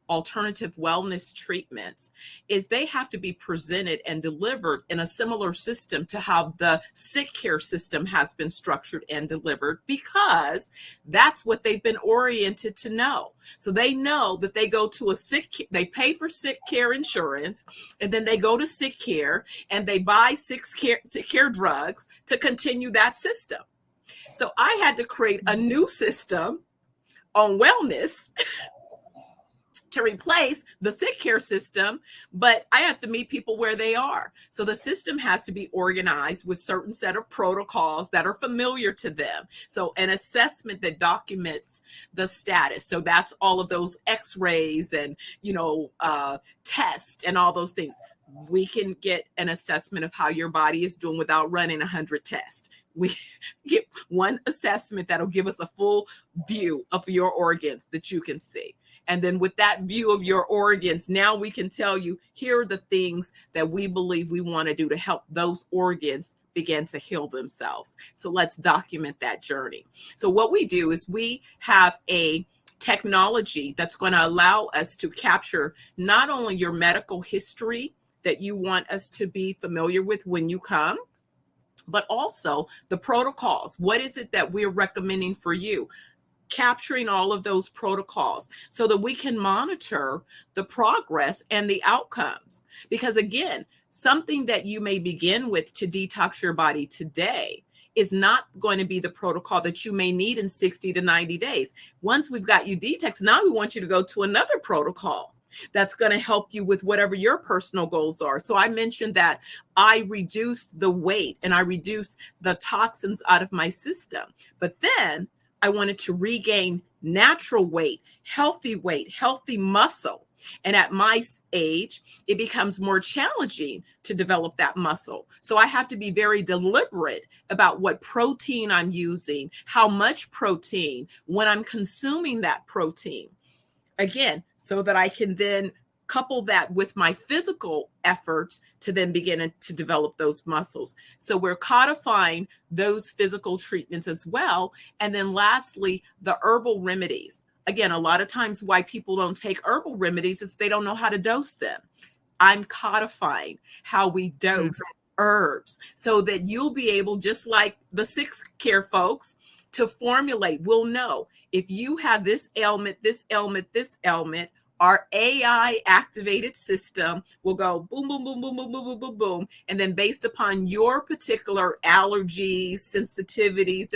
alternative wellness treatments, is they have to be presented and delivered in a similar system to how the sick care system has been structured and delivered, because that's what they've been oriented to know. So they know that they go to they pay for sick care insurance, and then they go to sick care and they buy sick care drugs to continue that system. So I had to create a new system on wellness to replace the sick care system, but I have to meet people where they are. So the system has to be organized with certain set of protocols that are familiar to them. So an assessment that documents the status. So that's all of those x-rays and, tests and all those things. We can get an assessment of how your body is doing without running 100 tests. We get one assessment that'll give us a full view of your organs that you can see. And then with that view of your organs, now we can tell you, here are the things that we believe we want to do to help those organs begin to heal themselves. So let's document that journey. So what we do is we have a technology that's going to allow us to capture not only your medical history that you want us to be familiar with when you come, but also the protocols. What is it that we're recommending for you? Capturing all of those protocols so that we can monitor the progress and the outcomes. Because again, something that you may begin with to detox your body today is not going to be the protocol that you may need in 60 to 90 days. Once we've got you detoxed, now we want you to go to another protocol that's going to help you with whatever your personal goals are. So I mentioned that I reduced the weight and I reduced the toxins out of my system. But then I wanted to regain natural weight, healthy muscle. And at my age, it becomes more challenging to develop that muscle. So I have to be very deliberate about what protein I'm using, how much protein, when I'm consuming that protein. Again, so that I can then couple that with my physical efforts to then begin to develop those muscles. So we're codifying those physical treatments as well. And then lastly, the herbal remedies. Again, a lot of times why people don't take herbal remedies is they don't know how to dose them. I'm codifying how we dose herbs so that you'll be able, just like the sick care folks, to formulate. We'll know if you have this ailment, our AI activated system will go boom, boom, boom, boom, boom, boom, boom, boom, boom. And then based upon your particular allergies, sensitivities,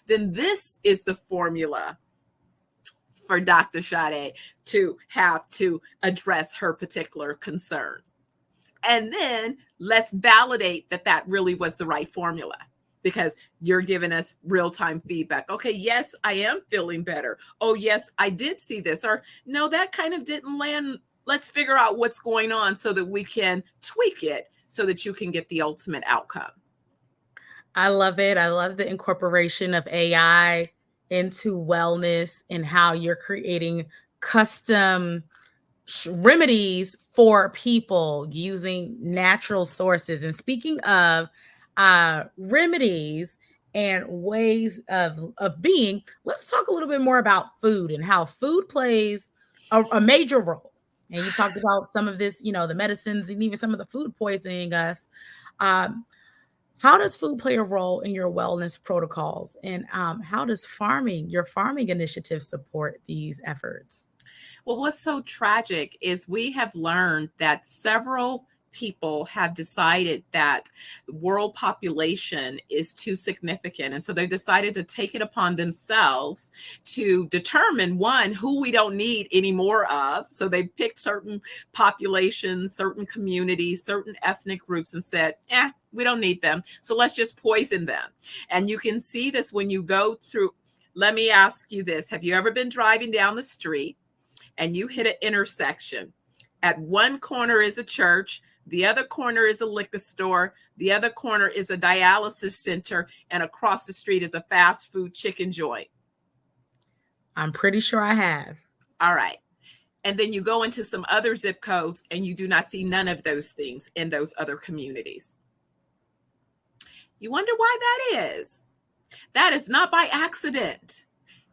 then this is the formula for Dr. Sade to have to address her particular concern. And then let's validate that that really was the right formula, because you're giving us real-time feedback. Okay, yes, I am feeling better. Oh, yes, I did see this. Or no, that kind of didn't land. Let's figure out what's going on so that we can tweak it so that you can get the ultimate outcome. I love it. I love the incorporation of AI into wellness and how you're creating custom remedies for people using natural sources. And speaking of remedies and ways of being, let's talk a little bit more about food and how food plays a major role. And you talked about some of this, the medicines and even some of the food poisoning us. How does food play a role in your wellness protocols? And how does your farming initiative support these efforts? Well, what's so tragic is we have learned that several people have decided that world population is too significant. And so they decided to take it upon themselves to determine, one, who we don't need any more of. So they picked certain populations, certain communities, certain ethnic groups and said, we don't need them. So let's just poison them. And you can see this when you go through. Let me ask you this. Have you ever been driving down the street and you hit an intersection? At one corner is a church, the other corner is a liquor store, the other corner is a dialysis center, and across the street is a fast food chicken joint. I'm pretty sure I have. All right. And then you go into some other zip codes and you do not see none of those things in those other communities. You wonder why that is? That is not by accident.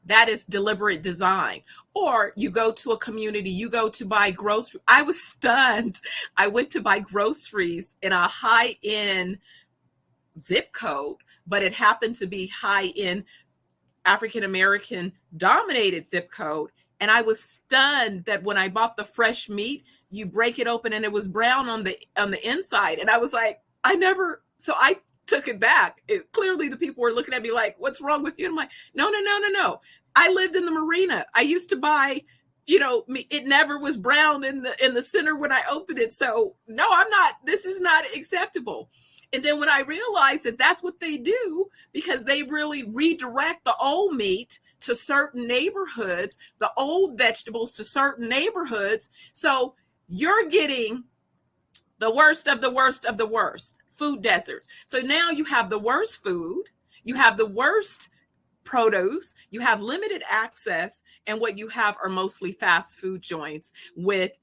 That is deliberate design. Or you go to a community, you go to buy groceries. I was stunned. I went to buy groceries in a high-end zip code, but it happened to be high-end African American dominated zip code. And I was stunned that when I bought the fresh meat, you break it open and it was brown on the inside. And I was like, so I took it back. Clearly the people were looking at me like, what's wrong with you? And I'm like, no, no, no, no, no. I lived in the marina. I used to buy, it never was brown in the center when I opened it. So no, this is not acceptable. And then when I realized that that's what they do, because they really redirect the old meat to certain neighborhoods, the old vegetables to certain neighborhoods. So you're getting the worst of the worst of the worst, food deserts. So now you have the worst food, you have the worst produce, you have limited access, and what you have are mostly fast food joints with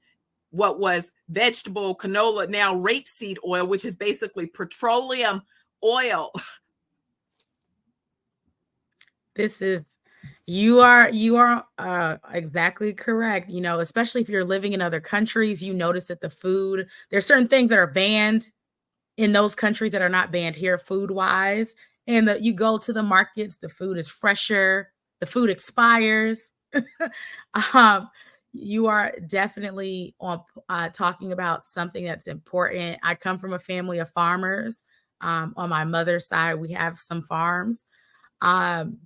what was vegetable canola, now rapeseed oil, which is basically petroleum oil. You are exactly correct. Especially if you're living in other countries, you notice that there's certain things that are banned in those countries that are not banned here food wise. And you go to the markets, the food is fresher, the food expires. You are definitely on talking about something that's important. I come from a family of farmers. On my mother's side, we have some farms. And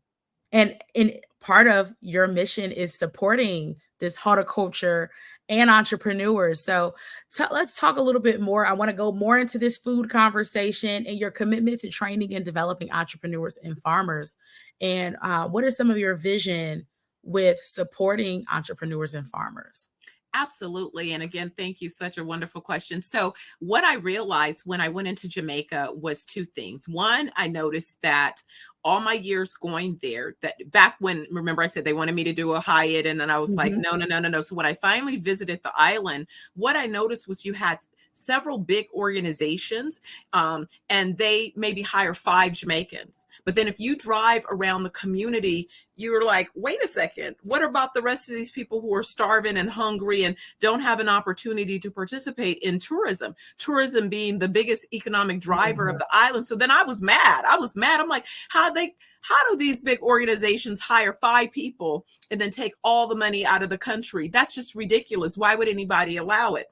part of your mission is supporting this horticulture and entrepreneurs. So let's talk a little bit more. I want to go more into this food conversation and your commitment to training and developing entrepreneurs and farmers. And what is some of your vision with supporting entrepreneurs and farmers? Absolutely. And again, thank you. Such a wonderful question. So what I realized when I went into Jamaica was two things. One, I noticed that all my years going there, that back when, remember I said they wanted me to do a Hyatt, and then I was like, no, no, no, no, no. So when I finally visited the island, what I noticed was you had several big organizations, and they maybe hire 5 Jamaicans. But then if you drive around the community, you're like, wait a second, what about the rest of these people who are starving and hungry and don't have an opportunity to participate in tourism? Tourism being the biggest economic driver of the island. So then I was mad. I'm like, how do these big organizations hire 5 people and then take all the money out of the country? That's just ridiculous. Why would anybody allow it?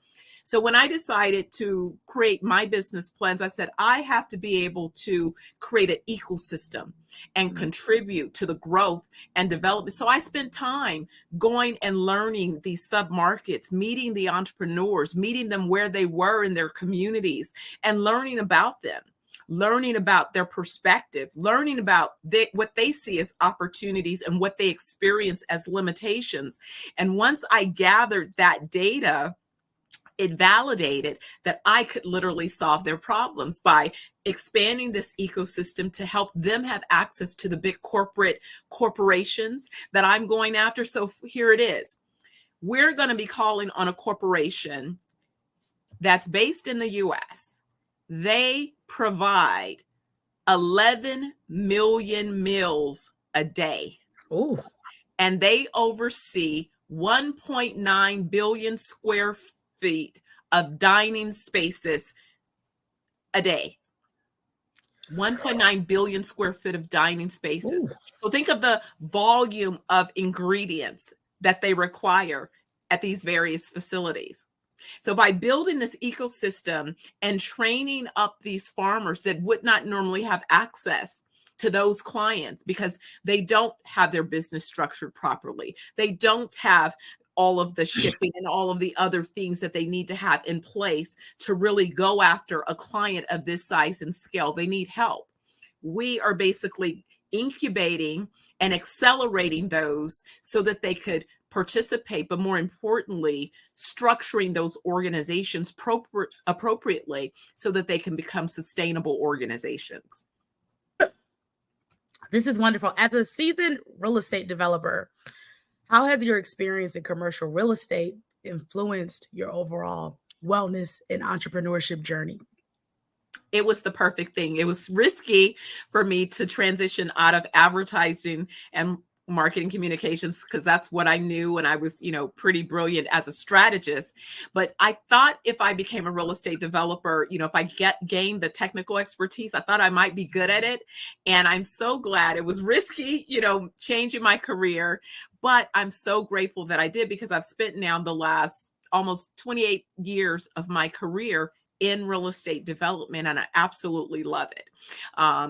So when I decided to create my business plans, I said, I have to be able to create an ecosystem and contribute to the growth and development. So I spent time going and learning these sub-markets, meeting the entrepreneurs, meeting them where they were in their communities, and learning about them, learning about their perspective, learning about what they see as opportunities and what they experience as limitations. And once I gathered that data, it validated that I could literally solve their problems by expanding this ecosystem to help them have access to the big corporations that I'm going after. So here it is. We're going to be calling on a corporation that's based in the US. They provide 11 million meals a day. Ooh. And they oversee 1.9 billion square feet of dining spaces a day. 1.9 billion square feet of dining spaces. Ooh. So think of the volume of ingredients that they require at these various facilities. So by building this ecosystem and training up these farmers that would not normally have access to those clients because they don't have their business structured properly, they don't have all of the shipping and all of the other things that they need to have in place to really go after a client of this size and scale. They need help. We are basically incubating and accelerating those so that they could participate, but more importantly, structuring those organizations appropriately so that they can become sustainable organizations. This is wonderful. As a seasoned real estate developer, how has your experience in commercial real estate influenced your overall wellness and entrepreneurship journey? It was the perfect thing. It was risky for me to transition out of advertising and marketing communications because that's what I knew, and I was, pretty brilliant as a strategist. But I thought if I became a real estate developer, if I gained the technical expertise, I thought I might be good at it. And I'm so glad. It was risky, changing my career, but I'm so grateful that I did, because I've spent now the last almost 28 years of my career in real estate development, and I absolutely love it.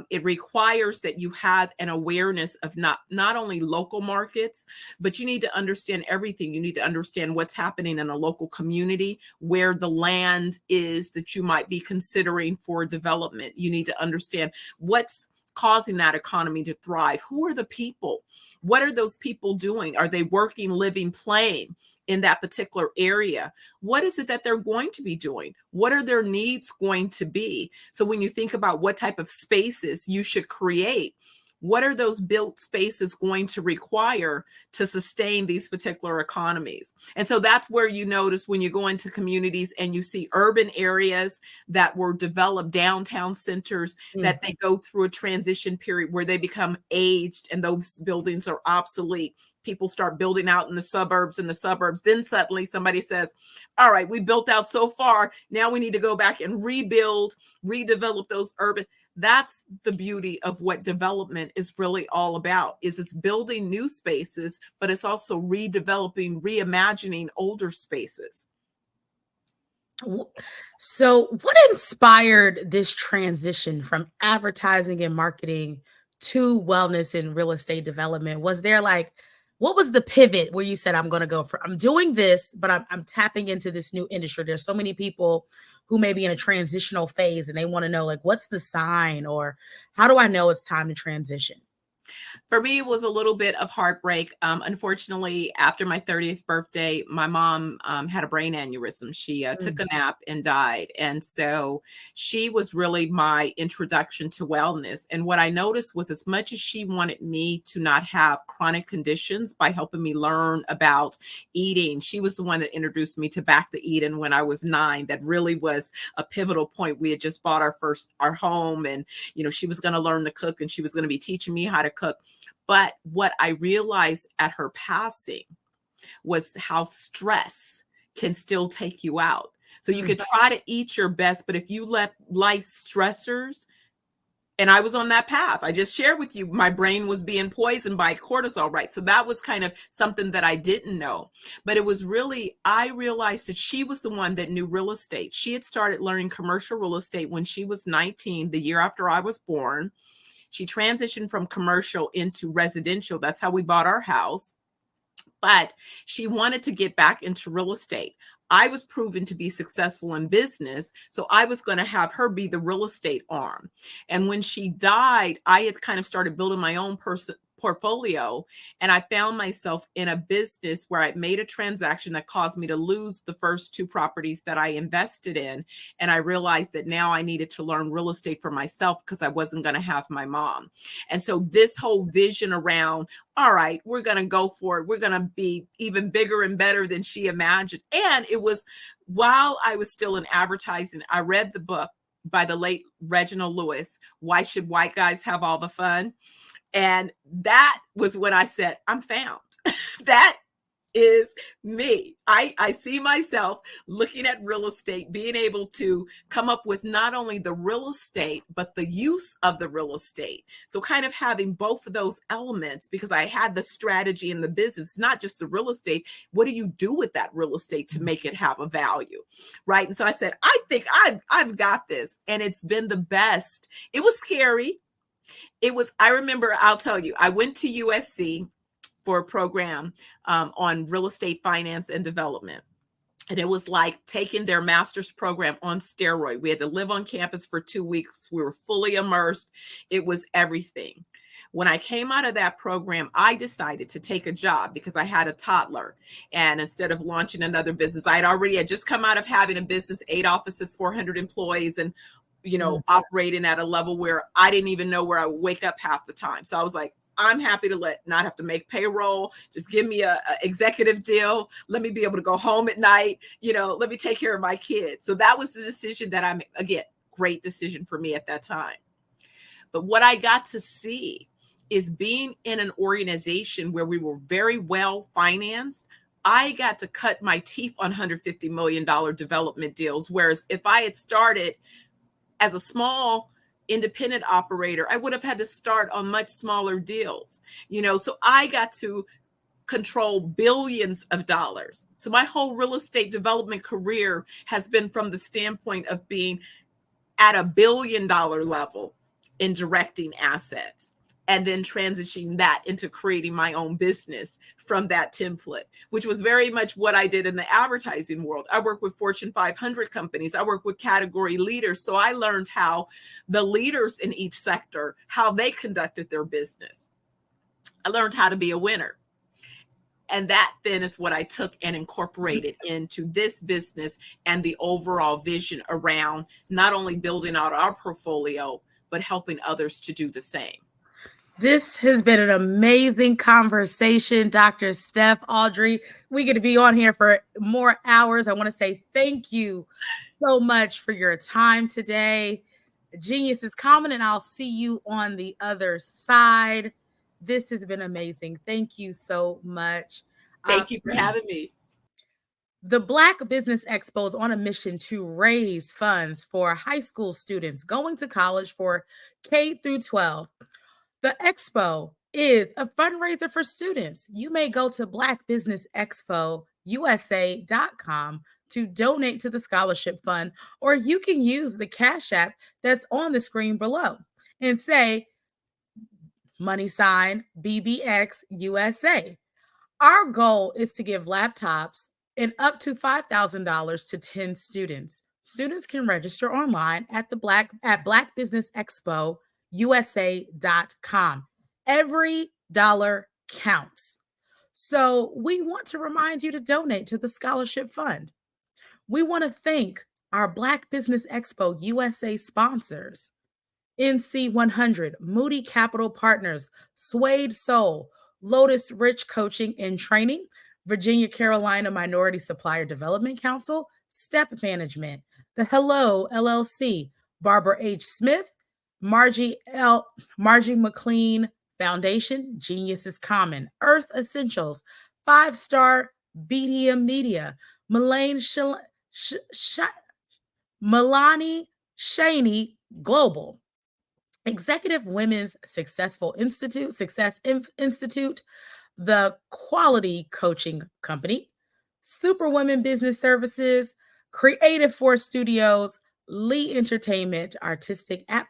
It requires that you have an awareness of not only local markets, but you need to understand everything. You need to understand what's happening in a local community, where the land is that you might be considering for development. You need to understand what's causing that economy to thrive. Who are the people? What are those people doing? Are they working, living, playing in that particular area? What is it that they're going to be doing? What are their needs going to be? So when you think about what type of spaces you should create, what are those built spaces going to require to sustain these particular economies? And so that's where you notice when you go into communities and you see urban areas that were developed, downtown centers, that they go through a transition period where they become aged and those buildings are obsolete. People start building out in the suburbs, Then suddenly somebody says, all right, we built out so far. Now we need to go back and rebuild, redevelop those urban. That's the beauty of what development is really all about, is it's building new spaces, but it's also redeveloping, reimagining older spaces. So what inspired this transition from advertising and marketing to wellness and real estate development? Was there what was the pivot where you said, I'm doing this, but I'm tapping into this new industry? There's so many people who may be in a transitional phase and they want to know, what's the sign, or how do I know it's time to transition? For me, it was a little bit of heartbreak. Unfortunately, after my 30th birthday, my mom had a brain aneurysm. She took a nap and died. And so she was really my introduction to wellness. And what I noticed was, as much as she wanted me to not have chronic conditions by helping me learn about eating, she was the one that introduced me to Back to Eden when I was 9. That really was a pivotal point. We had just bought our home, and, she was going to learn to cook, and she was going to be teaching me how to cook. But what I realized at her passing was how stress can still take you out. So you could try to eat your best, but if you let life stressors, and I was on that path. I just shared with you, my brain was being poisoned by cortisol, right? So that was kind of something that I didn't know. But it was really, I realized that she was the one that knew real estate. She had started learning commercial real estate when she was 19, the year after I was born. She transitioned from commercial into residential. That's how we bought our house. But she wanted to get back into real estate. I was proven to be successful in business, so I was going to have her be the real estate arm. And when she died, I had kind of started building my own portfolio, and I found myself in a business where I made a transaction that caused me to lose the first 2 properties that I invested in. And I realized that now I needed to learn real estate for myself, because I wasn't going to have my mom. And so this whole vision around, all right, we're going to go for it. We're going to be even bigger and better than she imagined. And it was while I was still in advertising, I read the book by the late Reginald Lewis, Why Should White Guys Have All the Fun? And that was when I said, I'm found. That is me. I see myself looking at real estate, being able to come up with not only the real estate, but the use of the real estate. So kind of having both of those elements, because I had the strategy in the business, not just the real estate. What do you do with that real estate to make it have a value? Right. And so I said, I think I've got this. And it's been the best. It was scary. I remember, I'll tell you, I went to USC for a program on real estate finance and development. And it was like taking their master's program on steroid. We had to live on campus for 2 weeks. We were fully immersed. It was everything. When I came out of that program, I decided to take a job because I had a toddler. And instead of launching another business, I had just come out of having a business, 8 offices, 400 employees, and operating at a level where I didn't even know where I would wake up half the time. So I was like, I'm happy to not have to make payroll. Just give me a executive deal. Let me be able to go home at night. Let me take care of my kids. So that was the decision that great decision for me at that time. But what I got to see is being in an organization where we were very well financed. I got to cut my teeth on $150 million development deals. Whereas if I had started as a small independent operator, I would have had to start on much smaller deals, so I got to control billions of dollars. So my whole real estate development career has been from the standpoint of being at $1 billion level in directing assets, and then transitioning that into creating my own business from that template, which was very much what I did in the advertising world. I work with Fortune 500 companies. I work with category leaders. So I learned how the leaders in each sector, how they conducted their business. I learned how to be a winner. And that then is what I took and incorporated into this business and the overall vision around not only building out our portfolio, but helping others to do the same. This has been an amazing conversation, Dr. Steph, Audrey. We get to be on here for more hours. I want to say thank you so much for your time today. Genius is common, and I'll see you on the other side. This has been amazing. Thank you so much. Thank you for having me. The Black Business Expo is on a mission to raise funds for high school students going to college for K through 12. The expo is a fundraiser for students. You may go to blackbusinessexpousa.com to donate to the scholarship fund, or you can use the Cash App that's on the screen below and say $BBX USA. Our goal is to give laptops and up to $5,000 to 10 students. Students can register online at Black Business Expo USA.com. Every dollar counts. So we want to remind you to donate to the scholarship fund. We want to thank our Black Business Expo USA sponsors: NC100, Moody Capital Partners, Suede Soul, Lotus Rich Coaching and Training, Virginia Carolina Minority Supplier Development Council, Step Management, The Hello LLC, Barbara H. Smith, Margie McLean Foundation, Genius is Common, Earth Essentials, 5-Star BDM Media, Milani Shaney Global, Executive Women's Success Institute, the Quality Coaching Company, Superwomen Business Services, Creative Force Studios, Lee Entertainment, Artistic App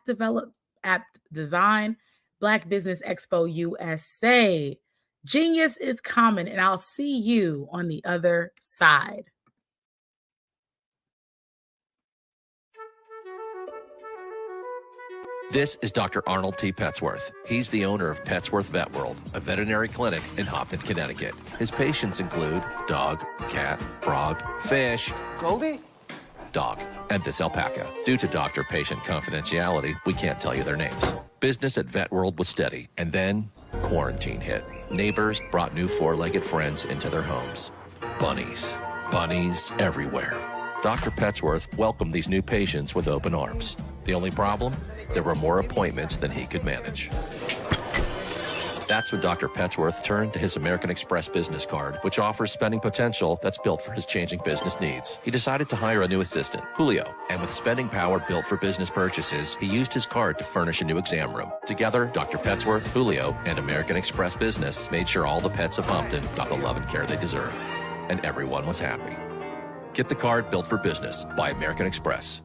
Design, Black Business Expo USA. Genius is common, and I'll see you on the other side. This is Dr. Arnold T. Petsworth. He's the owner of Petsworth Vet World, a veterinary clinic in Hopton, Connecticut. His patients include dog, cat, frog, fish, Goldie, dog, and this alpaca. Due to doctor-patient confidentiality, we can't tell you their names. Business at Vet World was steady, and then quarantine hit. Neighbors brought new four-legged friends into their homes. Bunnies. Bunnies everywhere. Dr. Petsworth welcomed these new patients with open arms. The only problem? There were more appointments than he could manage. That's when Dr. Petsworth turned to his American Express business card, which offers spending potential that's built for his changing business needs. He decided to hire a new assistant, Julio, and with spending power built for business purchases, he used his card to furnish a new exam room. Together, Dr. Petsworth, Julio, and American Express Business made sure all the pets of Hopton got the love and care they deserve. And everyone was happy. Get the card built for business by American Express.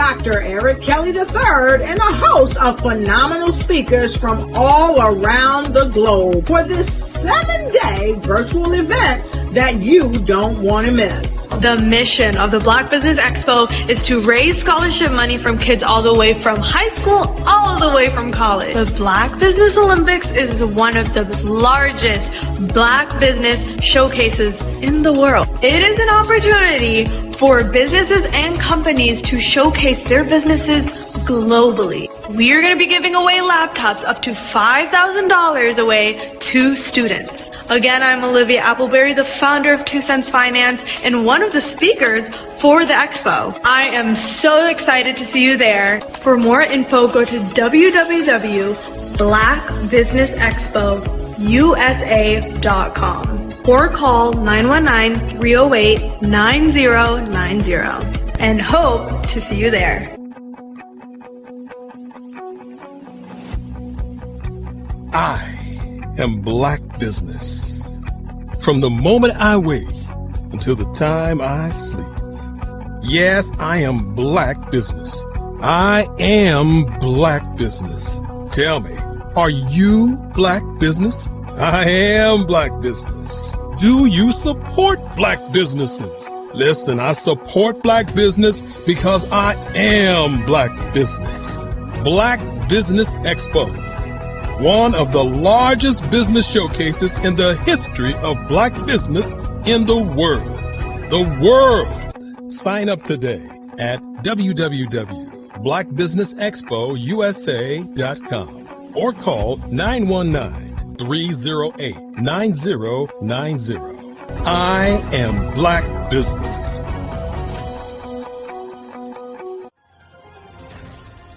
Dr. Eric Kelly III and a host of phenomenal speakers from all around the globe for this 7-day virtual event that you don't want to miss. The mission of the Black Business Expo is to raise scholarship money from kids all the way from high school all the way from college. The Black Business Olympics is one of the largest Black business showcases in the world. It is an opportunity for businesses and companies to showcase their businesses globally. We are going to be giving away laptops up to $5,000 away to students. Again, I'm Olivia Appleberry, the founder of 2 Cents Finance and one of the speakers for the expo. I am so excited to see you there. For more info, go to www.blackbusinessexpousa.com or call 919-308-9090 and hope to see you there. I am Black Business. From the moment I wake until the time I sleep. Yes, I am Black Business. I am Black Business. Tell me, are you Black Business? I am Black Business. Do you support Black businesses? Listen, I support Black business because I am Black Business. Black Business Expo, one of the largest business showcases in the history of Black business in the world. The world! Sign up today at www.blackbusinessexpousa.com or call 919-308-9090. I am Black Business.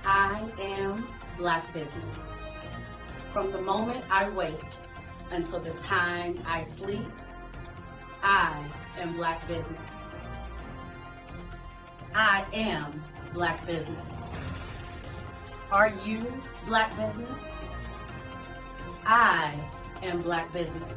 I am Black Business. From the moment I wake until the time I sleep, I am Black Business. I am Black Business. Are you Black Business? I am Black Business.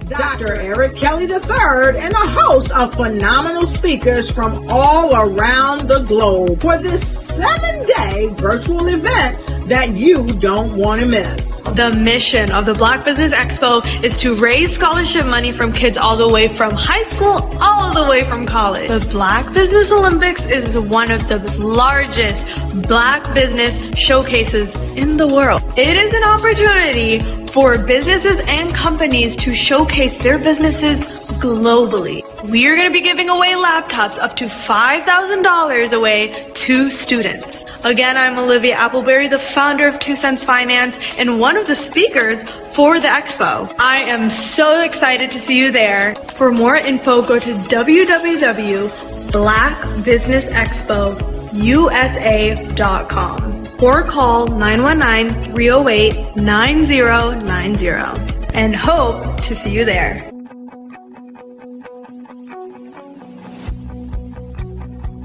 Dr. Eric Kelly III and a host of phenomenal speakers from all around the globe for this 7-day virtual event that you don't want to miss. The mission of the Black Business Expo is to raise scholarship money from kids all the way from high school all the way from college. The Black Business Olympics is one of the largest Black business showcases in the world. It is an opportunity for businesses and companies to showcase their businesses globally. We are going to be giving away laptops up to $5,000 away to students. Again, I'm Olivia Appleberry, the founder of 2 Cents Finance and one of the speakers for the expo. I am so excited to see you there. For more info, go to www.blackbusinessexpousa.com or call 919-308-9090 and hope to see you there.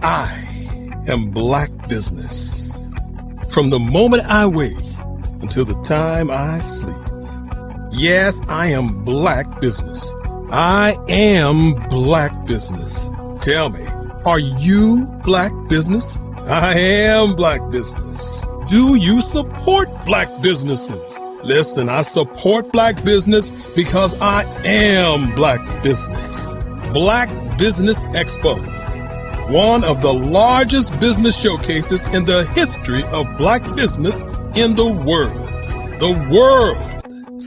I am Black Business. From the moment I wake until the time I sleep. Yes, I am Black Business. I am Black Business. Tell me, are you Black Business? I am Black Business. Do you support Black businesses? Listen, I support Black business because I am Black Business. Black Business Expo, one of the largest business showcases in the history of Black business in the world. the world.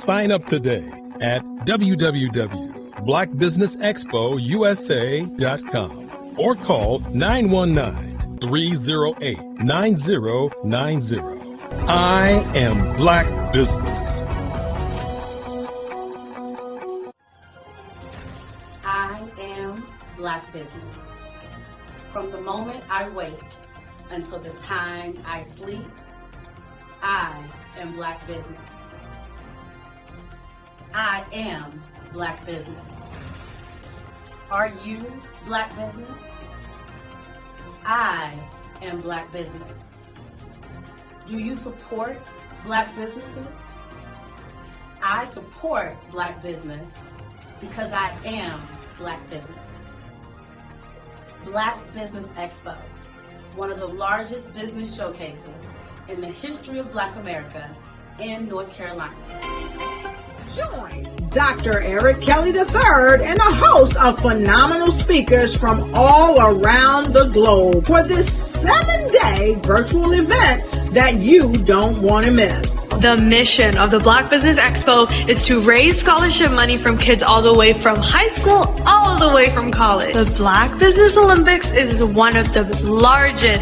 Sign up today at www.blackbusinessexpousa.com or call 919-308-9090. I am Black Business. I am Black Business. From the moment I wake until the time I sleep, I am Black Business. I am Black Business. Are you Black Business? I am Black Business. Do you support Black businesses? I support Black business because I am Black Business. Black Business Expo, one of the largest business showcases in the history of Black America in North Carolina. Join Dr. Eric Kelly III and a host of phenomenal speakers from all around the globe for this 7-day virtual event that you don't want to miss. The mission of the Black Business Expo is to raise scholarship money from kids all the way from high school all the way from college. The Black Business Olympics is one of the largest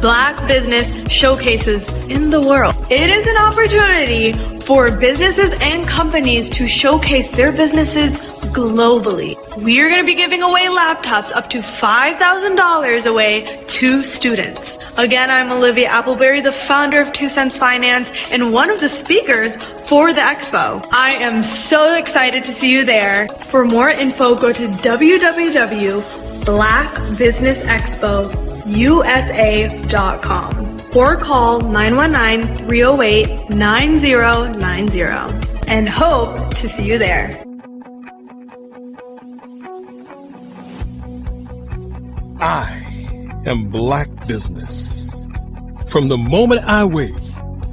Black business showcases in the world. It is an opportunity for businesses and companies to showcase their businesses globally. We are going to be giving away laptops up to $5,000 away to students. Again, I'm Olivia Appleberry, the founder of 2 Cents Finance and one of the speakers for the expo. I am so excited to see you there. For more info, go to www.blackbusinessexpousa.com or call 919-308-9090 and hope to see you there. I am Black Business. From the moment I wake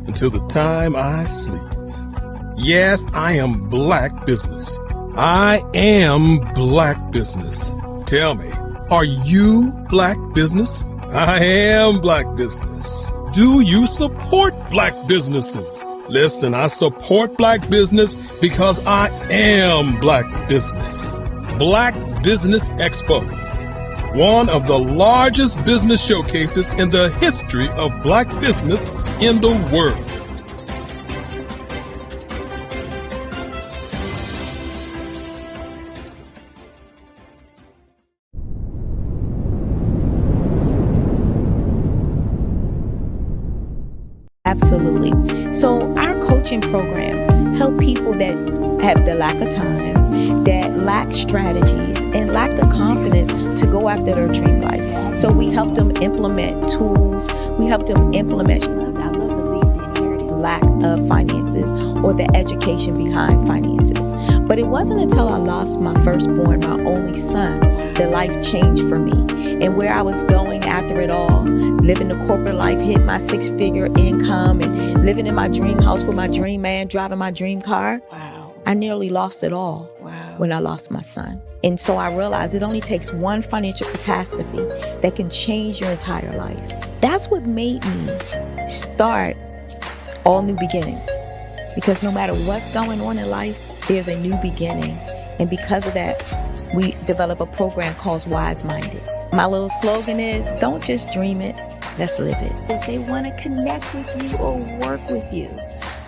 until the time I sleep. Yes, I am Black Business. I am Black Business. Tell me, are you Black Business? I am Black Business. Do you support Black businesses? Listen, I support Black business because I am Black Business. Black Business Expo, one of the largest business showcases in the history of Black business in the world. Absolutely. So our coaching program help people that have the lack of time, that lack strategies, and lack the confidence to go after their dream life. So we help them implement tools. We help them implement, I love to leave the inherited lack of finances or the education behind finances. But it wasn't until I lost my firstborn, my only son, that life changed for me. And where I was going after it all, living the corporate life, hit my 6-figure income, and living in my dream house with my dream man, driving my dream car. Wow. I nearly lost it all. Wow. When I lost my son. And so I realized it only takes one financial catastrophe that can change your entire life. That's what made me start All New Beginnings. Because no matter what's going on in life, there's a new beginning. And because of that, we develop a program called Wise Minded. My little slogan is, don't just dream it, let's live it. If they want to connect with you or work with you,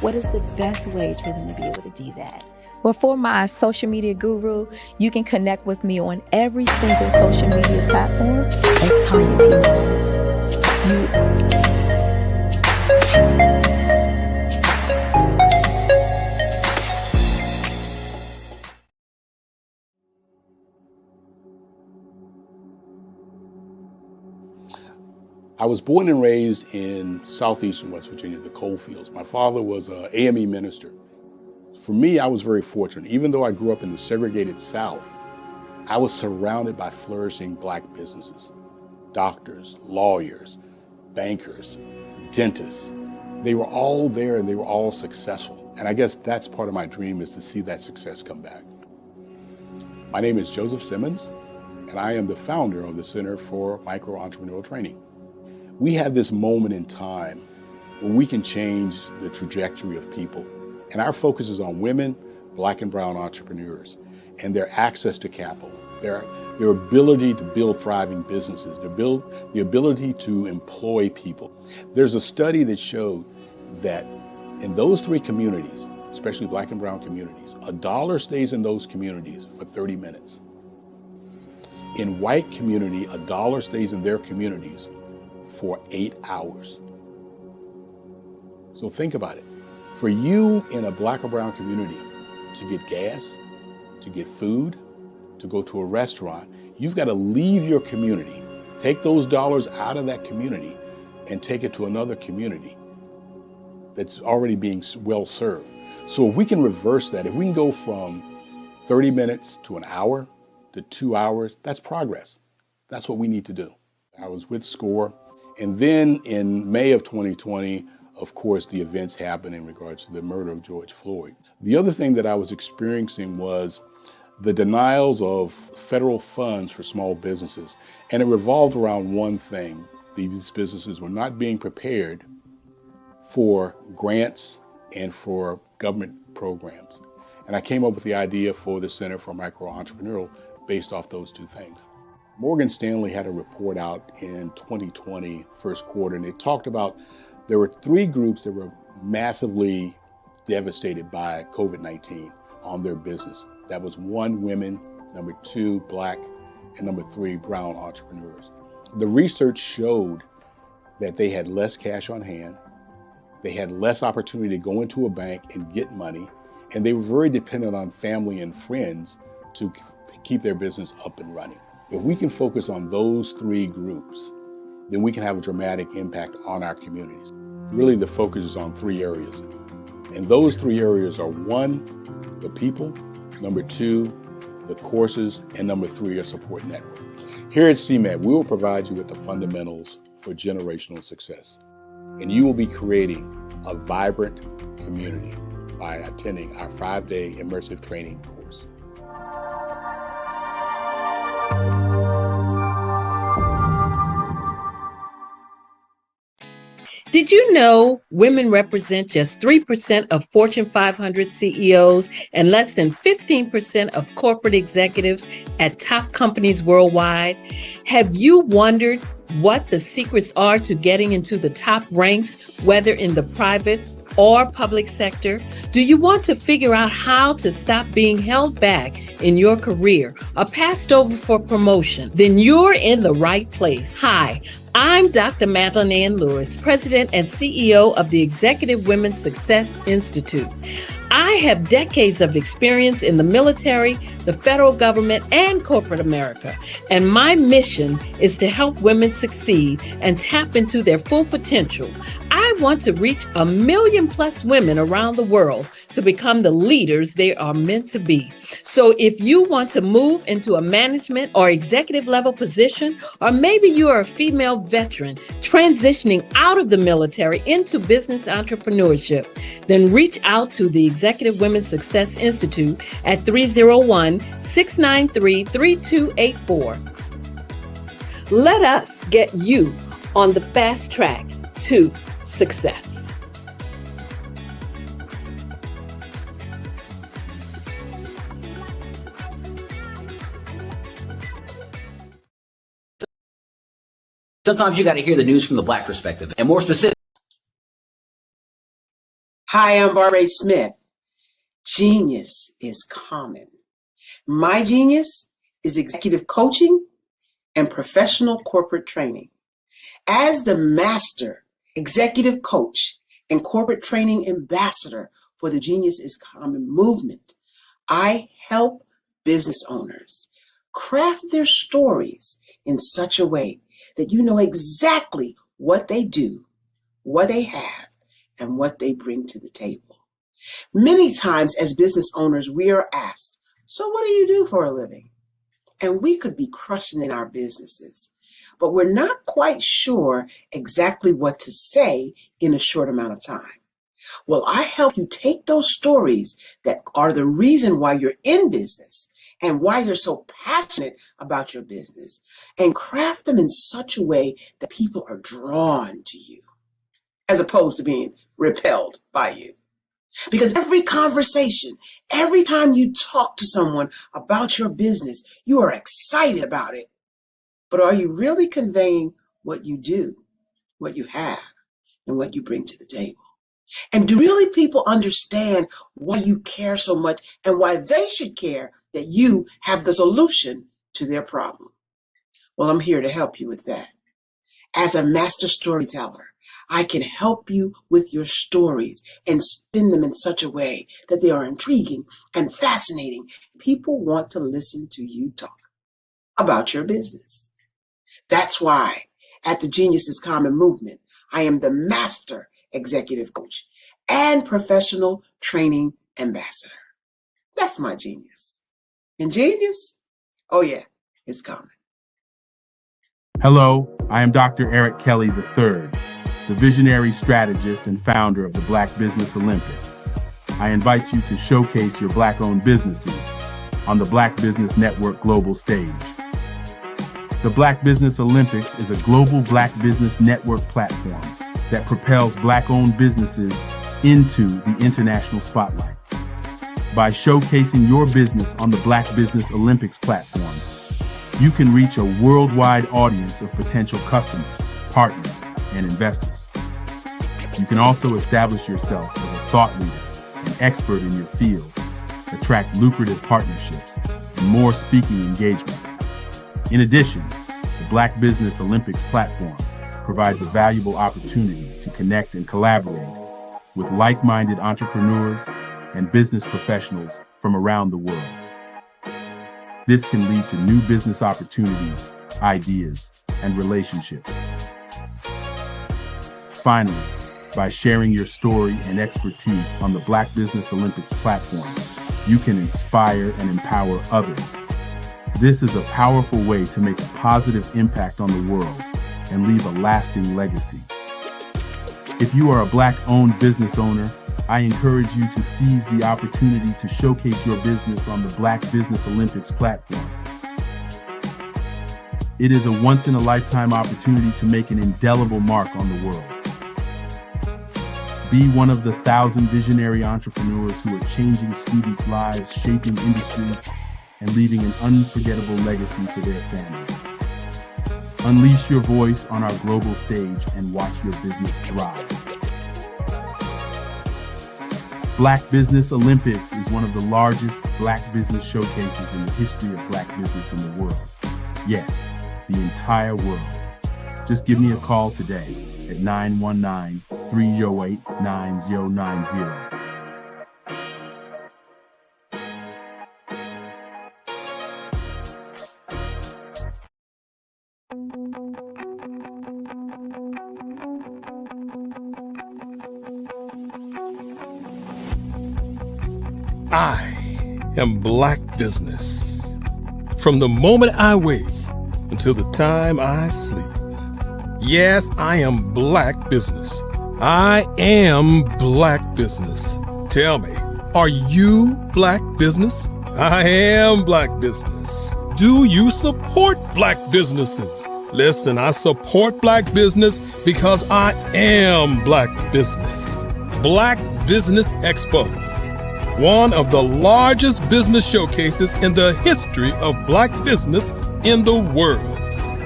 what is the best ways for them to be able to do that? Well, for my social media guru, you can connect with me on every single social media platform as Tanya T. Wallace. I was born and raised in southeastern West Virginia, the coal fields. My father was an AME minister. For me, I was very fortunate. Even though I grew up in the segregated South, I was surrounded by flourishing Black businesses. Doctors, lawyers, bankers, dentists. They were all there and they were all successful. And I guess that's part of my dream, is to see that success come back. My name is Joseph Simmons, and I am the founder of the Center for Micro Entrepreneurial Training. We had this moment in time where we can change the trajectory of people. And our focus is on women, Black and brown entrepreneurs, and their access to capital, their ability to build thriving businesses, the ability to employ people. There's a study that showed that in those three communities, especially Black and brown communities, $1 stays in those communities for 30 minutes. In white community, $1 stays in their communities for 8 hours. So think about it. For you in a Black or brown community to get gas, to get food, to go to a restaurant, you've got to leave your community, take those dollars out of that community and take it to another community that's already being well served. So if we can reverse that, if we can go from 30 minutes to an hour to 2 hours, that's progress. That's what we need to do. I was with SCORE, and then in May of 2020, of course, the events happened in regards to the murder of George Floyd. The other thing that I was experiencing was the denials of federal funds for small businesses. And it revolved around one thing. These businesses were not being prepared for grants and for government programs. And I came up with the idea for the Center for Micro-Entrepreneurial based off those two things. Morgan Stanley had a report out in 2020, first quarter, and it talked about there were 3 groups that were massively devastated by COVID-19 on their business. That was 1, women, number 2, Black, and number 3, brown entrepreneurs. The research showed that they had less cash on hand, they had less opportunity to go into a bank and get money, and they were very dependent on family and friends to keep their business up and running. If we can focus on those 3 groups, then we can have a dramatic impact on our communities. Really, the focus is on 3 areas. And those 3 areas are 1, the people, number 2, the courses, and number 3, a support network. Here at CMAT, we will provide you with the fundamentals for generational success. And you will be creating a vibrant community by attending our 5-day immersive training course. Did you know women represent just 3% of Fortune 500 CEOs and less than 15% of corporate executives at top companies worldwide? Have you wondered what the secrets are to getting into the top ranks, whether in the private or public sector? Do you want to figure out how to stop being held back in your career or passed over for promotion? Then you're in the right place. Hi, I'm Dr. Madeline Ann Lewis, President and CEO of the Executive Women's Success Institute. I have decades of experience in the military, the federal government, and corporate America. And my mission is to help women succeed and tap into their full potential. I want to reach 1 million+ women around the world to become the leaders they are meant to be. So if you want to move into a management or executive level position, or maybe you are a female veteran transitioning out of the military into business entrepreneurship, then reach out to the Executive Women's Success Institute at 301-693-3284. Let us get you on the fast track to success. Sometimes you got to hear the news from the Black perspective, and more specific. Hi, I'm Barbara Smith. Genius is common. My genius is executive coaching and professional corporate training. As the master executive coach and corporate training ambassador for the Genius is Common movement, I help business owners craft their stories in such a way that you know exactly what they do, what they have, and what they bring to the table. Many times as business owners, we are asked, so what do you do for a living? And we could be crushing in our businesses, but we're not quite sure exactly what to say in a short amount of time. Well, I help you take those stories that are the reason why you're in business and why you're so passionate about your business and craft them in such a way that people are drawn to you. as opposed to being repelled by you. Because every conversation, every time you talk to someone about your business, you are excited about it. But are you really conveying what you do, what you have, and what you bring to the table? And do really people understand why you care so much and why they should care that you have the solution to their problem? Well, I'm here to help you with that. As a master storyteller, I can help you with your stories and spin them in such a way that they are intriguing and fascinating. People want to listen to you talk about your business. That's why at the Genius is Common movement, I am the master executive coach and professional training ambassador. That's my genius. And genius, oh yeah, it's common. Hello, I am Dr. Eric Kelly III, the visionary strategist and founder of the Black Business Olympics. I invite you to showcase your Black-owned businesses on the Black Business Network global stage. The Black Business Olympics is a global Black Business Network platform that propels Black-owned businesses into the international spotlight. By showcasing your business on the Black Business Olympics platform, you can reach a worldwide audience of potential customers, partners, and investors. You can also establish yourself as a thought leader and expert in your field, attract lucrative partnerships, and more speaking engagements. In addition, the Black Business Olympics platform provides a valuable opportunity to connect and collaborate with like-minded entrepreneurs and business professionals from around the world. This can lead to new business opportunities, ideas, and relationships. Finally, by sharing your story and expertise on the Black Business Olympics platform, you can inspire and empower others. This is a powerful way to make a positive impact on the world and leave a lasting legacy. If you are a Black-owned business owner, I encourage you to seize the opportunity to showcase your business on the Black Business Olympics platform. It is a once-in-a-lifetime opportunity to make an indelible mark on the world. Be one of the 1,000 visionary entrepreneurs who are changing students' lives, shaping industries, and leaving an unforgettable legacy for their families. Unleash your voice on our global stage and watch your business thrive. Black Business Olympics is one of the largest Black business showcases in the history of Black business in the world. Yes, the entire world. Just give me a call today at 919-308-9090. I am Black Business. From the moment I wake until the time I sleep. Yes, I am Black Business. I am Black Business. Tell me, are you Black Business? I am Black Business. Do you support Black businesses? Listen, I support Black business because I am Black Business. Black Business Expo, one of the largest business showcases in the history of Black business in the world.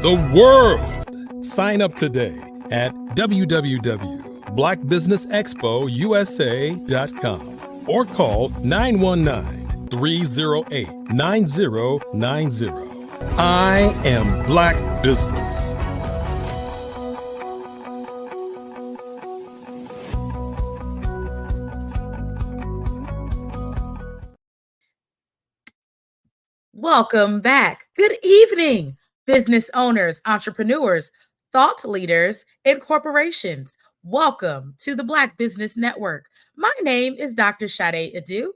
The world! Sign up today at www.blackbusinessexpousa.com or call 919-308-9090. I am Black Business. Welcome back. Good evening, business owners, entrepreneurs, thought leaders, and corporations. Welcome to the Black Business Network. My name is Dr. Sade Adu,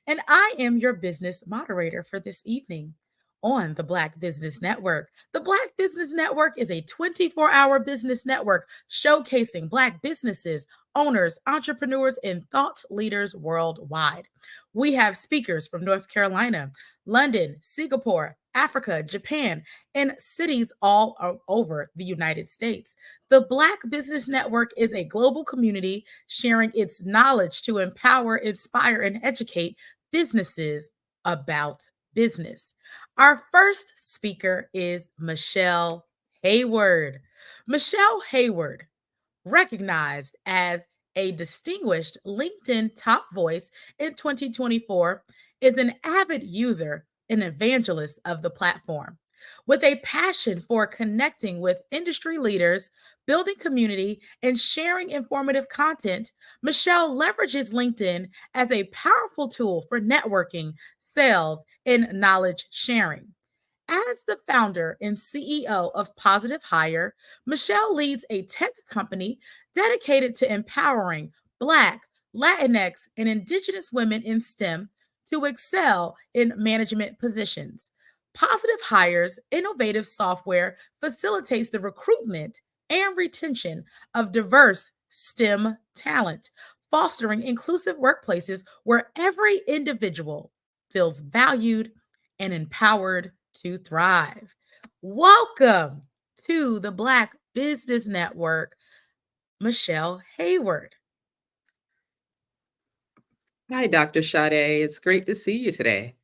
and I am your business moderator for this evening on the Black Business Network. The Black Business Network is a 24-hour business network showcasing Black businesses, owners, entrepreneurs, and thought leaders worldwide. We have speakers from North Carolina, London, Singapore, Africa, Japan, and cities all over the United States. The Black Business Network is a global community sharing its knowledge to empower, inspire, and educate businesses about business. Our first speaker is Michelle Hayward. Michelle Hayward, recognized as a distinguished LinkedIn top voice in 2024, is an avid user and evangelist of the platform. With a passion for connecting with industry leaders, building community, and sharing informative content, Michelle leverages LinkedIn as a powerful tool for networking, sales, and knowledge sharing. As the founder and CEO of Positive Hire, Michelle leads a tech company dedicated to empowering Black, Latinx, and Indigenous women in STEM to excel in management positions. Positive Hire's innovative software facilitates the recruitment and retention of diverse STEM talent, fostering inclusive workplaces where every individual feels valued and empowered to thrive. Welcome to the Black Business Network, Michelle Hayward. Hi, Dr. Sade. It's great to see you today.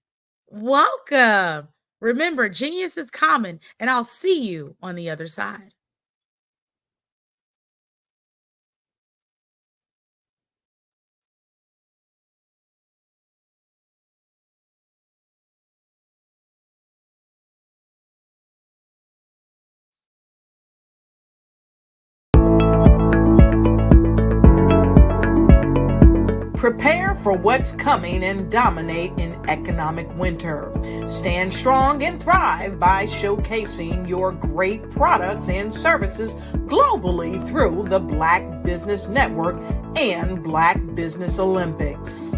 Welcome. Remember, genius is common, and I'll see you on the other side. Prepare for what's coming and dominate in economic winter. Stand strong and thrive by showcasing your great products and services globally through the Black Business Network and Black Business Olympics.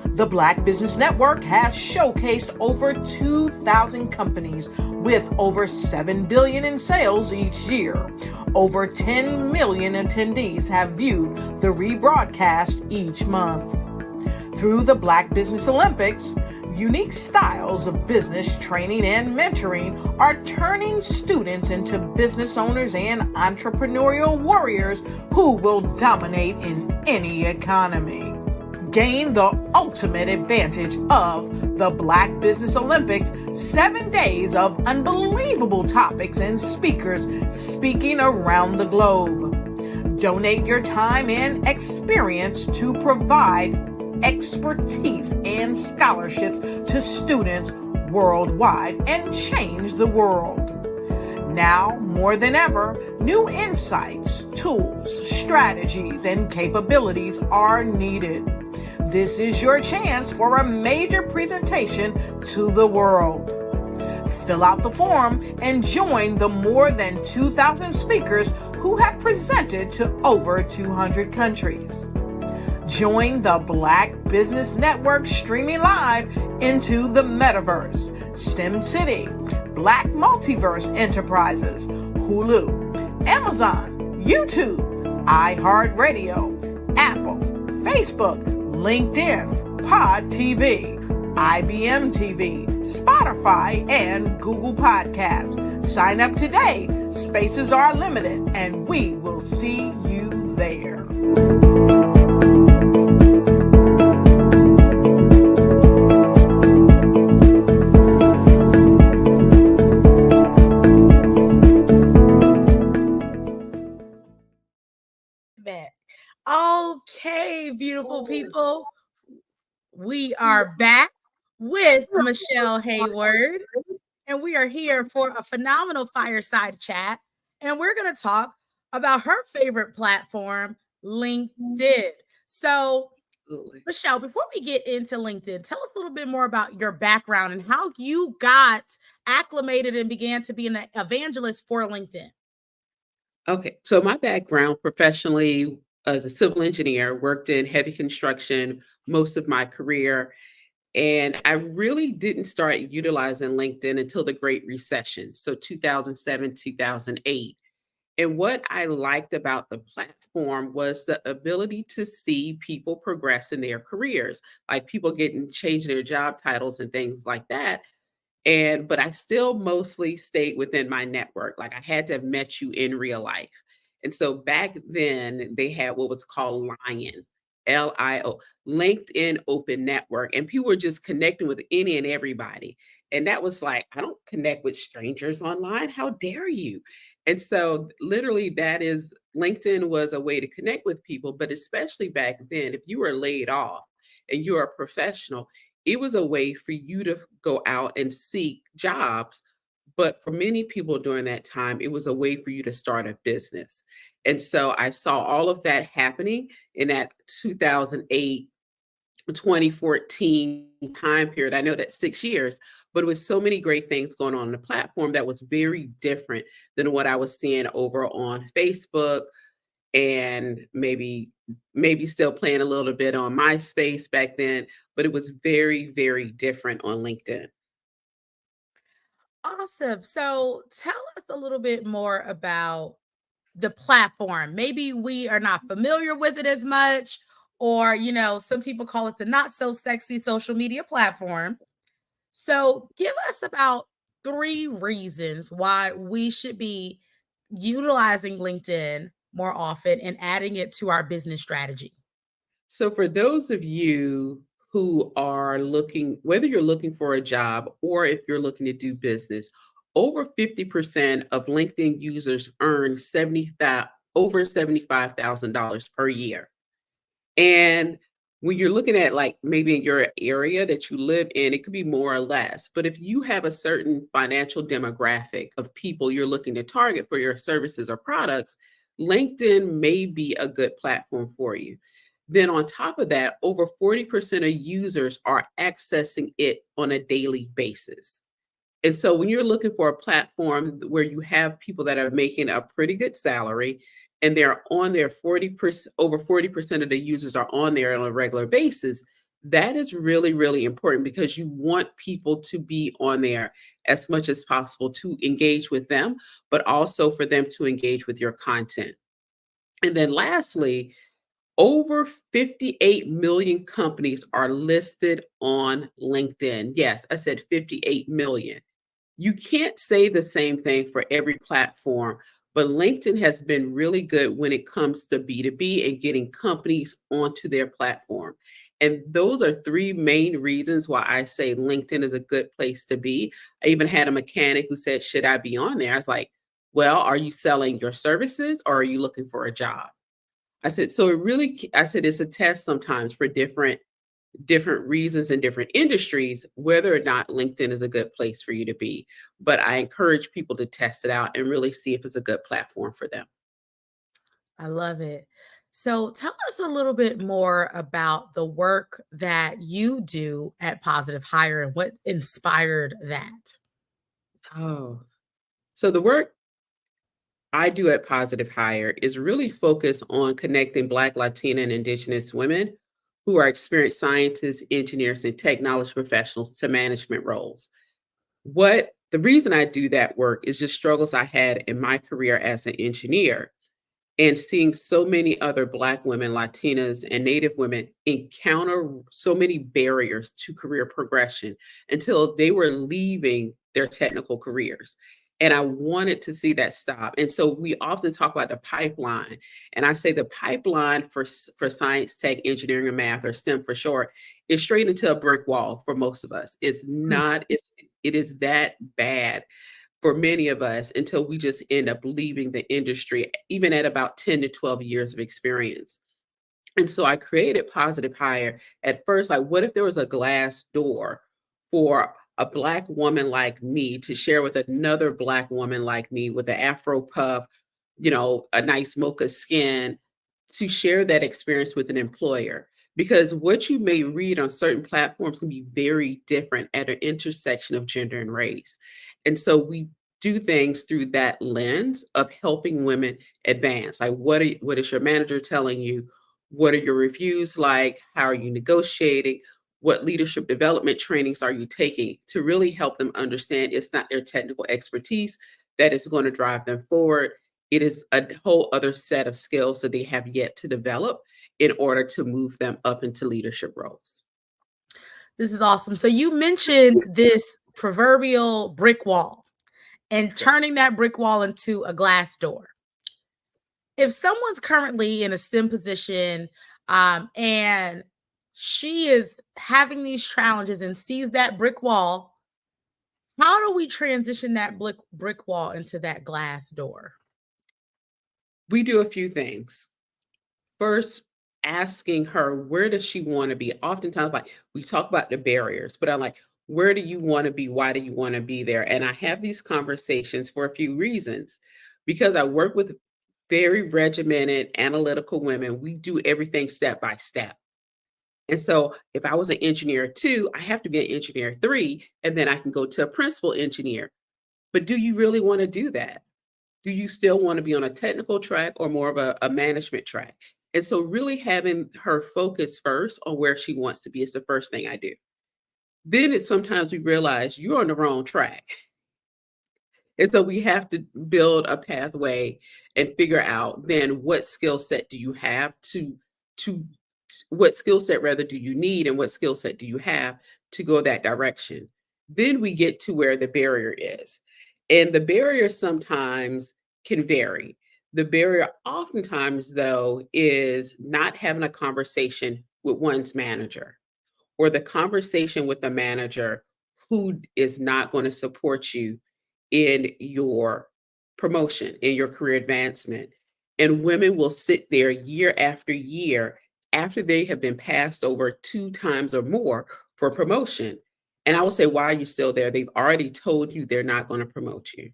The Black Business Network has showcased over 2,000 companies with over $7 billion in sales each year. Over 10 million attendees have viewed the rebroadcast each month. Through the Black Business Olympics, unique styles of business training and mentoring are turning students into business owners and entrepreneurial warriors who will dominate in any economy. Gain the ultimate advantage of the Black Business Olympics, 7 days of unbelievable topics and speakers speaking around the globe. Donate your time and experience to provide expertise and scholarships to students worldwide and change the world. Now, more than ever, new insights, tools, strategies, and capabilities are needed. This is your chance for a major presentation to the world. Fill out the form and join the more than 2,000 speakers who have presented to over 200 countries. Join the Black Business Network streaming live into the metaverse, STEM City, Black Multiverse Enterprises, Hulu, Amazon, YouTube, iHeartRadio, Apple, Facebook, LinkedIn, Pod TV, IBM TV, Spotify, and Google Podcasts. Sign up today. Spaces are limited, and we will see you there. Okay, beautiful people. We are back with Michelle Hayward, and we are here for a phenomenal fireside chat. And we're going to talk about her favorite platform, LinkedIn. So, Michelle, before we get into LinkedIn, tell us a little bit more about your background and how you got acclimated and began to be an evangelist for LinkedIn. Okay, so my background professionally as a civil engineer, worked in heavy construction most of my career. And I really didn't start utilizing LinkedIn until the Great Recession, so 2007, 2008. And what I liked about the platform was the ability to see people progress in their careers, like people changing their job titles and things like that. But I still mostly stayed within my network. Like I had to have met you in real life. And so back then they had what was called Lion, LIO, LinkedIn Open Network. And people were just connecting with any and everybody. And that was like, I don't connect with strangers online. How dare you? And so literally that is LinkedIn was a way to connect with people, but especially back then, if you were laid off and you're a professional, it was a way for you to go out and seek jobs. But for many people during that time, it was a way for you to start a business. And so I saw all of that happening in that 2008, 2014 time period. I know that's 6 years, but it was so many great things going on the platform that was very different than what I was seeing over on Facebook, and maybe still playing a little bit on MySpace back then, but it was very, very different on LinkedIn. Awesome. So tell us a little bit more about the platform. Maybe we are not familiar with it as much, or, some people call it the not so sexy social media platform. So give us about 3 reasons why we should be utilizing LinkedIn more often and adding it to our business strategy. So for those of you who are looking, whether you're looking for a job or if you're looking to do business, over 50% of LinkedIn users earn over $75,000 per year. And when you're looking at like maybe in your area that you live in, it could be more or less. But if you have a certain financial demographic of people you're looking to target for your services or products, LinkedIn may be a good platform for you. Then on top of that, over 40% of users are accessing it on a daily basis. And so when you're looking for a platform where you have people that are making a pretty good salary and they're on there 40%, over 40% of the users are on there on a regular basis, that is really, really important because you want people to be on there as much as possible to engage with them, but also for them to engage with your content. And then lastly, over 58 million companies are listed on LinkedIn. Yes, I said 58 million. You can't say the same thing for every platform, but LinkedIn has been really good when it comes to B2B and getting companies onto their platform. And those are 3 main reasons why I say LinkedIn is a good place to be. I even had a mechanic who said, should I be on there? I was like, well, are you selling your services or are you looking for a job? I said, so I said, it's a test sometimes for different reasons in different industries, whether or not LinkedIn is a good place for you to be. But I encourage people to test it out and really see if it's a good platform for them. I love it. So tell us a little bit more about the work that you do at Positive Hire and what inspired that. Oh, so the work I do at Positive Hire is really focused on connecting Black, Latina, and Indigenous women who are experienced scientists, engineers, and technology professionals to management roles. The reason I do that work is just struggles I had in my career as an engineer and seeing so many other Black women, Latinas, and Native women encounter so many barriers to career progression until they were leaving their technical careers. And I wanted to see that stop. And so we often talk about the pipeline. And I say the pipeline for science, tech, engineering, and math, or STEM for short, is straight into a brick wall for most of us. It is that bad for many of us until we just end up leaving the industry, even at about 10 to 12 years of experience. And so I created Positive Hire at first, like, what if there was a glass door for a Black woman like me to share with another Black woman like me with an Afro puff, a nice mocha skin, to share that experience with an employer? Because what you may read on certain platforms can be very different at an intersection of gender and race. And so we do things through that lens of helping women advance. Like, what is your manager telling you? What are your reviews like? How are you negotiating? What leadership development trainings are you taking to really help them understand it's not their technical expertise that is going to drive them forward. It is a whole other set of skills that they have yet to develop in order to move them up into leadership roles. This is awesome. So you mentioned this proverbial brick wall and turning that brick wall into a glass door. If someone's currently in a STEM position and she is having these challenges and sees that brick wall, how do we transition that brick wall into that glass door? We do a few things. First, asking her, where does she want to be? Oftentimes, like we talk about the barriers, but I'm like, where do you want to be? Why do you want to be there? And I have these conversations for a few reasons. Because I work with very regimented, analytical women, we do everything step by step. And so if I was an engineer 2, I have to be an engineer 3, and then I can go to a principal engineer. But do you really want to do that? Do you still want to be on a technical track or more of a management track? And so really having her focus first on where she wants to be is the first thing I do. Then it's sometimes we realize you're on the wrong track. And so we have to build a pathway and figure out then what skill set do you have to what skill set rather do you need and what skill set do you have to go that direction. Then we get to where the barrier is. And the barrier sometimes can vary. The barrier oftentimes, though, is not having a conversation with one's manager or the conversation with the manager who is not going to support you in your promotion, in your career advancement. And women will sit there year after year after they have been passed over 2 times or more for promotion. And I will say, why are you still there? They've already told you they're not going to promote you.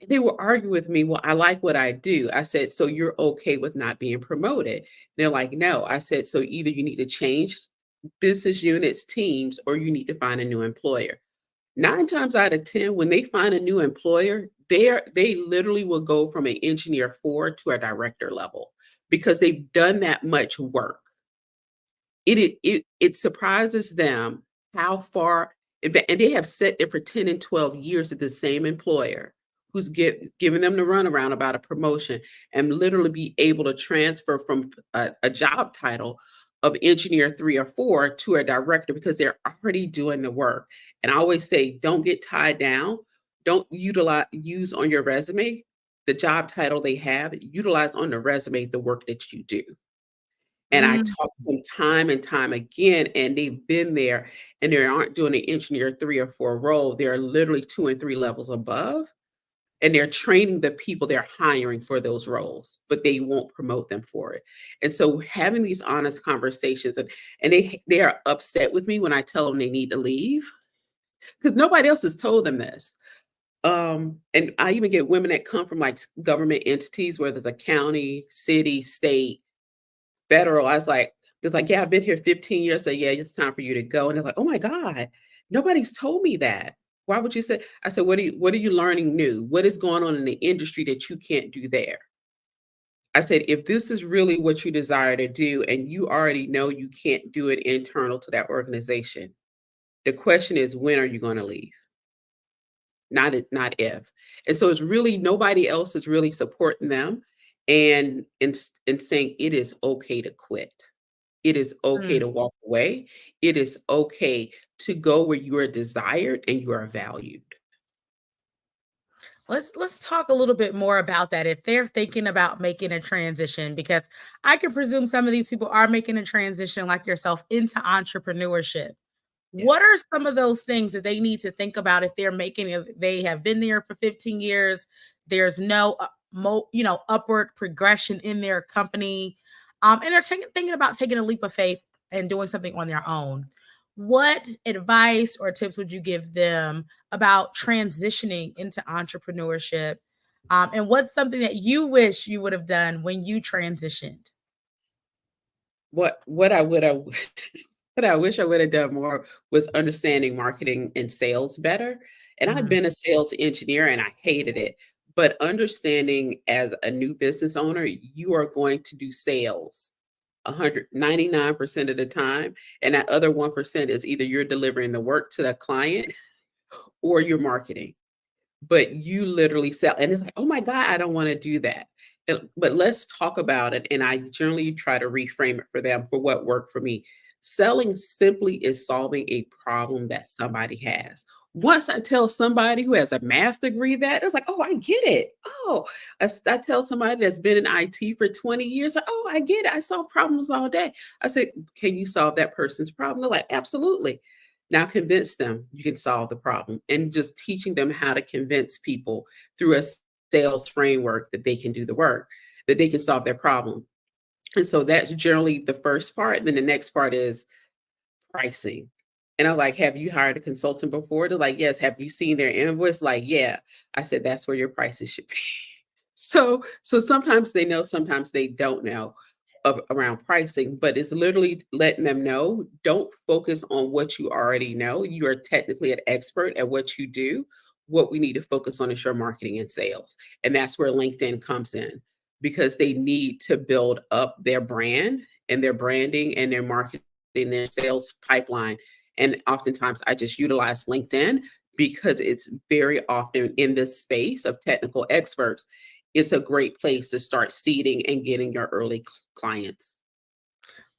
And they will argue with me, well, I like what I do. I said, so you're okay with not being promoted? And they're like, no. I said, so either you need to change business units, teams, or you need to find a new employer. 9 times out of 10, when they find a new employer, they literally will go from an engineer 4 to a director level because they've done that much work. It surprises them how far, and they have sat there for 10 and 12 years at the same employer who's giving them the runaround about a promotion and literally be able to transfer from a job title of engineer 3 or 4 to a director because they're already doing the work. And I always say, don't get tied down. Don't use on your resume the job title they have. Utilize on the resume the work that you do. And I talk to them time and time again, and they've been there and they aren't doing an engineer 3 or 4 role. They're literally 2 and 3 levels above. And they're training the people they're hiring for those roles, but they won't promote them for it. And so having these honest conversations, and they are upset with me when I tell them they need to leave because nobody else has told them this. And I even get women that come from like government entities, whether it's a county, city, state, federal. I was like, it's like, yeah, I've been here 15 years. So yeah, it's time for you to go. And they're like, oh my God, nobody's told me that. Why would you say? I said, what are you learning new? What is going on in the industry that you can't do there? I said, if this is really what you desire to do and you already know you can't do it internal to that organization, the question is, when are you going to leave? Not if. And so it's really nobody else is really supporting them and saying it is okay to quit. It is okay to walk away. It is okay to go where you are desired and you are valued. Let's talk a little bit more about that. If they're thinking about making a transition, because I can presume some of these people are making a transition like yourself into entrepreneurship. Yeah. What are some of those things that they need to think about if they're they have been there for 15 years, there's no upward progression in their company, and they're thinking about taking a leap of faith and doing something on their own? What advice or tips would you give them about transitioning into entrepreneurship? And what's something that you wish you would have done when you transitioned? What I would have what I wish I would have done more was understanding marketing and sales better. And I'd been a sales engineer and I hated it. But understanding as a new business owner, you are going to do sales 199% of the time. And that other 1% is either you're delivering the work to the client or you're marketing. But you literally sell. And it's like, oh my God, I don't want to do that. But let's talk about it. And I generally try to reframe it for them for what worked for me. Selling simply is solving a problem that somebody has. Once I tell somebody who has a math degree that, it's like, oh, I get it. Oh, I tell somebody that's been in IT for 20 years, like, oh, I get it. I solve problems all day. I said, can you solve that person's problem? They're like, absolutely. Now convince them you can solve the problem, and just teaching them how to convince people through a sales framework that they can do the work, that they can solve their problem. And so that's generally the first part. Then the next part is pricing. And I'm like, have you hired a consultant before? They're like, yes. Have you seen their invoice? Like, yeah. I said, that's where your prices should be. So sometimes they know, sometimes they don't know around pricing, but it's literally letting them know, don't focus on what you already know. You are technically an expert at what you do. What we need to focus on is your marketing and sales. And that's where LinkedIn comes in, because they need to build up their brand and their branding and their marketing, their sales pipeline. And oftentimes I just utilize LinkedIn because it's very often in this space of technical experts. It's a great place to start seeding and getting your early clients.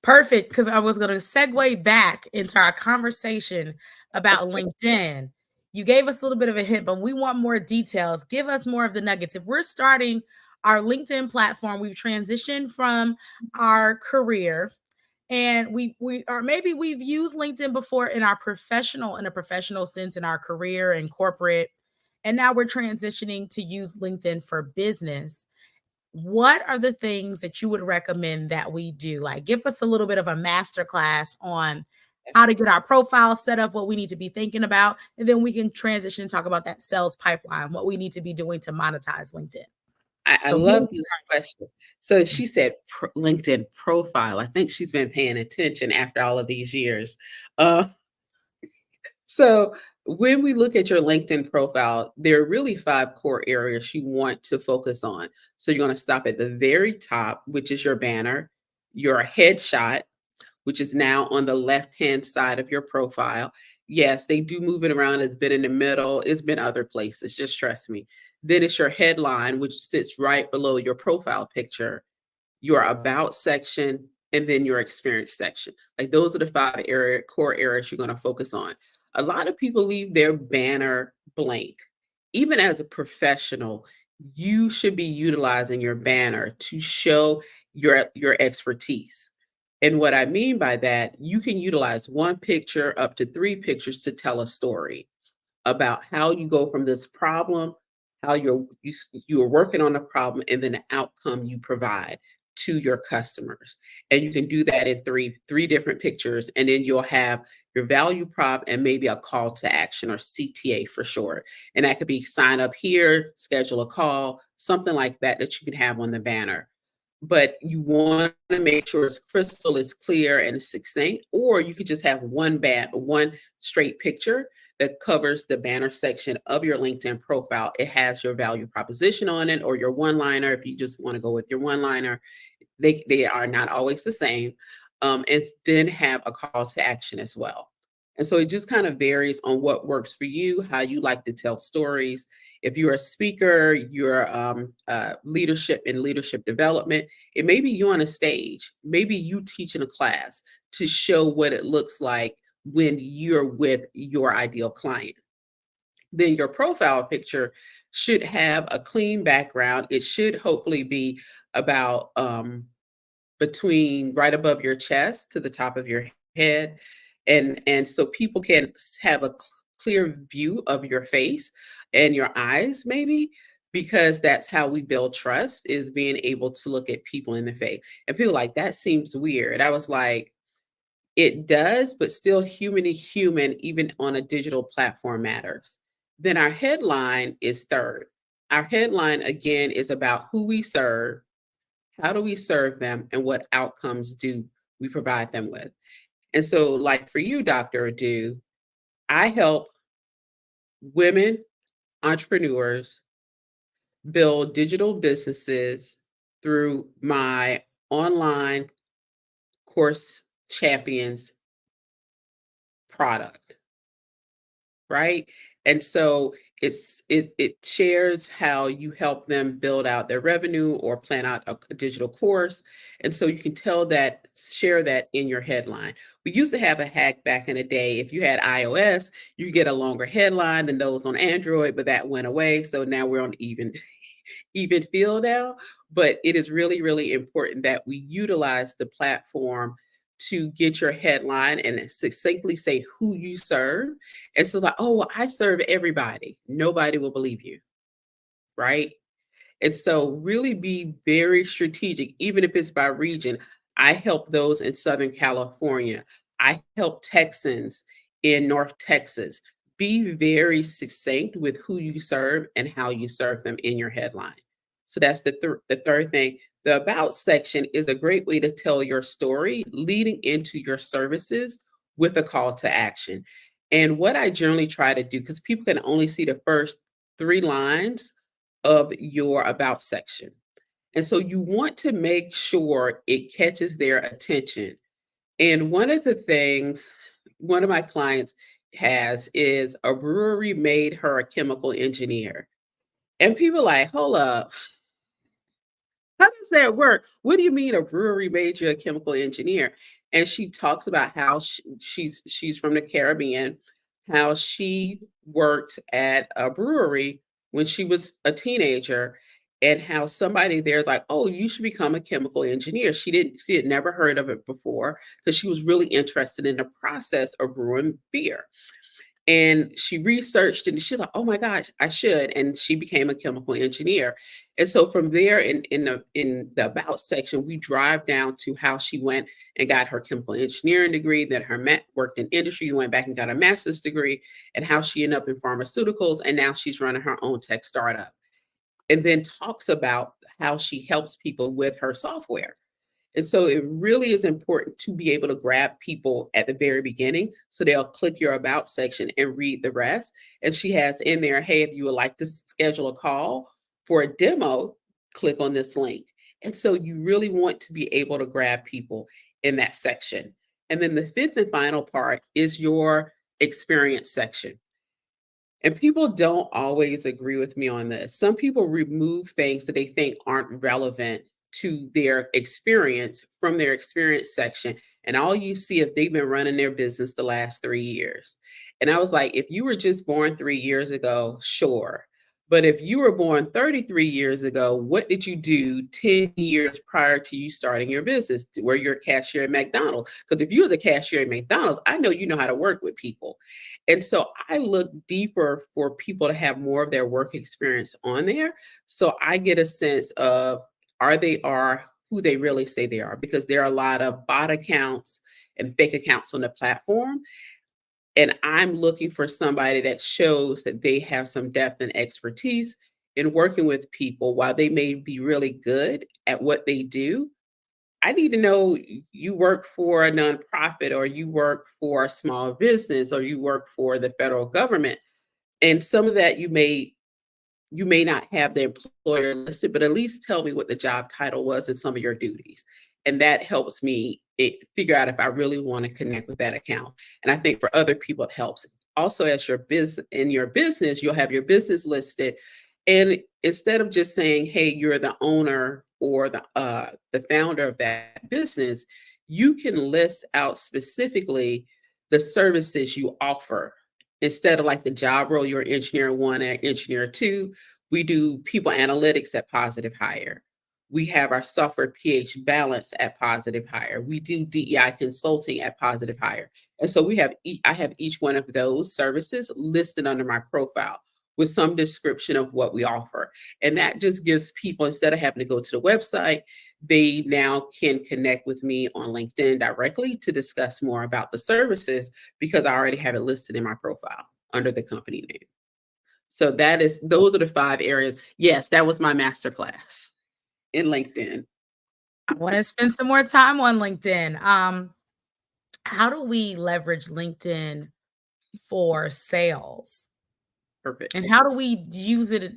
Perfect, because I was going to segue back into our conversation about LinkedIn. You gave us a little bit of a hint, but we want more details. Give us more of the nuggets. If we're starting our LinkedIn platform, we've transitioned from our career, and we or maybe we've used LinkedIn before in a professional sense in our career and corporate, and now we're transitioning to use LinkedIn for business. What are the things that you would recommend that we do? Like, give us a little bit of a master class on how to get our profile set up, what we need to be thinking about, and then we can transition and talk about that sales pipeline, what we need to be doing to monetize LinkedIn. I love this question. So she said LinkedIn profile. I think she's been paying attention after all of these years. So when we look at your LinkedIn profile, there are really 5 core areas you want to focus on. So you're going to stop at the very top, which is your banner, your headshot, which is now on the left-hand side of your profile. Yes, they do move it around. It's been in the middle. It's been other places. Just trust me. Then it's your headline, which sits right below your profile picture, your about section, and then your experience section. Like, those are the 5 core areas you're going to focus on. A lot of people leave their banner blank. Even as a professional, you should be utilizing your banner to show your expertise. And what I mean by that, you can utilize 1 picture up to 3 pictures to tell a story about how you go from this problem, how you're working on a problem, and then the outcome you provide to your customers. And you can do that in three different pictures, and then you'll have your value prop and maybe a call to action, or CTA for short. And that could be sign up here, schedule a call, something like that that you can have on the banner. But you want to make sure it's crystal, it's clear, and it's succinct. Or you could just have one straight picture that covers the banner section of your LinkedIn profile. It has your value proposition on it, or your one-liner if you just want to go with your one-liner. They are not always the same. And then have a call to action as well. And so it just kind of varies on what works for you, how you like to tell stories. If you're a speaker, you're leadership and leadership development, it may be you on a stage, maybe you teaching a class to show what it looks like when you're with your ideal client. Then your profile picture should have a clean background. It should hopefully be about between right above your chest to the top of your head. And so people can have a clear view of your face and your eyes, maybe, because that's how we build trust, is being able to look at people in the face. And people like, that seems weird. I was like, it does, but still human to human, even on a digital platform, matters. Then our headline is third. Our headline, again, is about who we serve, how do we serve them, and what outcomes do we provide them with. And so, like for you, Dr. Adu, I help women entrepreneurs build digital businesses through my online course champions product, right? And so it shares how you help them build out their revenue or plan out a digital course. And so you can share that in your headline. We used to have a hack back in the day. If you had iOS, you get a longer headline than those on Android, but that went away. So now we're on even feel now. But it is really, really important that we utilize the platform to get your headline and succinctly say who you serve. And so like, oh, well, I serve everybody. Nobody will believe you, right? And so really be very strategic, even if it's by region. I help those in Southern California. I help Texans in North Texas. Be very succinct with who you serve and how you serve them in your headline. So that's the third thing. The about section is a great way to tell your story leading into your services with a call to action. And what I generally try to do, because people can only see the first 3 lines of your about section. And so you want to make sure it catches their attention. And one of the things one of my clients has is a brewery made her a chemical engineer. And people are like, hold up. How does that work? What do you mean a brewery made you a chemical engineer? And she talks about how she's from the Caribbean, how she worked at a brewery when she was a teenager, and how somebody there's like, oh, you should become a chemical engineer. She had never heard of it before because she was really interested in the process of brewing beer. And she researched and she's like, oh my gosh, I should. And she became a chemical engineer. And so from there in the about section, we drive down to how she went and got her chemical engineering degree, then worked in industry, went back and got a master's degree, and how she ended up in pharmaceuticals. And now she's running her own tech startup. And then talks about how she helps people with her software. And so it really is important to be able to grab people at the very beginning so they'll click your about section and read the rest. And she has in there, hey, if you would like to schedule a call for a demo, click on this link. And so you really want to be able to grab people in that section. And then the fifth and final part is your experience section. And people don't always agree with me on this. Some people remove things that they think aren't relevant to their experience from their experience section. And all you see if they've been running their business the last 3 years. And I was like, if you were just born 3 years ago, sure. But if you were born 33 years ago, what did you do 10 years prior to you starting your business? Were you a cashier at McDonald's? Because if you was a cashier at McDonald's, I know you know how to work with people. And so I look deeper for people to have more of their work experience on there. So I get a sense of are who they really say they are, because there are a lot of bot accounts and fake accounts on the platform. And I'm looking for somebody that shows that they have some depth and expertise in working with people. While they may be really good at what they do, I need to know you work for a nonprofit, or you work for a small business, or you work for the federal government. And some of that you may not have the employer listed, but at least tell me what the job title was and some of your duties. And that helps me figure out if I really want to connect with that account. And I think for other people, it helps. Also, as your business, you'll have your business listed. And instead of just saying, hey, you're the owner or the founder of that business, you can list out specifically the services you offer. Instead of like the job role, you're engineer 1 and engineer 2, we do people analytics at Positive Hire. We have our software pH balance at Positive Hire. We do DEI consulting at Positive Hire. And so I have each one of those services listed under my profile with some description of what we offer. And that just gives people, instead of having to go to the website, they now can connect with me on LinkedIn directly to discuss more about the services, because I already have it listed in my profile under the company name. So those are the 5 areas. Yes, that was my masterclass in LinkedIn. I want to spend some more time on LinkedIn. How do we leverage LinkedIn for sales? Perfect. And how do we use it?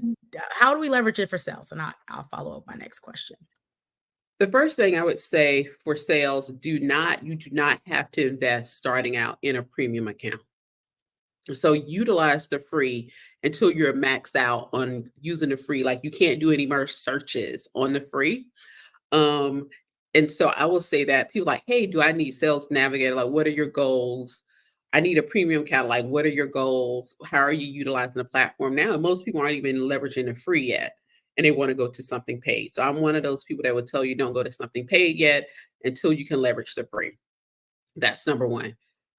How do we leverage it for sales? And I'll follow up my next question. The first thing I would say for sales, you do not have to invest starting out in a premium account. So utilize the free until you're maxed out on using the free. Like you can't do any more searches on the free. Um, and so I will say that people like, hey, do I need Sales Navigator? Like, what are your goals? I need a premium account. Like, what are your goals? How are you utilizing the platform now? And most people aren't even leveraging the free yet, and they want to go to something paid. So I'm one of those people that would tell you don't go to something paid yet until you can leverage the free. That's number one.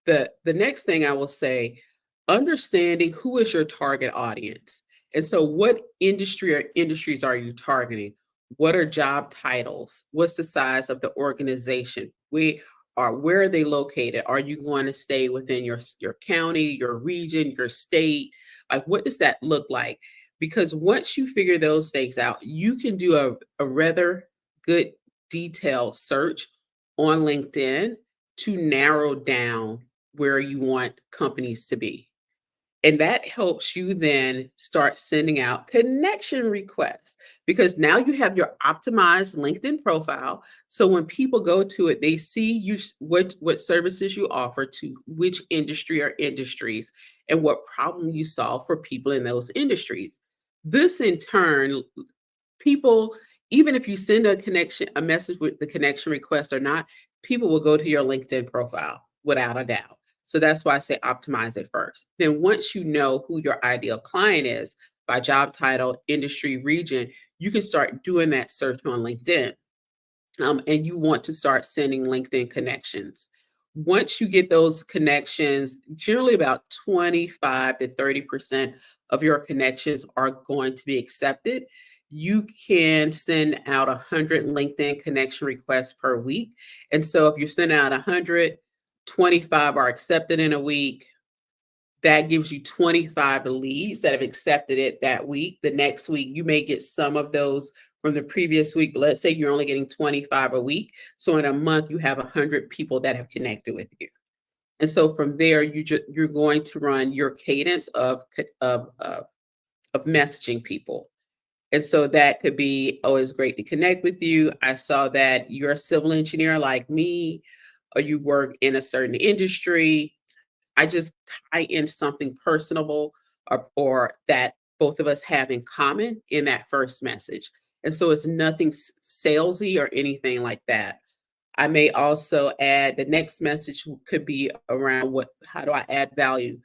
The next thing I will say, understanding who is your target audience. And so what industry or industries are you targeting? What are job titles? What's the size of the organization? Where are they located? Are you going to stay within your county, your region, your state? Like what does that look like? Because once you figure those things out, you can do a rather good detailed search on LinkedIn to narrow down where you want companies to be. And that helps you then start sending out connection requests because now you have your optimized LinkedIn profile. So when people go to it, they see you what services you offer to which industry or industries and what problem you solve for people in those industries. This in turn, people, even if you send a message with the connection request or not, people will go to your LinkedIn profile without a doubt. So that's why I say optimize it first. Then once you know who your ideal client is by job title, industry, region, you can start doing that search on LinkedIn. And you want to start sending LinkedIn connections. Once you get those connections, generally about 25 to 30% of your connections are going to be accepted. You can send out 100 LinkedIn connection requests per week. And so if you send out 100, 25 are accepted in a week. That gives you 25 leads that have accepted it that week. The next week, you may get some of those from the previous week, but let's say you're only getting 25 a week. So in a month, you have 100 people that have connected with you. And so from there, you're going to run your cadence of messaging people. And so that could be, oh, it's great to connect with you. I saw that you're a civil engineer like me, or you work in a certain industry. I just tie in something personable or that both of us have in common in that first message. And so it's nothing salesy or anything like that. I may also add the next message could be around how do I add value?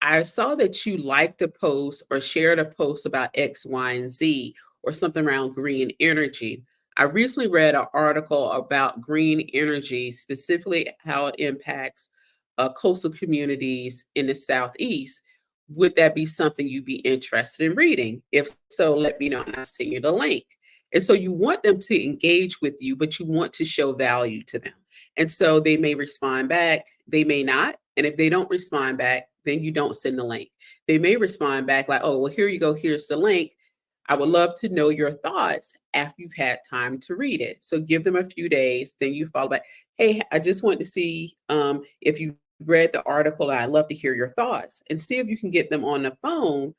I saw that you liked a post or shared a post about X, Y, and Z or something around green energy. I recently read an article about green energy, specifically how it impacts coastal communities in the Southeast. Would that be something you'd be interested in reading? If so, let me know and I'll send you the link. And so you want them to engage with you, but you want to show value to them. And so they may respond back, they may not. And if they don't respond back, then you don't send the link. They may respond back like, oh, well, here you go, here's the link. I would love to know your thoughts after you've had time to read it. So give them a few days, then you follow back. Hey, I just want to see if you read the article and I'd love to hear your thoughts and see if you can get them on the phone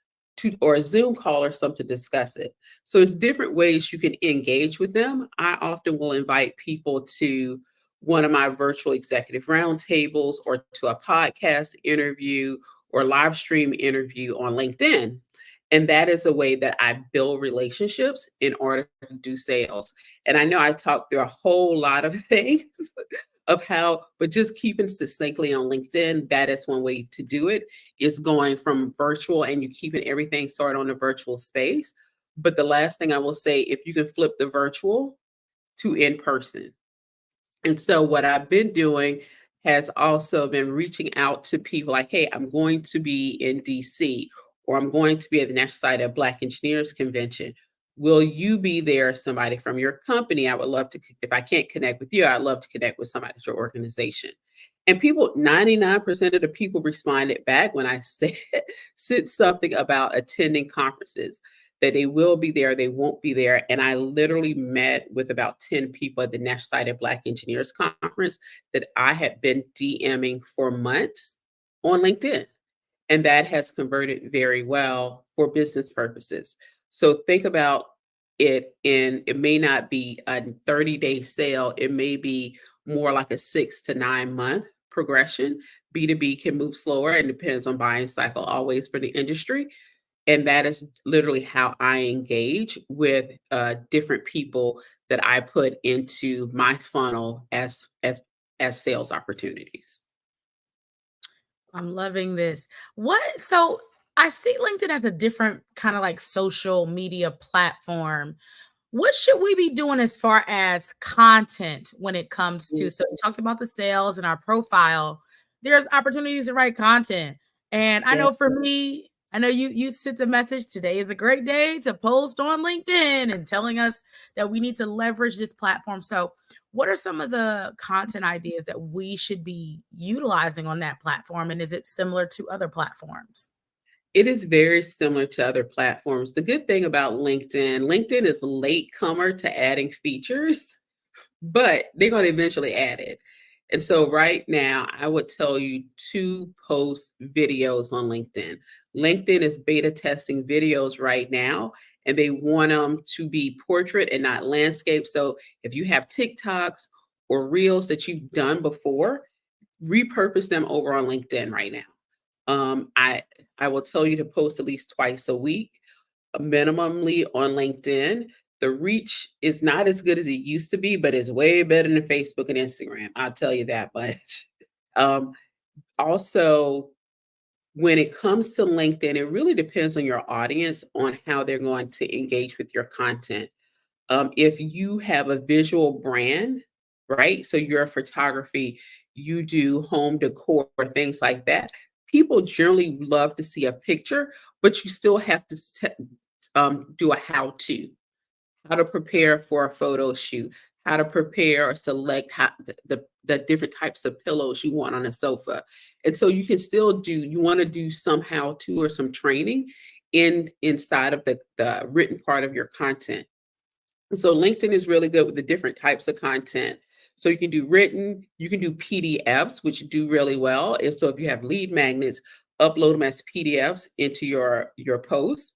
or a Zoom call or something to discuss it. So it's different ways you can engage with them. I often will invite people to one of my virtual executive roundtables or to a podcast interview or live stream interview on LinkedIn. And that is a way that I build relationships in order to do sales. And I know I talked through a whole lot of things of how, but just keeping succinctly on LinkedIn, that is one way to do it, is going from virtual and you keeping everything sort of on the virtual space. But the last thing I will say, if you can flip the virtual to in person. And so what I've been doing has also been reaching out to people like, hey, I'm going to be in DC, or I'm going to be at the National Society of Black Engineers Convention. Will you be there, somebody from your company? I would love to, if I can't connect with you, I'd love to connect with somebody at your organization. And people, 99% of the people responded back when I said something about attending conferences, that they will be there, they won't be there. And I literally met with about 10 people at the National Society of Black Engineers Conference that I had been DMing for months on LinkedIn. And that has converted very well for business purposes. So think about it may not be a 30-day sale. It may be more like a 6 to 9 month progression. B2B can move slower and depends on buying cycle always for the industry. And that is literally how I engage with different people that I put into my funnel as sales opportunities. I'm loving this. So I see LinkedIn as a different kind of like social media platform. What should we be doing as far as content when it comes to, so we talked about the sales and our profile. There's opportunities to write content. And I Yeah. know for me, I know you sent a message, today is a great day to post on LinkedIn and telling us that we need to leverage this platform. So what are some of the content ideas that we should be utilizing on that platform? And is it similar to other platforms? It is very similar to other platforms. The good thing about LinkedIn is a late comer to adding features, but they're going to eventually add it. And so right now, I would tell you to post videos on LinkedIn. LinkedIn is beta testing videos right now, and they want them to be portrait and not landscape. So if you have TikToks or Reels that you've done before, repurpose them over on LinkedIn right now. I will tell you to post at least twice a week, minimally on LinkedIn. The reach is not as good as it used to be, but it's way better than Facebook and Instagram. I'll tell you that much. Also, when it comes to LinkedIn, it really depends on your audience on how they're going to engage with your content. If you have a visual brand, right? So you're a photography, you do home decor, things like that. People generally love to see a picture, but you still have to do a how to prepare for a photo shoot, how to prepare or select the different types of pillows you want on a sofa. And so you can still you want to do some how to or some training inside of the written part of your content. So LinkedIn is really good with the different types of content. So you can do written, you can do PDFs, which do really well. If you have lead magnets, upload them as PDFs into your posts.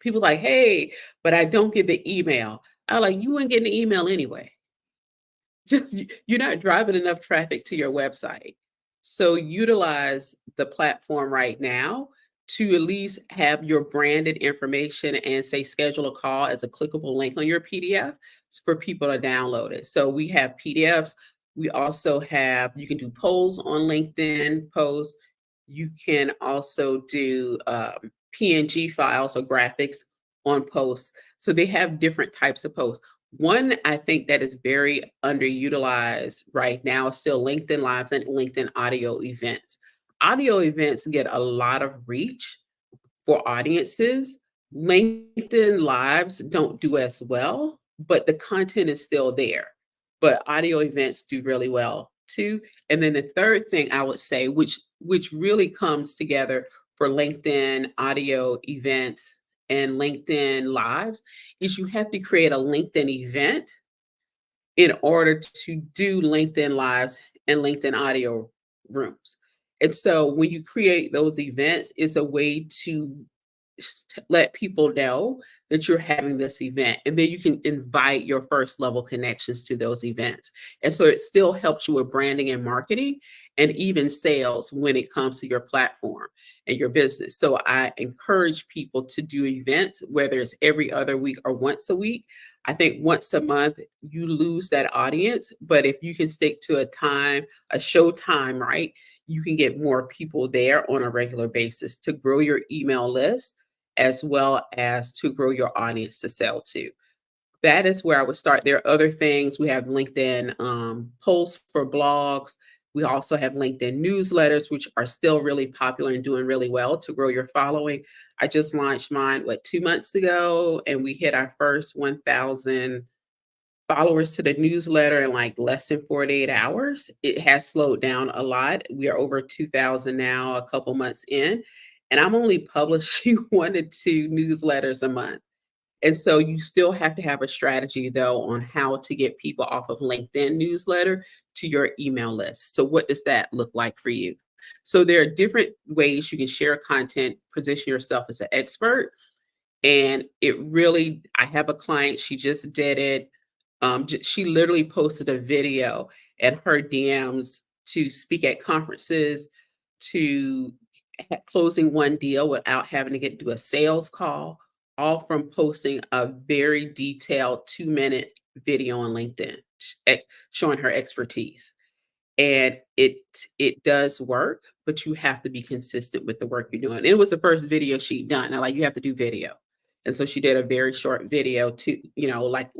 People like, hey, but I don't get the email. I like, you wouldn't get an email anyway. You're not driving enough traffic to your website. So utilize the platform right now to at least have your branded information and say schedule a call as a clickable link on your PDF for people to download it. So we have PDFs. We also have, you can do polls on LinkedIn posts. You can also do PNG files or graphics on posts. So they have different types of posts. One, I think that is very underutilized right now is still LinkedIn Lives and LinkedIn audio events. Audio events get a lot of reach for audiences. LinkedIn Lives don't do as well, but the content is still there. But audio events do really well too. And then the third thing I would say, which really comes together for LinkedIn audio events and LinkedIn Lives, is you have to create a LinkedIn event in order to do LinkedIn Lives and LinkedIn audio rooms. And so when you create those events, it's a way to let people know that you're having this event, and then you can invite your first level connections to those events. And so it still helps you with branding and marketing and even sales when it comes to your platform and your business. So I encourage people to do events, whether it's every other week or once a week. I think once a month you lose that audience, but if you can stick to a show time, right, you can get more people there on a regular basis to grow your email list as well as to grow your audience to sell to. That is where I would start. There are other things. We have LinkedIn posts for blogs. We also have LinkedIn newsletters, which are still really popular and doing really well to grow your following. I just launched mine, 2 months ago, and we hit our first 1,000 followers to the newsletter in like less than 48 hours. It has slowed down a lot. We are over 2,000 now, a couple months in, and I'm only publishing 1 to 2 newsletters a month. And so you still have to have a strategy though on how to get people off of LinkedIn newsletter to your email list. So what does that look like for you? So there are different ways you can share content, position yourself as an expert. And I have a client, she just did it. She literally posted a video and her DMs to speak at conferences, to closing one deal without having to do a sales call, all from posting a very detailed 2-minute video on LinkedIn showing her expertise. And it does work, but you have to be consistent with the work you're doing. And it was the first video she'd done. I you have to do video. And so she did a very short video to, like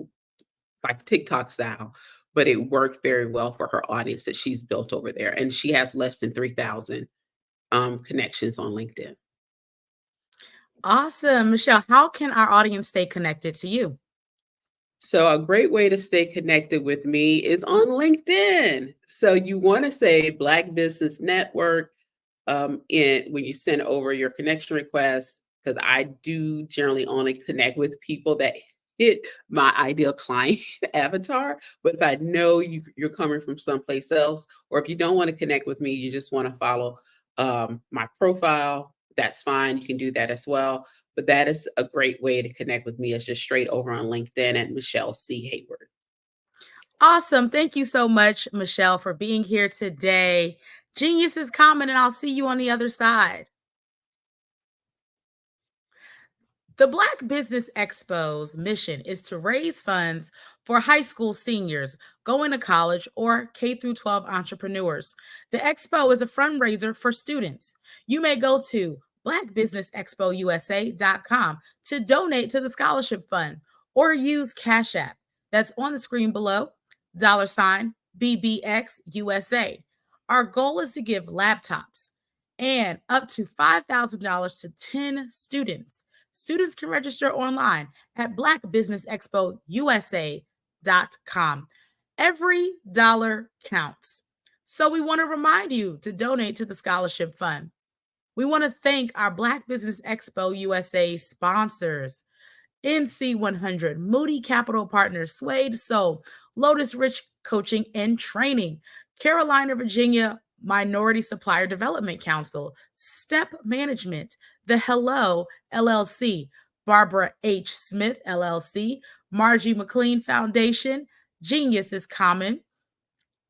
TikTok style, but it worked very well for her audience that she's built over there. And she has less than 3,000 connections on LinkedIn. Awesome. Michelle, how can our audience stay connected to you? So a great way to stay connected with me is on LinkedIn. So you want to say Black Business Network when you send over your connection request, because I do generally only connect with people that hit my ideal client avatar. But if I know you're coming from someplace else, or if you don't want to connect with me, you just want to follow my profile, that's fine. You can do that as well. But that is a great way to connect with me. It's just straight over on LinkedIn at Michelle C. Hayward. Awesome. Thank you so much, Michelle, for being here today. Genius is common, and I'll see you on the other side. The Black Business Expo's mission is to raise funds for high school seniors going to college or K-12 entrepreneurs. The expo is a fundraiser for students. You may go to blackbusinessexpousa.com to donate to the scholarship fund or use Cash App that's on the screen below, $BBXUSA. Our goal is to give laptops and up to $5,000 to 10 students. Students can register online at blackbusinessexpousa.com. Every dollar counts. So we want to remind you to donate to the scholarship fund. We want to thank our Black Business Expo USA sponsors, NC100, Moody Capital Partners, Suede Soul, Lotus Rich Coaching and Training, Carolina, Virginia Minority Supplier Development Council, Step Management, The Hello LLC, Barbara H. Smith LLC, Margie McLean Foundation, Genius is Common,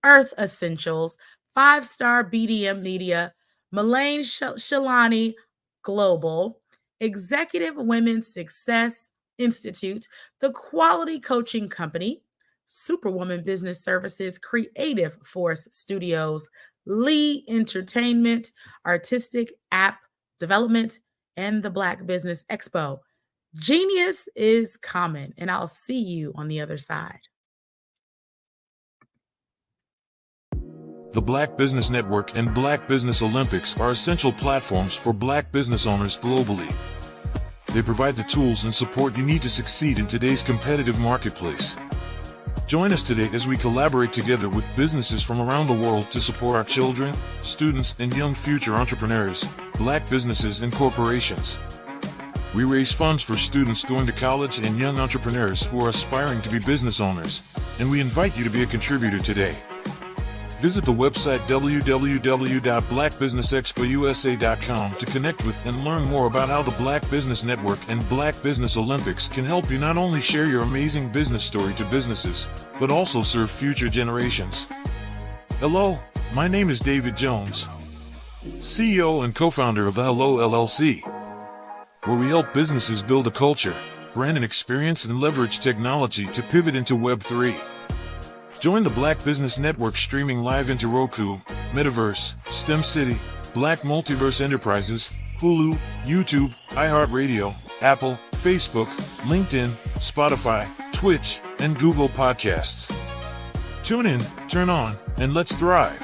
Earth Essentials, 5-Star BDM Media, Melaine Shalani Global, Executive Women's Success Institute, The Quality Coaching Company, Superwoman Business Services, Creative Force Studios, Lee Entertainment, Artistic App Development, and the Black Business Expo. Genius is common, and I'll see you on the other side. The Black Business Network and Black Business Olympics are essential platforms for Black business owners globally. They provide the tools and support you need to succeed in today's competitive marketplace. Join us today as we collaborate together with businesses from around the world to support our children, students, and young future entrepreneurs, Black businesses, and corporations. We raise funds for students going to college and young entrepreneurs who are aspiring to be business owners, and we invite you to be a contributor today. Visit the website www.blackbusinessexpousa.com to connect with and learn more about how the Black Business Network and Black Business Olympics can help you not only share your amazing business story to businesses, but also serve future generations. Hello, my name is David Jones, CEO and co-founder of the Hello LLC, where we help businesses build a culture, brand and experience, and leverage technology to pivot into Web3. Join the Black Business Network streaming live into Roku, Metaverse, STEM City, Black Multiverse Enterprises, Hulu, YouTube, iHeartRadio, Apple, Facebook, LinkedIn, Spotify, Twitch, and Google Podcasts. Tune in, turn on, and let's thrive.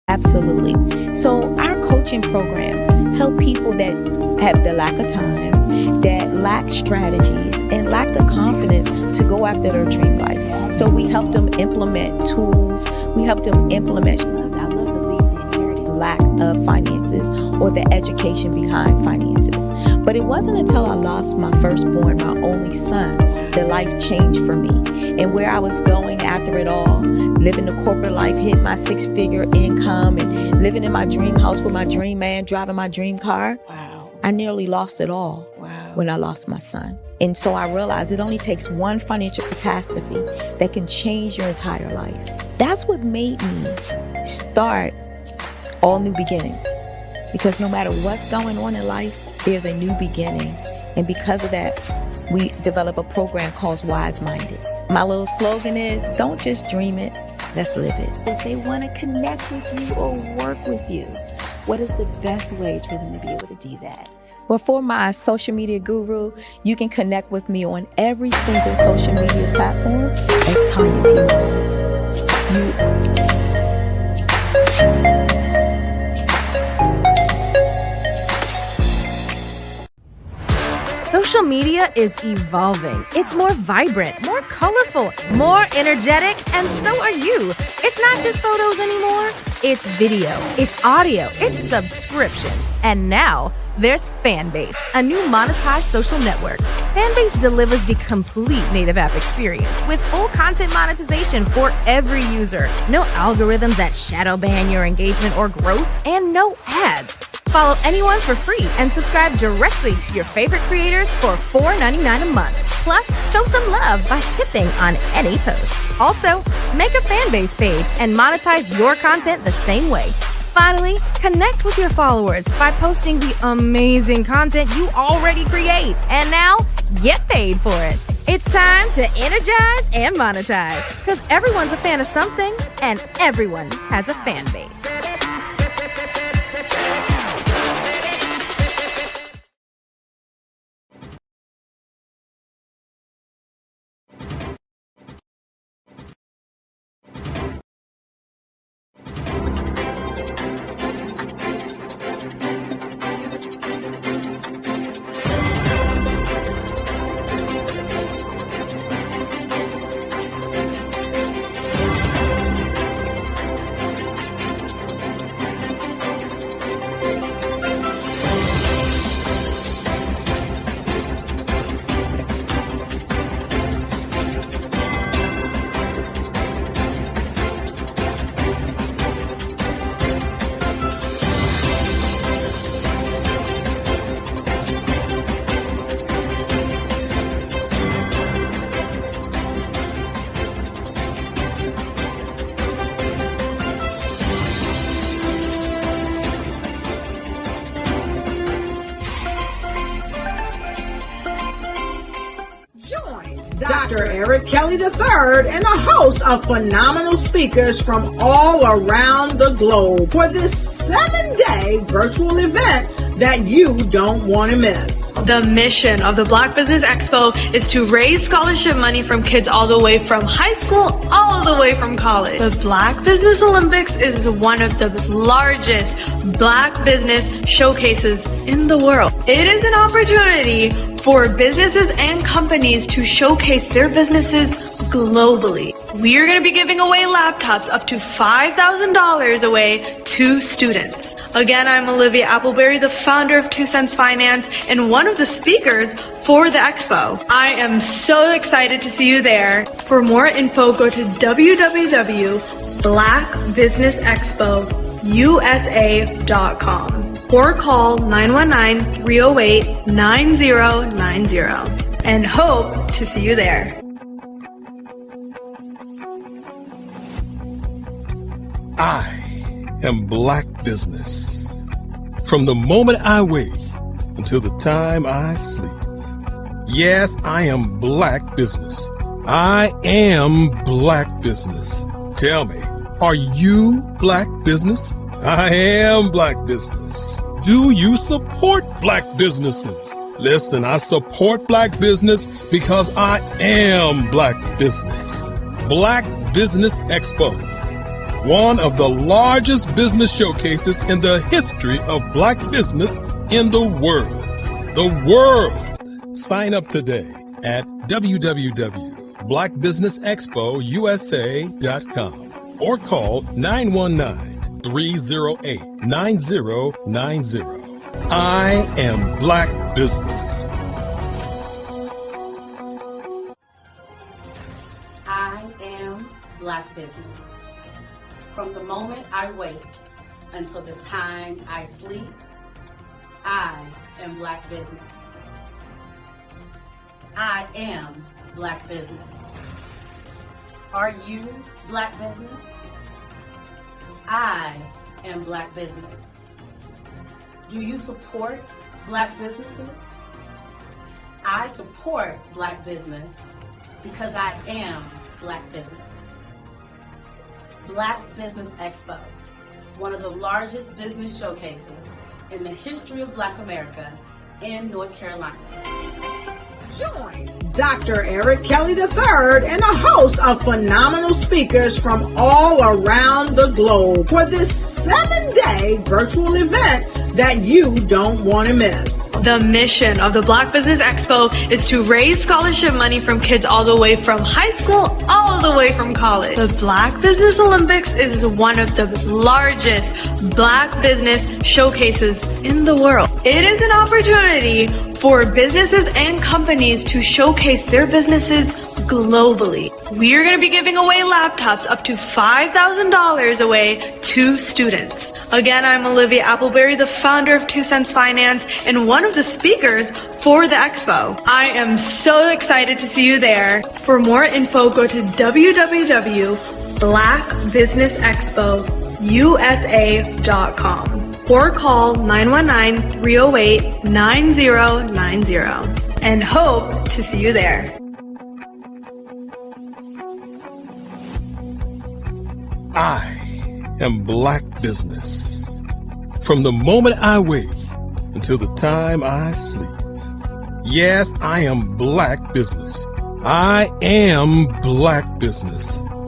Absolutely. So our coaching program help people that have the lack of time, that lack strategies, and lack the confidence to go after their dream life. So we help them implement tools. We help them implement, I love to leave the inherited lack of finances or the education behind finances. But it wasn't until I lost my firstborn, my only son, that life changed for me. And where I was going after it all, living the corporate life, hitting my 6-figure income, and living in my dream house with my dream man, driving my dream car. Wow. I nearly lost it all when I lost my son. And so I realized it only takes one financial catastrophe that can change your entire life. That's what made me start All New Beginnings. Because no matter what's going on in life, there's a new beginning. And because of that, we develop a program called Wise Minded. My little slogan is, don't just dream it, let's live it. If they want to connect with you or work with you, what is the best ways for them to be able to do that? Well, for my social media guru, you can connect with me on every single social media platform as Tanya T. Wallace. Social media is evolving. It's more vibrant, more colorful, more energetic, and so are you. It's not just photos anymore. It's video, it's audio, it's subscriptions. And now there's Fanbase, a new monetized social network. Fanbase delivers the complete native app experience with full content monetization for every user. No algorithms that shadow ban your engagement or growth, and no ads. Follow anyone for free and subscribe directly to your favorite creators for $4.99 a month. Plus, show some love by tipping on any post. Also, make a Fanbase page and monetize your content the same way. Finally, connect with your followers by posting the amazing content you already create. And now, get paid for it. It's time to energize and monetize, because everyone's a fan of something and everyone has a fan base. Dr. Eric Kelly III and a host of phenomenal speakers from all around the globe for this 7-day virtual event that you don't want to miss. The mission of the Black Business Expo is to raise scholarship money from kids all the way from high school, all the way from college. The Black Business Olympics is one of the largest Black business showcases in the world. It is an opportunity for businesses and companies to showcase their businesses globally. We are going to be giving away laptops up to $5,000 away to students. Again, I'm Olivia Appleberry, the founder of 2 Cents Finance and one of the speakers for the expo. I am so excited to see you there. For more info, go to www.blackbusinessexpousa.com or call 919-308-9090 and hope to see you there. I am Black Business. From the moment I wake until the time I sleep. Yes, I am Black Business. I am Black Business. Tell me, are you Black Business? I am Black Business. Do you support Black businesses? Listen, I support Black business because I am Black Business. Black Business Expo, one of the largest business showcases in the history of Black business in the world. The world! Sign up today at www.blackbusinessexpousa.com or call 919-308-9090. I am Black Business. I am Black Business. From the moment I wake until the time I sleep, I am Black business. I am Black business. Are you Black business? I am Black business. Do you support Black businesses? I support Black business because I am Black business. Black Business Expo, one of the largest business showcases in the history of Black America in North Carolina. Join Dr. Eric Kelly III and a host of phenomenal speakers from all around the globe for this 7-day virtual event that you don't want to miss. The mission of the Black Business Expo is to raise scholarship money from kids all the way from high school, all the way from college. The Black Business Olympics is one of the largest Black business showcases in the world. It is an opportunity for businesses and companies to showcase their businesses globally. We are going to be giving away laptops up to $5,000 away to students. Again, I'm Olivia Appleberry, the founder of 2 Cents Finance and one of the speakers for the expo. I am so excited to see you there. For more info, go to www.blackbusinessexpousa.com or call 919-308-9090 and hope to see you there. I am Black business. From the moment I wake until the time I sleep. Yes, I am Black business. I am Black business.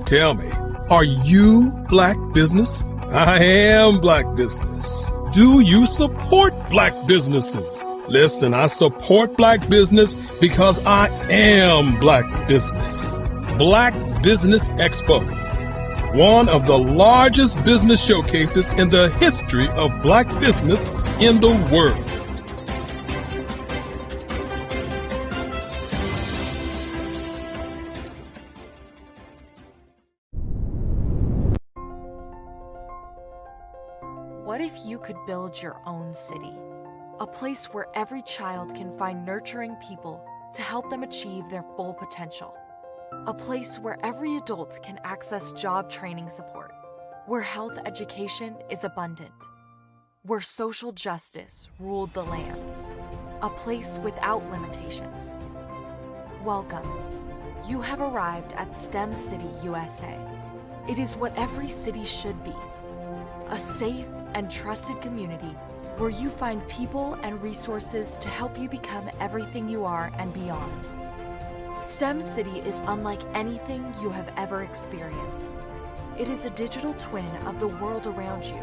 Tell me, are you Black business? I am Black business. Do you support Black businesses? Listen, I support Black business because I am Black business. Black Business Expo, one of the largest business showcases in the history of Black business in the world. What if you could build your own city? A place where every child can find nurturing people to help them achieve their full potential. A place where every adult can access job training support, where health education is abundant, where social justice ruled the land. A place without limitations. Welcome. You have arrived at STEM City USA. It is what every city should be. A safe and trusted community where you find people and resources to help you become everything you are and beyond. STEM City is unlike anything you have ever experienced. It is a digital twin of the world around you,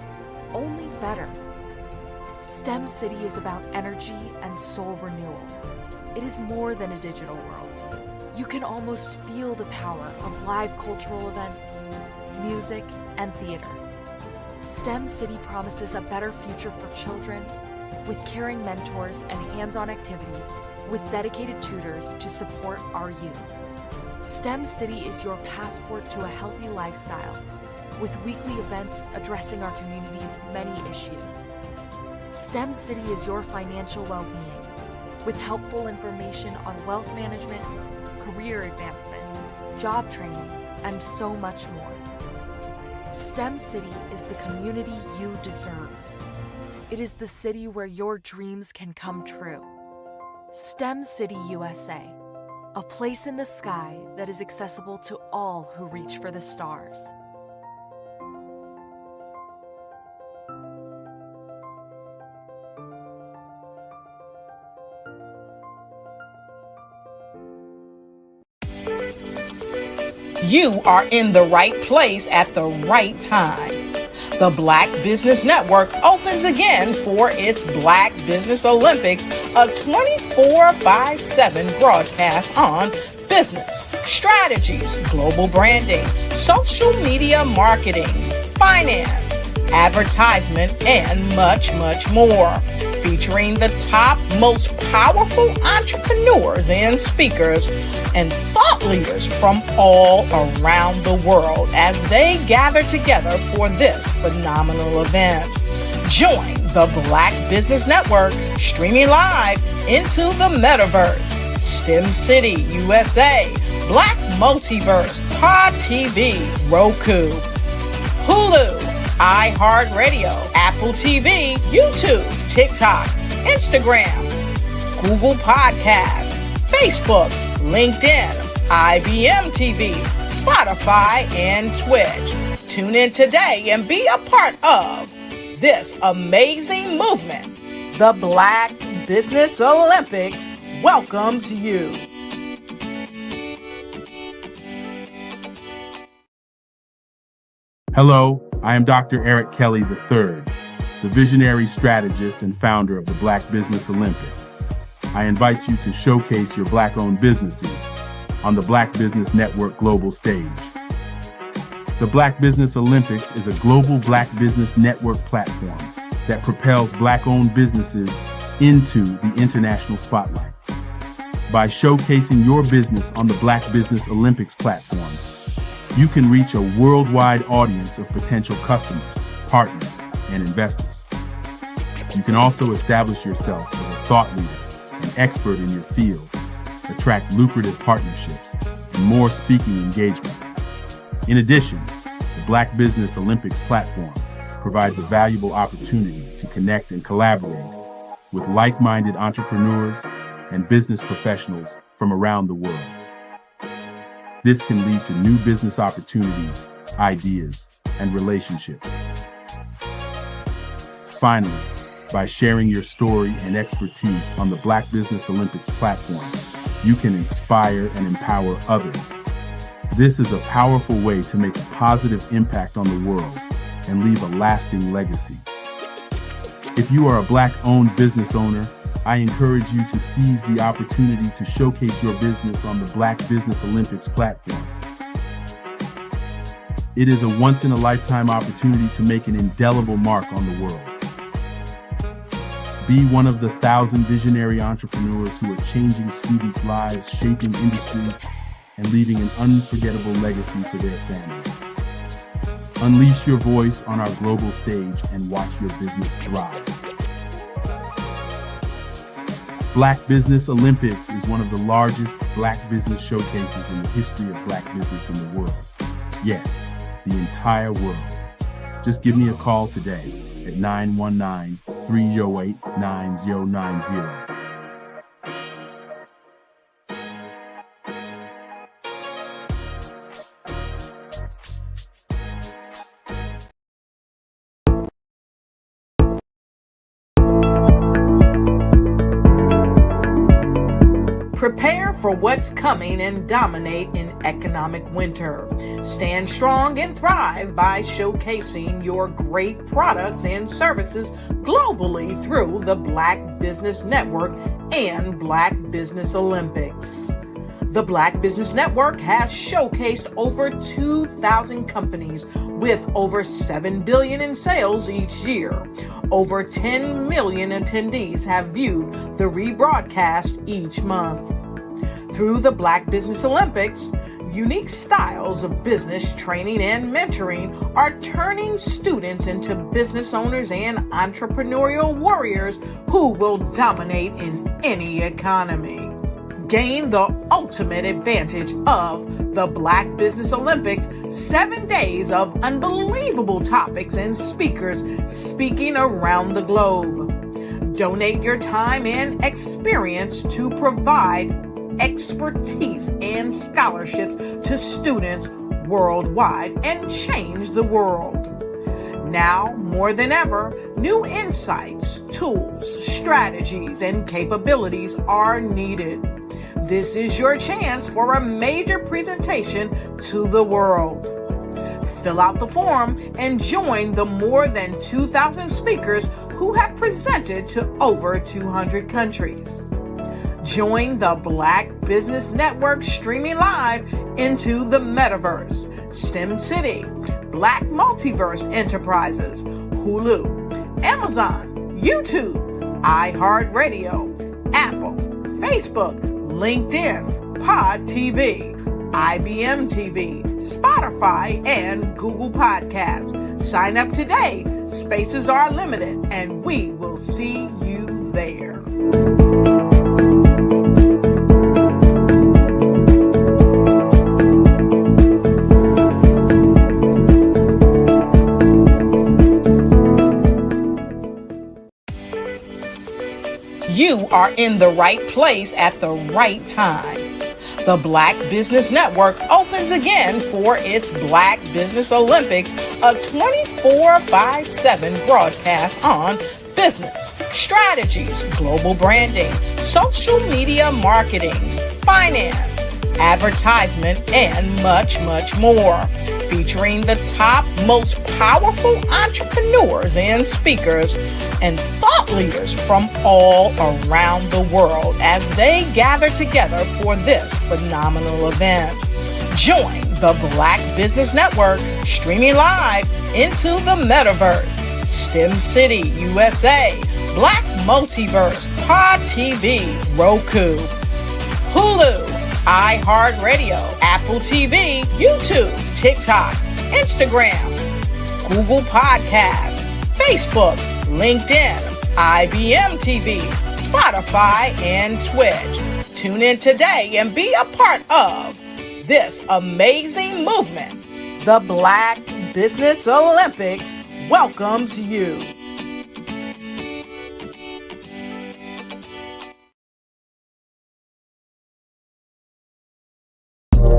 only better. STEM City is about energy and soul renewal. It is more than a digital world. You can almost feel the power of live cultural events, music, and theater. STEM City promises a better future for children with caring mentors and hands-on activities with dedicated tutors to support our youth. STEM City is your passport to a healthy lifestyle with weekly events addressing our community's many issues. STEM City is your financial well-being with helpful information on wealth management, career advancement, job training, and so much more. STEM City is the community you deserve. It is the city where your dreams can come true. STEM City USA, a place in the sky that is accessible to all who reach for the stars. You are in the right place at the right time. The Black Business Network opens again for its Black Business Olympics, a 24/7 broadcast on business, strategies, global branding, social media marketing, finance, advertisement, and much, much more. Featuring the top, most powerful entrepreneurs and speakers and thought leaders from all around the world as they gather together for this phenomenal event. Join the Black Business Network, streaming live into the metaverse. STEM City USA, Black Multiverse, Pod TV, Roku, Hulu, iHeartRadio, Apple TV, YouTube, TikTok, Instagram, Google Podcasts, Facebook, LinkedIn, IBM TV, Spotify, and Twitch. Tune in today and be a part of this amazing movement. The Black Business Olympics welcomes you. Hello, I am Dr. Eric Kelly III, the visionary strategist and founder of the Black Business Olympics. I invite you to showcase your Black-owned businesses on the Black Business Network global stage. The Black Business Olympics is a global Black Business Network platform that propels Black-owned businesses into the international spotlight. By showcasing your business on the Black Business Olympics platform, you can reach a worldwide audience of potential customers, partners, and investors. You can also establish yourself as a thought leader and expert in your field, attract lucrative partnerships, and more speaking engagements. In addition, the Black Business Olympics platform provides a valuable opportunity to connect and collaborate with like-minded entrepreneurs and business professionals from around the world. This can lead to new business opportunities, ideas, and relationships. Finally, by sharing your story and expertise on the Black Business Olympics platform, you can inspire and empower others. This is a powerful way to make a positive impact on the world and leave a lasting legacy. If you are a Black-owned business owner, I encourage you to seize the opportunity to showcase your business on the Black Business Olympics platform. It is a once-in-a-lifetime opportunity to make an indelible mark on the world. Be one of the 1,000 visionary entrepreneurs who are changing students' lives, shaping industries, and leaving an unforgettable legacy for their families. Unleash your voice on our global stage and watch your business thrive. Black Business Olympics is one of the largest Black business showcases in the history of Black business in the world. Yes, the entire world. Just give me a call today at 919-308-9090. Prepare for what's coming and dominate in economic winter. Stand strong and thrive by showcasing your great products and services globally through the Black Business Network and Black Business Olympics. The Black Business Network has showcased over 2,000 companies with over $7 billion in sales each year. Over 10 million attendees have viewed the rebroadcast each month. Through the Black Business Olympics, unique styles of business training and mentoring are turning students into business owners and entrepreneurial warriors who will dominate in any economy. Gain the ultimate advantage of the Black Business Olympics, 7 days of unbelievable topics and speakers speaking around the globe. Donate your time and experience to provide expertise and scholarships to students worldwide and change the world. Now, more than ever, new insights, tools, strategies, and capabilities are needed. This is your chance for a major presentation to the world. Fill out the form and join the more than 2,000 speakers who have presented to over 200 countries. Join the Black Business Network streaming live into the metaverse, STEM City, Black Multiverse Enterprises, Hulu, Amazon, YouTube, iHeartRadio, Apple, Facebook, LinkedIn, Pod TV, IBM TV, Spotify, and Google Podcasts. Sign up today. Spaces are limited, and we will see you there. You are in the right place at the right time. The Black Business Network opens again for its Black Business Olympics, a 24/7 broadcast on business, strategies, global branding, social media marketing, finance, advertisement, and much, much more. Featuring the top, most powerful entrepreneurs and speakers and thought leaders from all around the world as they gather together for this phenomenal event. Join the Black Business Network streaming live into the metaverse, STEM City USA, Black Multiverse, Pod TV, Roku, Hulu, iHeartRadio, Apple TV, YouTube, TikTok, Instagram, Google Podcasts, Facebook, LinkedIn, IBM TV, Spotify, and Twitch. Tune in today and be a part of this amazing movement. The Black Business Olympics welcomes you.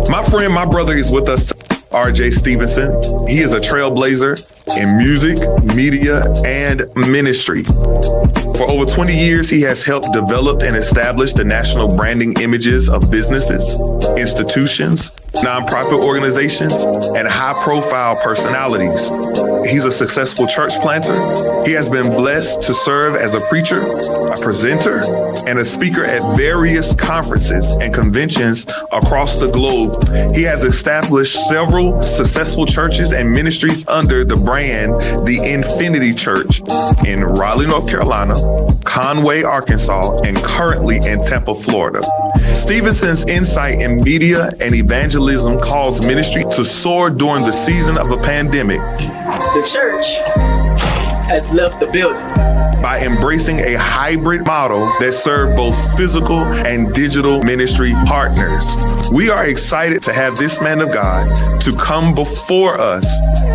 My friend, my brother is with us, RJ Stevenson. He is a trailblazer in music, media, and ministry. For over 20 years, he has helped develop and establish the national branding images of businesses, institutions, nonprofit organizations, and high-profile personalities. He's a successful church planter. He has been blessed to serve as a preacher, a presenter, and a speaker at various conferences and conventions across the globe. He has established several successful churches and ministries under the brand The Infinity Church in Raleigh, North Carolina, Conway, Arkansas, and currently in Tampa, Florida. Stevenson's insight in media and evangelism caused ministry to soar during the season of a pandemic. The church has left the building by embracing a hybrid model that served both physical and digital ministry partners. We are excited to have this man of God to come before us.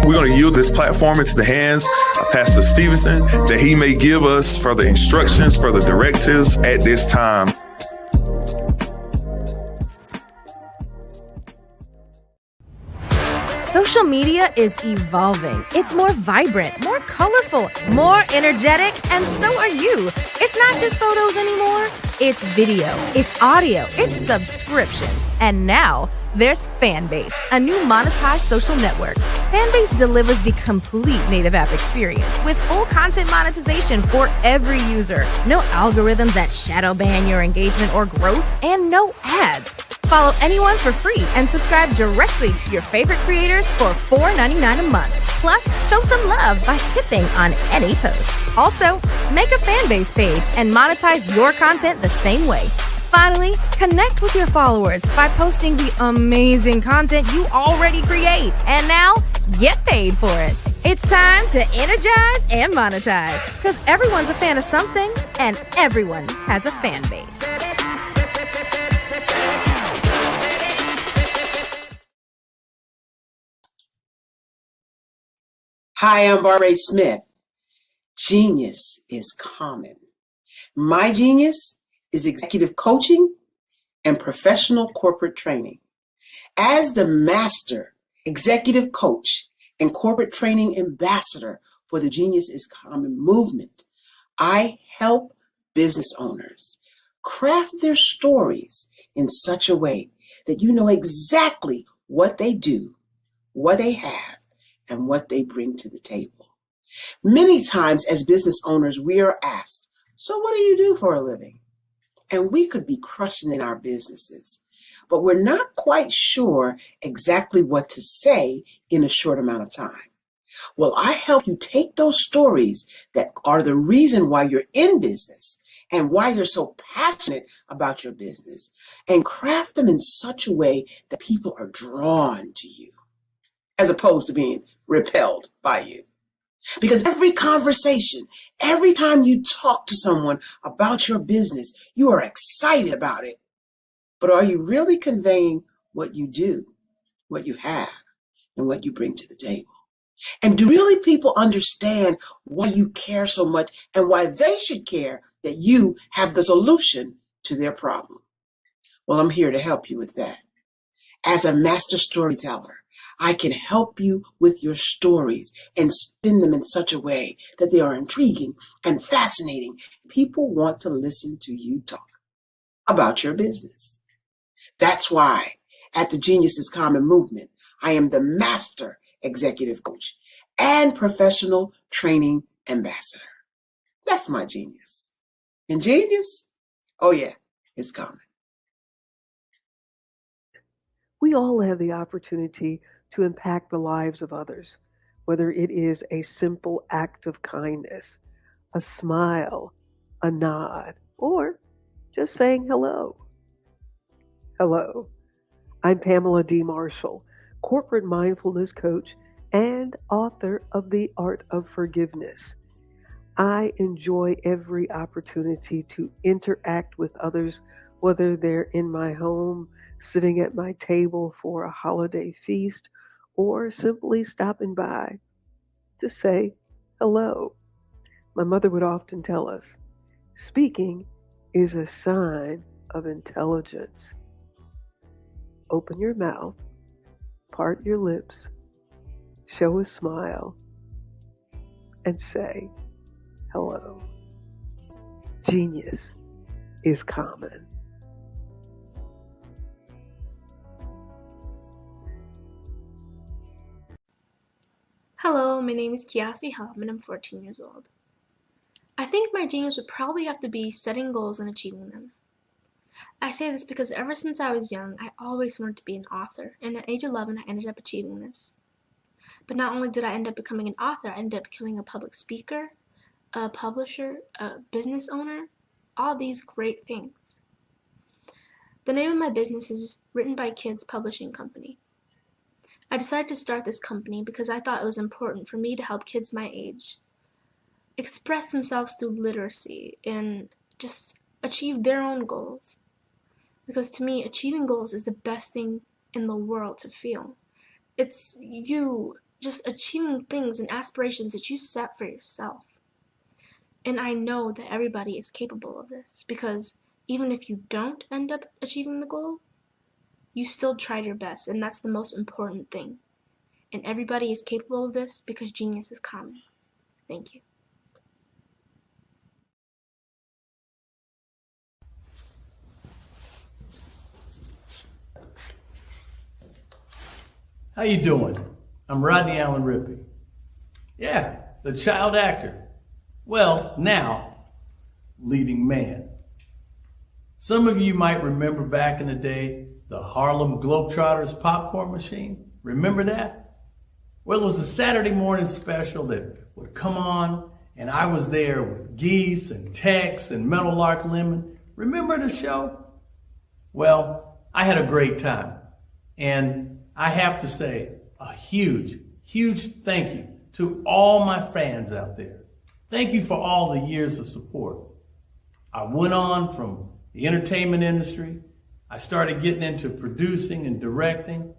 We're going to yield this platform into the hands of Pastor Stevenson that he may give us further instructions, further directives at this time. Social media is evolving. It's more vibrant, more colorful, more energetic, and so are you. It's not just photos anymore. It's video, it's audio, it's subscriptions. And now there's Fanbase, a new monetized social network. Fanbase delivers the complete native app experience with full content monetization for every user. No algorithms that shadow ban your engagement or growth, and no ads. Follow anyone for free and subscribe directly to your favorite creators for $4.99 a month. Plus, show some love by tipping on any post. Also, make a Fanbase page and monetize your content the same way. Finally, connect with your followers by posting the amazing content you already create. And now, get paid for it. It's time to energize and monetize, because everyone's a fan of something and everyone has a fan base. Hi, I'm Barbara Smith. Genius is common. My genius is executive coaching and professional corporate training. As the master executive coach and corporate training ambassador for the Genius is Common movement, I help business owners craft their stories in such a way that you know exactly what they do, what they have, and what they bring to the table. Many times as business owners, we are asked, so what do you do for a living? And we could be crushing in our businesses, but we're not quite sure exactly what to say in a short amount of time. Well, I help you take those stories that are the reason why you're in business and why you're so passionate about your business, and craft them in such a way that people are drawn to you as opposed to being repelled by you. Because every conversation, every time you talk to someone about your business, you are excited about it. But are you really conveying what you do, what you have, and what you bring to the table? And do really people understand why you care so much and why they should care that you have the solution to their problem? Well, I'm here to help you with that. As a master storyteller, I can help you with your stories and spin them in such a way that they are intriguing and fascinating. People want to listen to you talk about your business. That's why at the Genius is Common movement, I am the master executive coach and professional training ambassador. That's my genius. And genius? Oh yeah, it's common. We all have the opportunity to impact the lives of others, whether it is a simple act of kindness, a smile, a nod, or just saying hello. Hello, I'm Pamela D. Marshall, corporate mindfulness coach and author of The Art of Forgiveness. I enjoy every opportunity to interact with others, whether they're in my home, sitting at my table for a holiday feast, or simply stopping by to say hello. My mother would often tell us, speaking is a sign of intelligence. Open your mouth, part your lips, show a smile, and say hello. Genius is common. Hello, my name is Kiasi Helm and I'm 14 years old. I think my genius would probably have to be setting goals and achieving them. I say this because ever since I was young, I always wanted to be an author, and at age 11, I ended up achieving this. But not only did I end up becoming an author, I ended up becoming a public speaker, a publisher, a business owner, all these great things. The name of my business is Written by Kids Publishing Company. I decided to start this company because I thought it was important for me to help kids my age express themselves through literacy and just achieve their own goals. Because to me, achieving goals is the best thing in the world to feel. It's you just achieving things and aspirations that you set for yourself. And I know that everybody is capable of this because even if you don't end up achieving the goal, you still tried your best, and that's the most important thing. And everybody is capable of this because genius is common. Thank you. How you doing? I'm Rodney Allen Rippey. Yeah, the child actor. Well, now, leading man. Some of you might remember back in the day, the Harlem Globetrotters popcorn machine. Remember that? Well, it was a Saturday morning special that would come on, and I was there with Geese and Tex and Meadowlark Lemon. Remember the show? Well, I had a great time. And I have to say a huge, huge thank you to all my fans out there. Thank you for all the years of support. I went on from the entertainment industry. I started getting into producing and directing.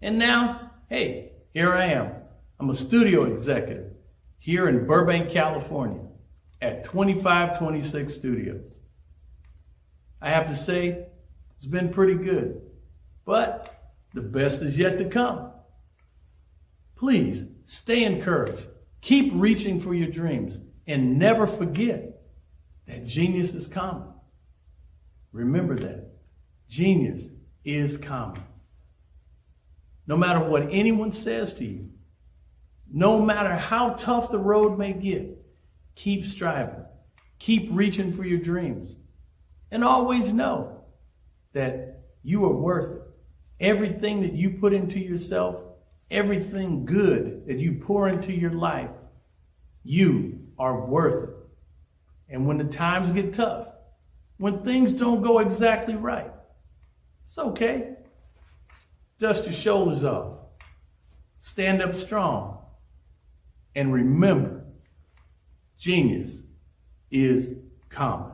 And now, hey, here I am. I'm a studio executive here in Burbank, California at 2526 Studios. I have to say, it's been pretty good, but the best is yet to come. Please stay encouraged. Keep reaching for your dreams and never forget that genius is common. Remember that. Genius is common. No matter what anyone says to you, no matter how tough the road may get, keep striving. Keep reaching for your dreams. And always know that you are worth it. Everything that you put into yourself, everything good that you pour into your life, you are worth it. And when the times get tough, when things don't go exactly right, it's okay. Dust your shoulders off. Stand up strong. And remember, genius is common.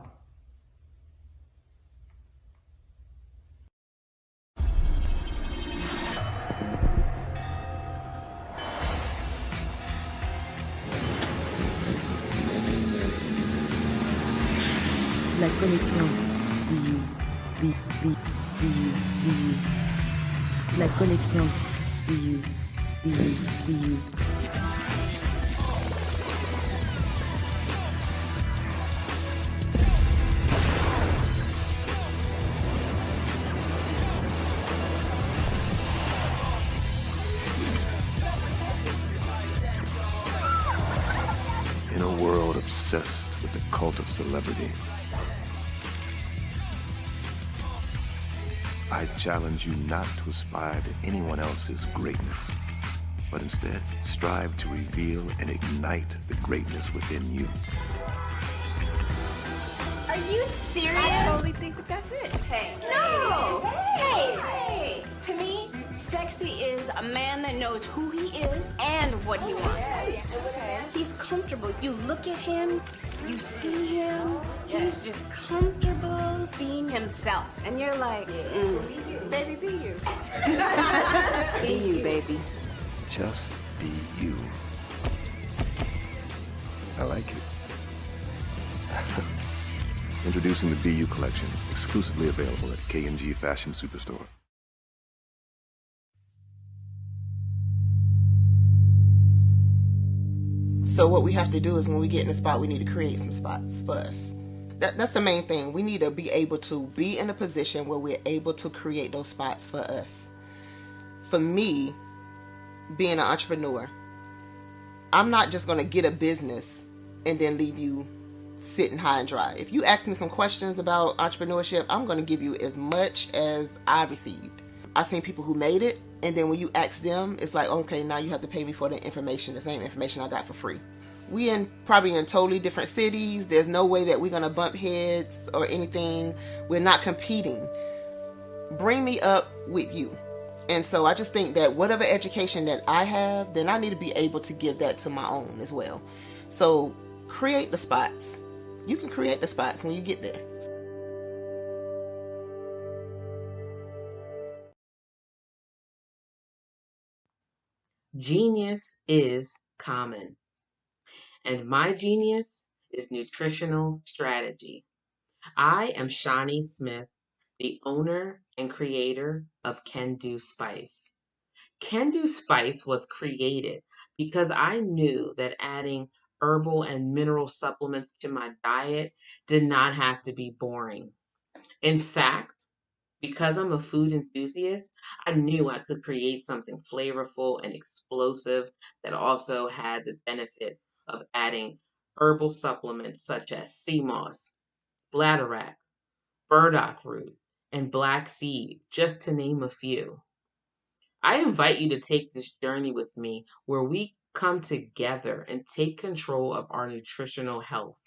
La connexion. La connexion. In a world obsessed with the cult of celebrity, I challenge you not to aspire to anyone else's greatness, but instead strive to reveal and ignite the greatness within you. Are you serious? I totally think that that's it. Hey. No! Hey! To me, sexy is a man that knows who he is and what he wants. Okay. He's comfortable. You look at him, you see him, he's just comfortable being himself. And you're like, Baby, be you. be you, baby. Just be you. I like it. Introducing the Be You collection, exclusively available at K&G Fashion Superstore. So what we have to do is when we get in the spot, we need to create some spots for us. That's the main thing. We need to be able to be in a position where we're able to create those spots for us. For me, being an entrepreneur, I'm not just going to get a business and then leave you sitting high and dry. If you ask me some questions about entrepreneurship, I'm going to give you as much as I've received. I've seen people who made it, and then when you ask them, it's like, okay, now you have to pay me for the information, the same information I got for free. We probably in totally different cities. There's no way that we're going to bump heads or anything. We're not competing. Bring me up with you. And so I just think that whatever education that I have, then I need to be able to give that to my own as well. So create the spots. You can create the spots when you get there. Genius is common. And my genius is nutritional strategy. I am Shawnee Smith, the owner and creator of Can Do Spice. Can Do Spice was created because I knew that adding herbal and mineral supplements to my diet did not have to be boring. In fact, because I'm a food enthusiast, I knew I could create something flavorful and explosive that also had the benefit of adding herbal supplements such as sea moss, bladderwrack, burdock root, and black seed, just to name a few. I invite you to take this journey with me where we come together and take control of our nutritional health.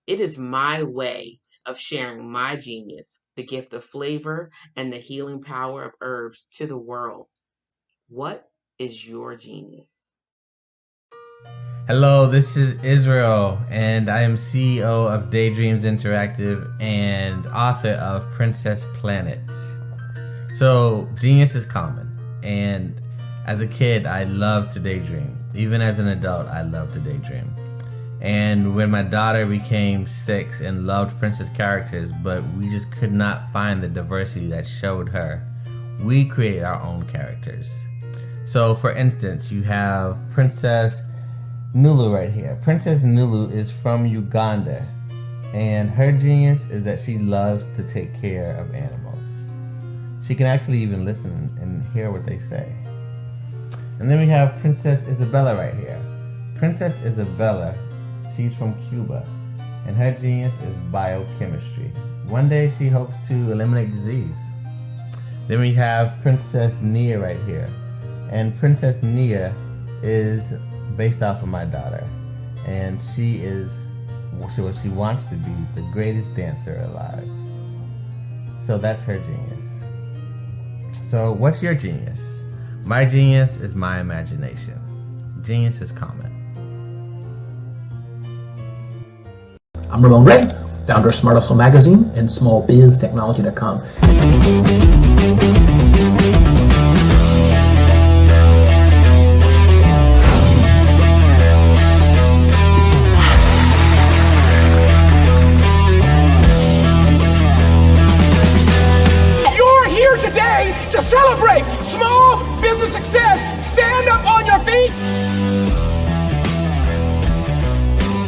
It is my way of sharing my genius, the gift of flavor and the healing power of herbs to the world. What is your genius? Hello, this is Israel, and I am CEO of Daydreams Interactive and author of Princess Planet. So, genius is common, and as a kid, I loved to daydream. Even as an adult, I love to daydream. And when my daughter became 6 and loved princess characters, but we just could not find the diversity that showed her, we created our own characters. So, for instance, you have Princess Nulu right here. Princess Nulu is from Uganda, and her genius is that she loves to take care of animals. She can actually even listen and hear what they say. And then we have Princess Isabella right here. Princess Isabella, she's from Cuba, and her genius is biochemistry. One day she hopes to eliminate disease. Then we have Princess Nia right here, and Princess Nia is based off of my daughter, and she is she wants to be the greatest dancer alive. So that's her genius. So what's your genius? My genius is my imagination. Genius is common. I'm Ramon Gray, founder of Smart Hustle Magazine and smallbiztechnology.com. You're here today to celebrate small business success. Stand up on your feet.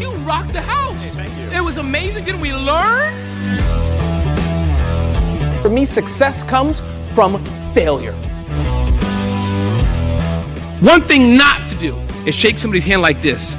You rocked the house. It was amazing. Didn't we learn? For me, success comes from failure. One thing not to do is shake somebody's hand like this.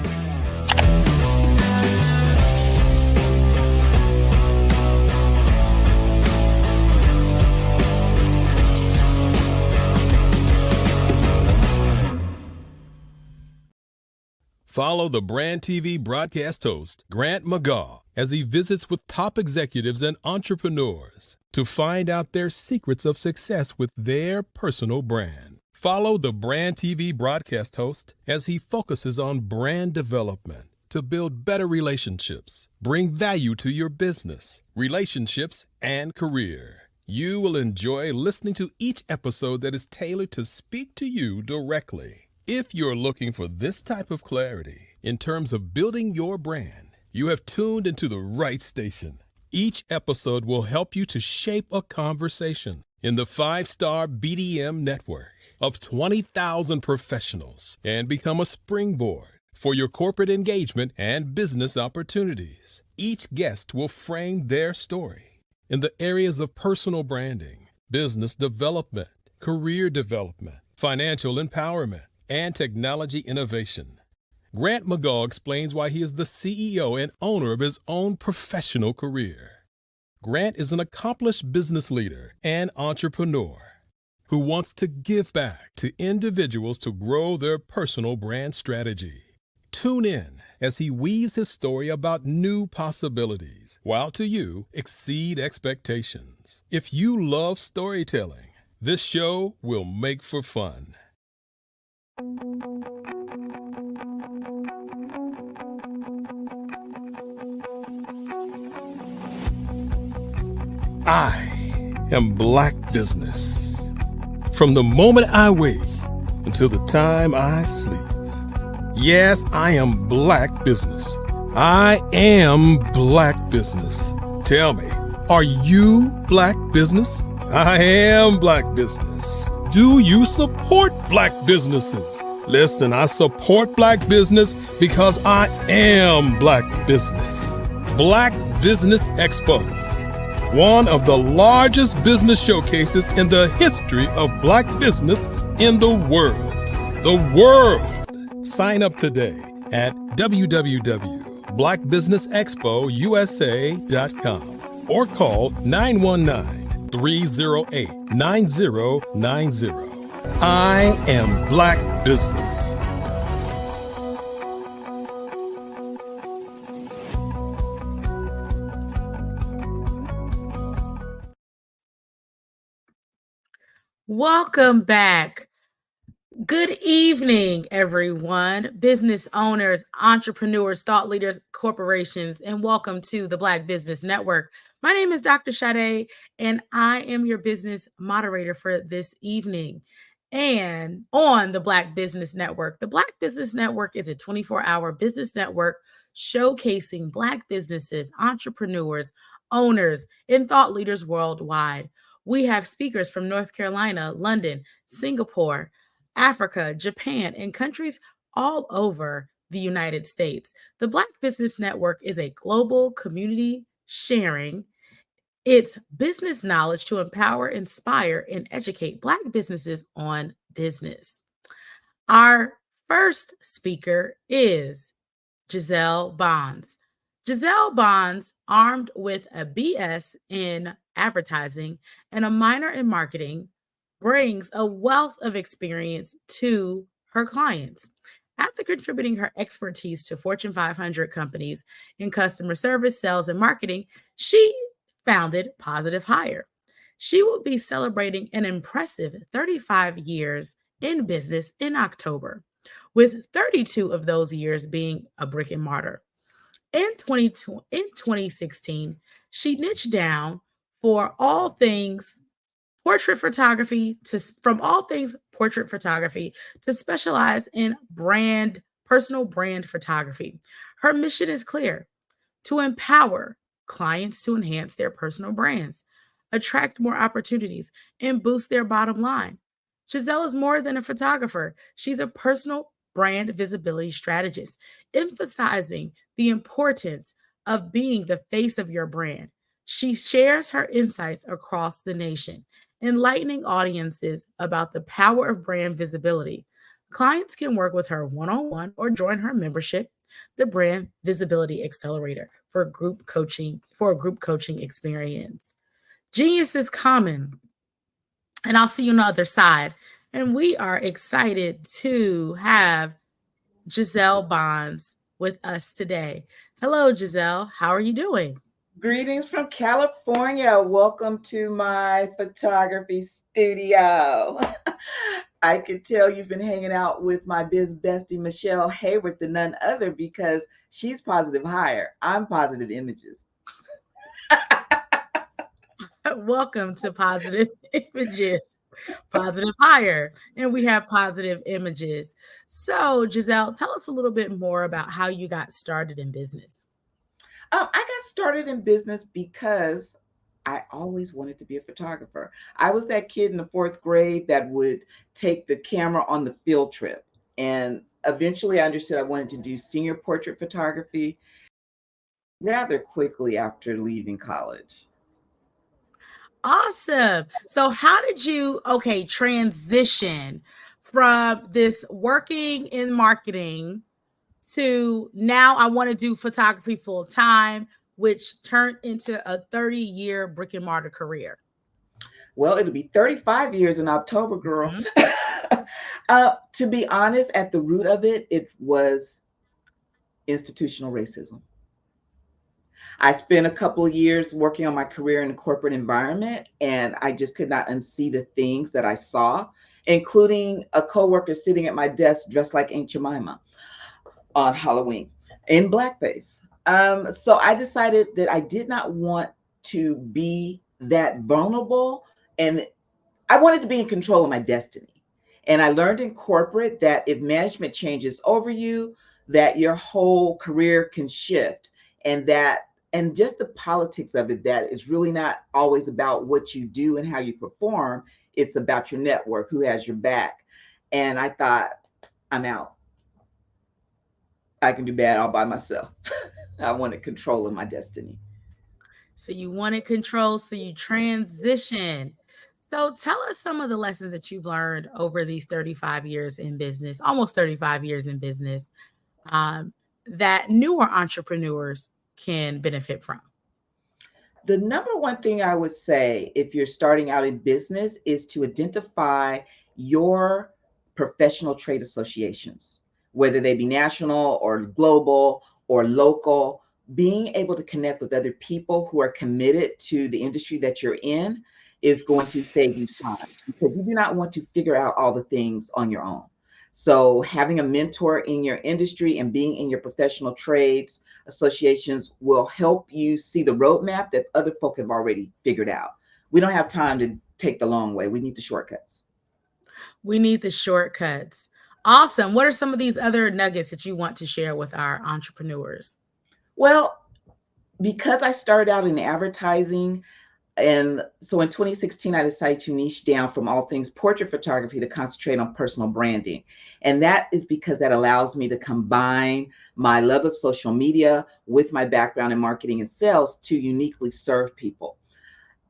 Follow the Brand TV broadcast host, Grant McGaw, as he visits with top executives and entrepreneurs to find out their secrets of success with their personal brand. Follow the Brand TV broadcast host as he focuses on brand development to build better relationships, bring value to your business, relationships, and career. You will enjoy listening to each episode that is tailored to speak to you directly. If you're looking for this type of clarity in terms of building your brand, you have tuned into the right station. Each episode will help you to shape a conversation in the 5-star BDM network of 20,000 professionals and become a springboard for your corporate engagement and business opportunities. Each guest will frame their story in the areas of personal branding, business development, career development, financial empowerment, and technology innovation. Grant McGaw explains why he is the CEO and owner of his own professional career. Grant is an accomplished business leader and entrepreneur who wants to give back to individuals to grow their personal brand strategy. Tune in as he weaves his story about new possibilities, while to you exceed expectations. If you love storytelling, this show will make for fun. I am Black Business. From the moment I wake until the time I sleep. Yes, I am Black Business. I am Black Business. Tell me, are you Black Business? I am Black Business. Do you support Black businesses? Listen, I support Black business because I am Black Business. Black Business Expo, one of the largest business showcases in the history of Black business in the world. The world! Sign up today at www.blackbusinessexpousa.com or call 919-308-9090. I am Black Business. Welcome back. Good evening, everyone, business owners, entrepreneurs, thought leaders, corporations, and welcome to the Black Business Network. My name is Dr. Sade, and I am your business moderator for this evening. And on the Black Business Network, the Black Business Network is a 24-hour business network showcasing Black businesses, entrepreneurs, owners, and thought leaders worldwide. We have speakers from North Carolina, London, Singapore, Africa, Japan, and countries all over the United States. The Black Business Network is a global community sharing its business knowledge to empower, inspire, and educate Black businesses on business. Our first speaker is Giselle Bonds. Giselle Bonds, armed with a BS in advertising and a minor in marketing, brings a wealth of experience to her clients. After contributing her expertise to Fortune 500 companies in customer service, sales, and marketing, she founded Positive Hire. She will be celebrating an impressive 35 years in business in October, with 32 of those years being a brick and mortar. In 2016, she niched down for all things portrait photography to from all things portrait photography to specialize in personal brand photography. Her mission is clear: to empower clients to enhance their personal brands, attract more opportunities, and boost their bottom line. Giselle is more than a photographer. She's a personal brand visibility strategist, emphasizing the importance of being the face of your brand. She shares her insights across the nation, enlightening audiences about the power of brand visibility. Clients can work with her one on one or join her membership, the Brand Visibility Accelerator, for a group coaching experience. Genius is common, and I'll see you on the other side. And we are excited to have Giselle Bonds with us today. Hello, Giselle. How are you doing? Greetings from California. Welcome to my photography studio. I could tell you've been hanging out with my biz bestie, Michelle Hayward, the none other, because she's Positive Hire. I'm Positive Images. Welcome to Positive Images, Positive Hire, and we have Positive Images. So, Giselle, tell us a little bit more about how you got started in business. I got started in business because I always wanted to be a photographer. I was that kid in the 4th grade that would take the camera on the field trip. And eventually I understood I wanted to do senior portrait photography rather quickly after leaving college. Awesome. So how did you, transition from this working in marketing to now I want to do photography full time, which turned into a 30-year brick and mortar career? Well, it'll be 35 years in October, girl. To be honest, at the root of it, it was institutional racism. I spent a couple of years working on my career in a corporate environment, and I just could not unsee the things that I saw, including a coworker sitting at my desk dressed like Aunt Jemima on Halloween in blackface. So I decided that I did not want to be that vulnerable, and I wanted to be in control of my destiny. And I learned in corporate that if management changes over you, that your whole career can shift, and just the politics of it, that it's really not always about what you do and how you perform. It's about your network, who has your back. And I thought, I'm out. I can do bad all by myself. I wanted control of my destiny. So you wanted control, so you transitioned. So tell us some of the lessons that you've learned over these 35 years in business, almost 35 years in business, that newer entrepreneurs can benefit from. The number one thing I would say if you're starting out in business is to identify your professional trade associations, whether they be national or global or local. Being able to connect with other people who are committed to the industry that you're in is going to save you time, because you do not want to figure out all the things on your own. So having a mentor in your industry and being in your professional trades associations will help you see the roadmap that other folk have already figured out. We don't have time to take the long way. We need the shortcuts. We need the shortcuts. Awesome. What are some of these other nuggets that you want to share with our entrepreneurs? Well, because I started out in advertising, and so in 2016, I decided to niche down from all things portrait photography to concentrate on personal branding. And that is because that allows me to combine my love of social media with my background in marketing and sales to uniquely serve people.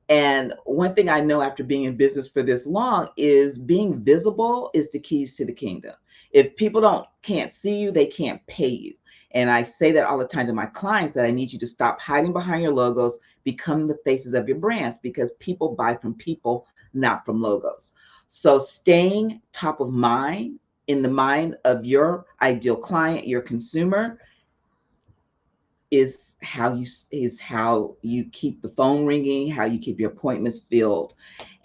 And one thing I know after being in business for this long is being visible is the keys to the kingdom. If people can't see you, they can't pay you. And I say that all the time to my clients, that I need you to stop hiding behind your logos, become the faces of your brands, because people buy from people, not from logos. So staying top of mind in the mind of your ideal client, your consumer, is how you keep the phone ringing, how you keep your appointments filled.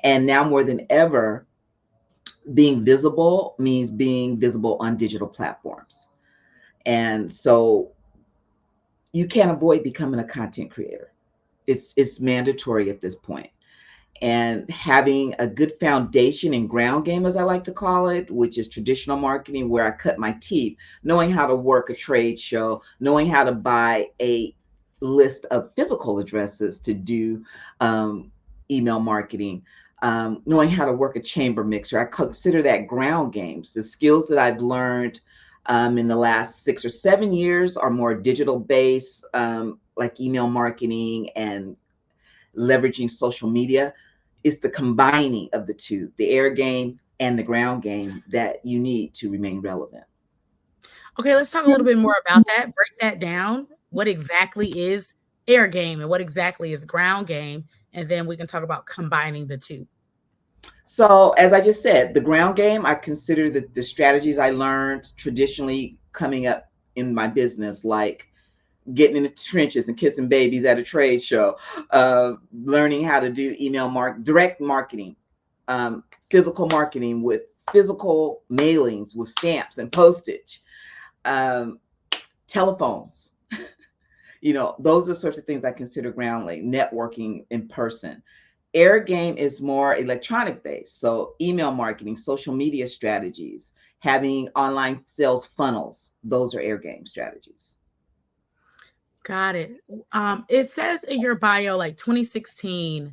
And now more than ever, being visible means being visible on digital platforms. And so you can't avoid becoming a content creator. It's mandatory at this point. And having a good foundation and ground game, as I like to call it, which is traditional marketing, where I cut my teeth, knowing how to work a trade show, knowing how to buy a list of physical addresses to do email marketing, knowing how to work a chamber mixer. I consider that ground games. The skills that I've learned in the last 6 or 7 years are more digital based, like email marketing and leveraging social media. Is the combining of the two, the air game and the ground game, that you need to remain relevant. Okay, let's talk a little bit more about that. Break that down. What exactly is air game and what exactly is ground game? And then we can talk about combining the two. So as I just said, the ground game, I consider the strategies I learned traditionally coming up in my business, like getting in the trenches and kissing babies at a trade show, learning how to do direct marketing, physical marketing with physical mailings with stamps and postage, telephones. Those are the sorts of things I consider ground like networking in person. Air game is more electronic based. So email marketing, social media strategies, having online sales funnels, those are air game strategies. Got it. It says in your bio, like 2016,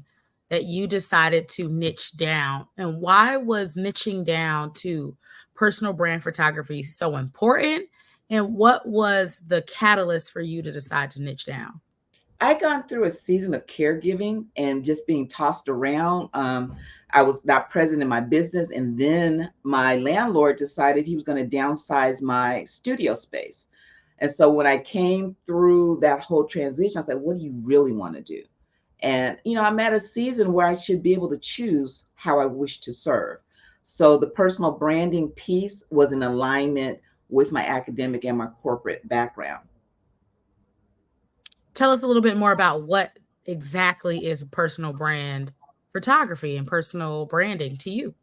that you decided to niche down. And why was niching down to personal brand photography so important? And what was the catalyst for you to decide to niche down? I'd gone through a season of caregiving and just being tossed around. I was not present in my business. And then my landlord decided he was going to downsize my studio space. And so when I came through that whole transition, I said, what do you really want to do? And, I'm at a season where I should be able to choose how I wish to serve. So the personal branding piece was in alignment with my academic and my corporate background. Tell us a little bit more about what exactly is personal brand photography and personal branding to you.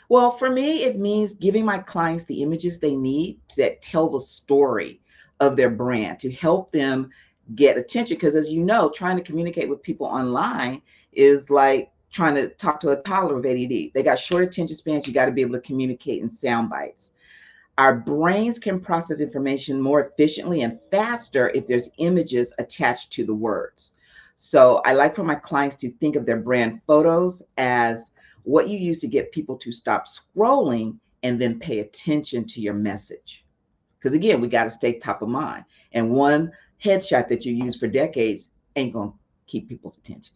Well, for me, it means giving my clients the images they need that tell the story of their brand to help them get attention. Because as you know, trying to communicate with people online is like trying to talk to a toddler with ADD. They got short attention spans. You got to be able to communicate in sound bites. Our brains can process information more efficiently and faster if there's images attached to the words. So I like for my clients to think of their brand photos as what you use to get people to stop scrolling and then pay attention to your message. Because again, we got to stay top of mind. And one headshot that you use for decades ain't going to keep people's attention.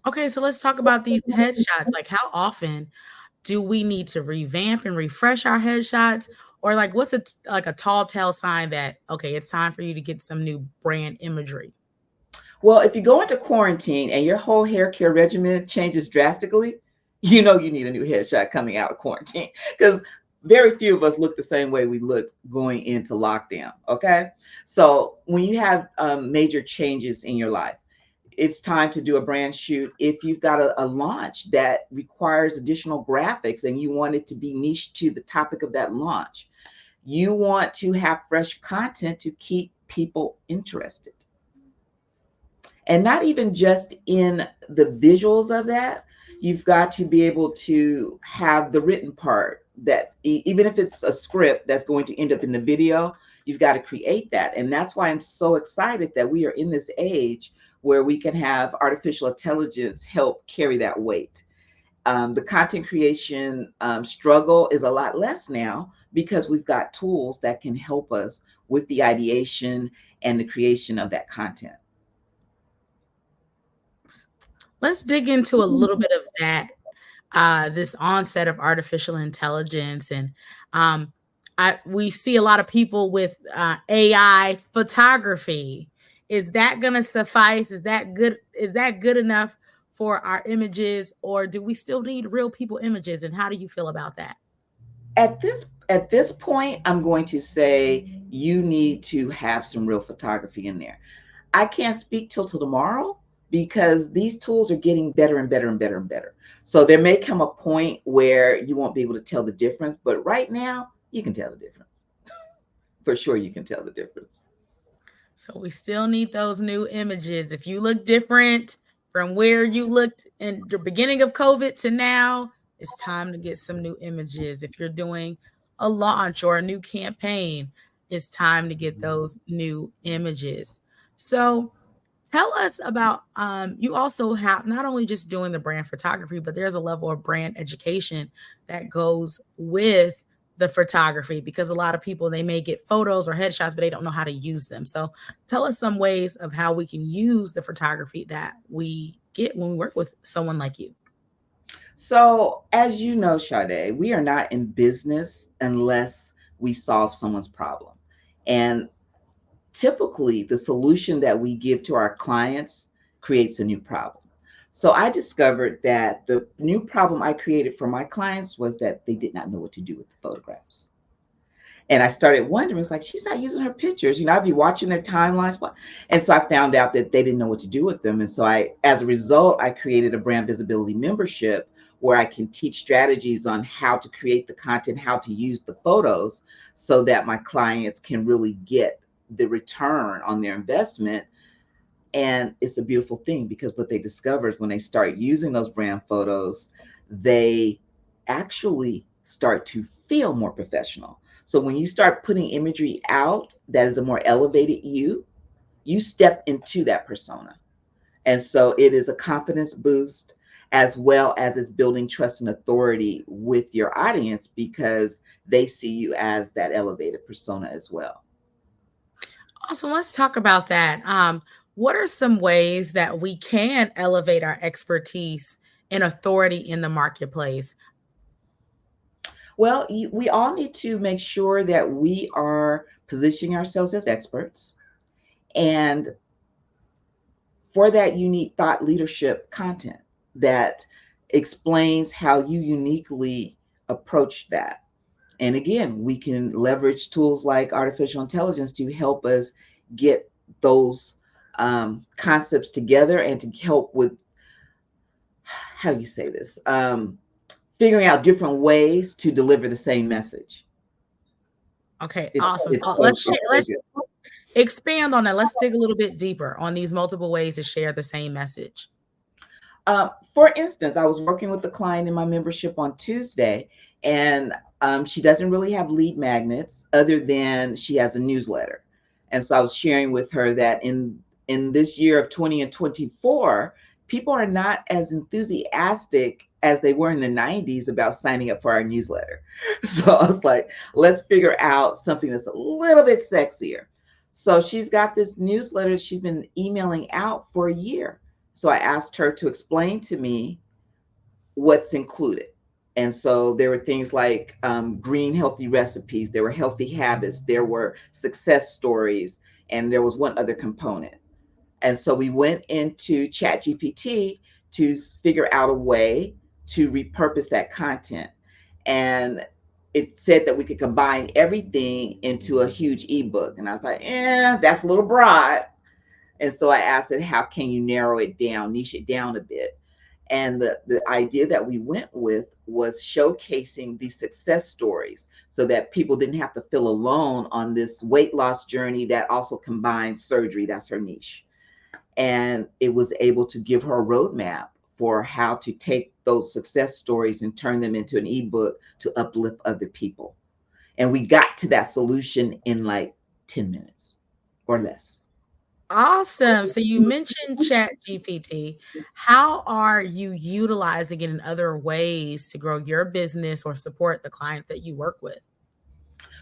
Okay, so let's talk about these headshots. Like, how often do we need to revamp and refresh our headshots? Or like, what's a tall tale sign that, okay, it's time for you to get some new brand imagery? Well, if you go into quarantine and your whole hair care regimen changes drastically, you need a new headshot coming out of quarantine, because very few of us look the same way we looked going into lockdown. Okay. So when you have major changes in your life, it's time to do a brand shoot. If you've got a launch that requires additional graphics and you want it to be niche to the topic of that launch, you want to have fresh content to keep people interested. And not even just in the visuals of that, you've got to be able to have the written part that even if it's a script that's going to end up in the video, you've got to create that. And that's why I'm so excited that we are in this age where we can have artificial intelligence help carry that weight. The content creation struggle is a lot less now because we've got tools that can help us with the ideation and the creation of that content. Let's dig into a little bit of that, this onset of artificial intelligence. And we see a lot of people with AI photography. Is that going to suffice? Is that good? Is that good enough for our images, or do we still need real people images? And how do you feel about that? At this point, I'm going to say you need to have some real photography in there. I can't speak till tomorrow because these tools are getting better and better and better and better. So there may come a point where you won't be able to tell the difference, but right now you can tell the difference. For sure, you can tell the difference. So we still need those new images. If you look different from where you looked in the beginning of COVID to now, it's time to get some new images. If you're doing a launch or a new campaign, it's time to get those new images. So tell us about you also have not only just doing the brand photography, but there's a level of brand education that goes with the photography because a lot of people they may get photos or headshots, but they don't know how to use them. So tell us some ways of how we can use the photography that we get when we work with someone like you. So, as you know, Sade, we are not in business unless we solve someone's problem. And typically, the solution that we give to our clients creates a new problem. So, I discovered that the new problem I created for my clients was that they did not know what to do with the photographs. And I started wondering, it's like, she's not using her pictures. I'd be watching their timelines. And so I found out that they didn't know what to do with them. And so as a result, I created a brand visibility membership where I can teach strategies on how to create the content, how to use the photos so that my clients can really get the return on their investment. And it's a beautiful thing because what they discover is when they start using those brand photos, they actually start to feel more professional. So when you start putting imagery out that is a more elevated you step into that persona. And so it is a confidence boost as well as it's building trust and authority with your audience because they see you as that elevated persona as well. Awesome. Let's talk about that. What are some ways that we can elevate our expertise and authority in the marketplace? Well, we all need to make sure that we are positioning ourselves as experts. And for that, you need thought leadership content that explains how you uniquely approach that. And again, we can leverage tools like artificial intelligence to help us get those concepts together and to help with, how do you say this? Figuring out different ways to deliver the same message. Okay, awesome. So let's expand on that. Let's dig a little bit deeper on these multiple ways to share the same message. For instance, I was working with a client in my membership on Tuesday, and she doesn't really have lead magnets other than she has a newsletter. And so I was sharing with her that in this year of 2024, people are not as enthusiastic as they were in the 90s about signing up for our newsletter. So I was like, let's figure out something that's a little bit sexier. So she's got this newsletter she's been emailing out for a year. So I asked her to explain to me what's included. And so there were things like green healthy recipes, there were healthy habits, there were success stories, and there was one other component. And so we went into ChatGPT to figure out a way to repurpose that content. And it said that we could combine everything into a huge ebook. And I was like, that's a little broad. And so I asked it, how can you narrow it down, niche it down a bit? And the idea that we went with was showcasing the success stories so that people didn't have to feel alone on this weight loss journey that also combines surgery. That's her niche. And it was able to give her a roadmap for how to take those success stories and turn them into an ebook to uplift other people. And we got to that solution in like 10 minutes or less. Awesome. So you mentioned Chat GPT. How are you utilizing it in other ways to grow your business or support the clients that you work with?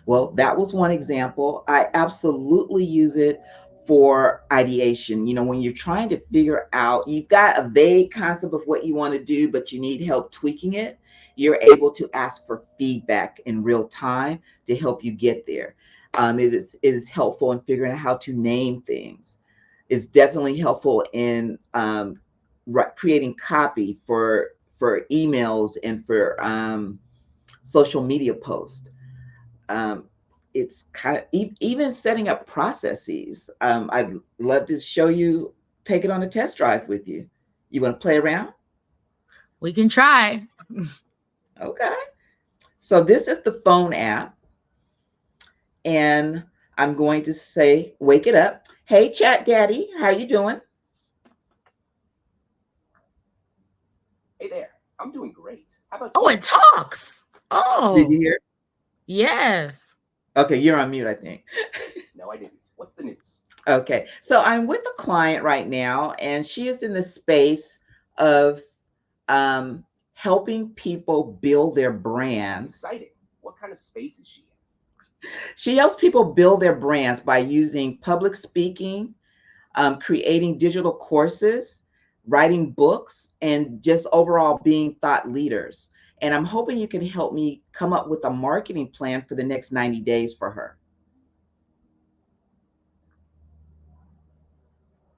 Well, that was one example. I absolutely use it for ideation. When you're trying to figure out, you've got a vague concept of what you want to do, but you need help tweaking it, you're able to ask for feedback in real time to help you get there. It is helpful in figuring out how to name things. It's definitely helpful in creating copy for emails and for social media post. It's kind of even setting up processes. I'd love to show you, take it on a test drive with you. You want to play around? We can try. Okay. So this is the phone app. And I'm going to say, wake it up. Hey, Chat Daddy, how you doing? Hey there, I'm doing great. How about Oh, you? it talks. Oh. Did you hear? Yes. Okay, you're on mute, I think. No, I didn't. What's the news? Okay, so I'm with a client right now, and she is in the space of helping people build their brands. That's exciting. What kind of space is she in? She helps people build their brands by using public speaking, creating digital courses, writing books, and just overall being thought leaders. And I'm hoping you can help me come up with a marketing plan for the next 90 days for her.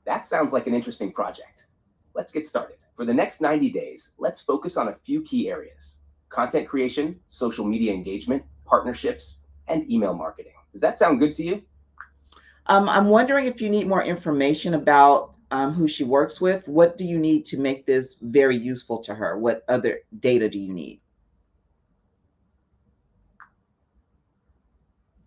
That sounds like an interesting project. Let's get started. For the next 90 days, let's focus on a few key areas: content creation, social media engagement, partnerships, and email marketing. Does that sound good to you? I'm wondering if you need more information about who she works with. What do you need to make this very useful to her? What other data do you need?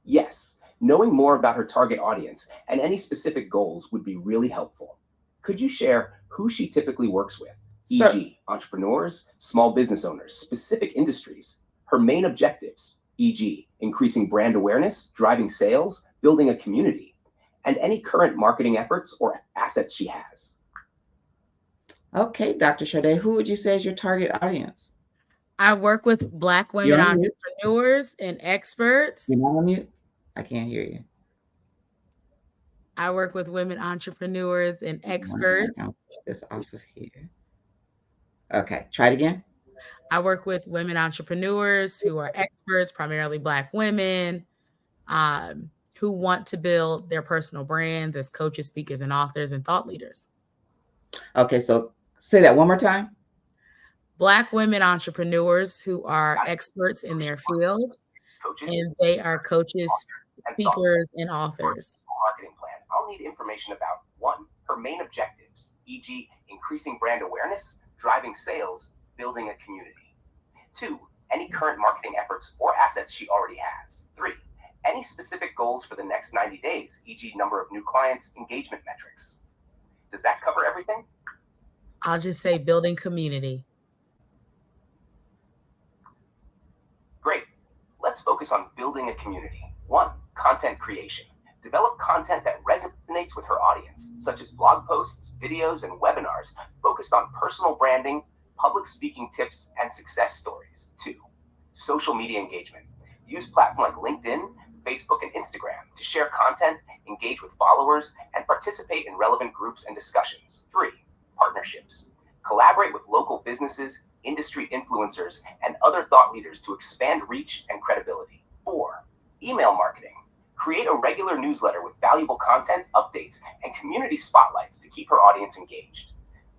Yes, knowing more about her target audience and any specific goals would be really helpful. Could you share who she typically works with, e.g., entrepreneurs, small business owners, specific industries, her main objectives, e.g., increasing brand awareness, driving sales, building a community, and any current marketing efforts or assets she has? Okay, Dr. Sade, who would you say is your target audience? I work with Black women entrepreneurs and experts. You're not on mute? I can't hear you. I work with women entrepreneurs and experts. I'll put this off of here. Okay, try it again. I work with women entrepreneurs who are experts, primarily Black women, who want to build their personal brands as coaches, speakers, and authors and thought leaders. Okay, so say that one more time. Black women entrepreneurs who are experts in their field, and they are coaches, speakers, and authors. Marketing plan. I'll need information about 1, her main objectives, e.g., increasing brand awareness, driving sales, building a community. 2, any current marketing efforts or assets she already has. 3, any specific goals for the next 90 days, e.g., number of new clients, engagement metrics. Does that cover everything? I'll just say building community. Great. Let's focus on building a community. 1, content creation. Develop content that resonates with her audience, such as blog posts, videos, and webinars focused on personal branding, public speaking tips, and success stories. 2, social media engagement. Use platforms like LinkedIn, Facebook, and Instagram to share content, engage with followers, and participate in relevant groups and discussions. 3, partnerships. Collaborate with local businesses, industry influencers, and other thought leaders to expand reach and credibility. 4, email marketing. Create a regular newsletter with valuable content, updates, and community spotlights to keep her audience engaged.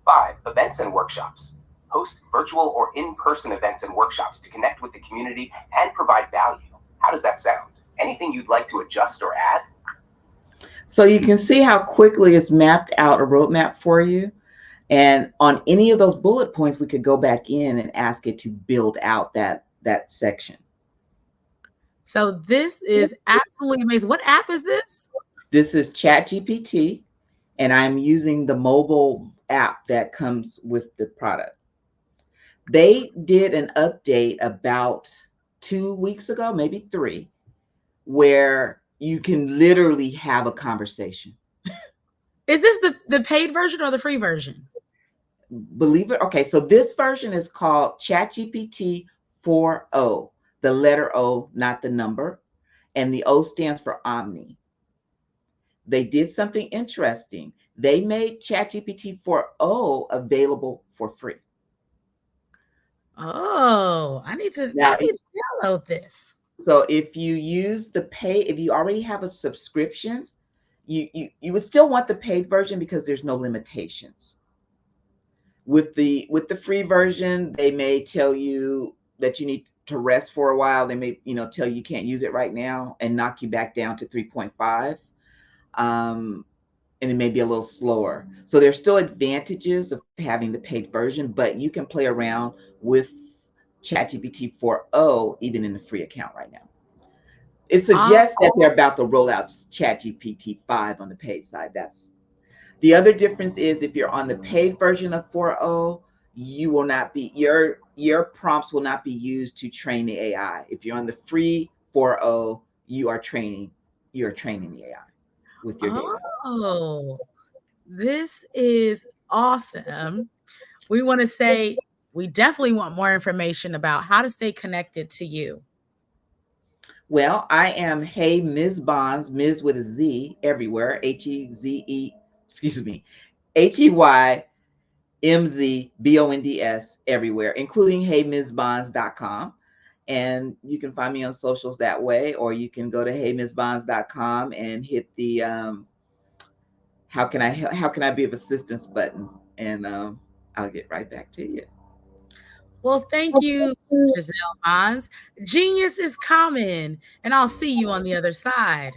5, events and workshops. Host virtual or in-person events and workshops to connect with the community and provide value. How does that sound? Anything you'd like to adjust or add? So you can see how quickly it's mapped out a roadmap for you. And on any of those bullet points, we could go back in and ask it to build out that section. So this is absolutely amazing. What app is this? This is ChatGPT, and I'm using the mobile app that comes with the product. They did an update about 2 weeks ago, maybe 3, where you can literally have a conversation. Is this the paid version or the free version? Believe it. Okay, so this version is called ChatGPT 4.0. The letter O, not the number. And the O stands for Omni. They did something interesting. They made ChatGPT 4.0 available for free. Oh, I need to download this. So if you use the if you already have a subscription, you would still want the paid version because there's no limitations. With the free version, they may tell you that you need to rest for a while. They may, tell you can't use it right now and knock you back down to 3.5. And it may be a little slower. So there's still advantages of having the paid version, but you can play around with ChatGPT 4.0 even in the free account right now. It suggests that they're about to roll out ChatGPT 5 on the paid side. That's the other difference. Is if you're on the paid version of 4.0, you will not be, your prompts will not be used to train the AI. If you're on the free 4.0, you're training the AI with your data. Oh, this is awesome. We want to say we definitely want more information about how to stay connected to you. Well, I am Hey Ms. Bonds, Ms. with a Z everywhere, HeyMzBonds everywhere, including HeyMsBonds.com. And you can find me on socials that way, or you can go to HeyMsBonds.com and hit the how can I be of assistance button, and I'll get right back to you. Well, thank you, Giselle Bonds. Genius is common, and I'll see you on the other side.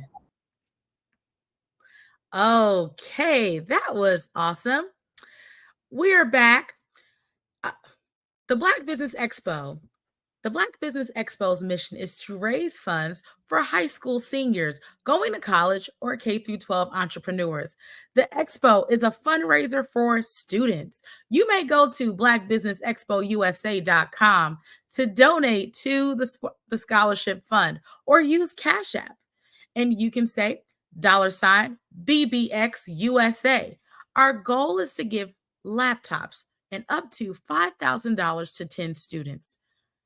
Okay, that was awesome. We're back. The Black Business Expo. The Black Business Expo's mission is to raise funds for high school seniors going to college or K-12 entrepreneurs. The Expo is a fundraiser for students. You may go to blackbusinessexpousa.com to donate to the scholarship fund or use Cash App. And you can say $BBXUSA. Our goal is to give laptops and up to $5,000 to 10 students.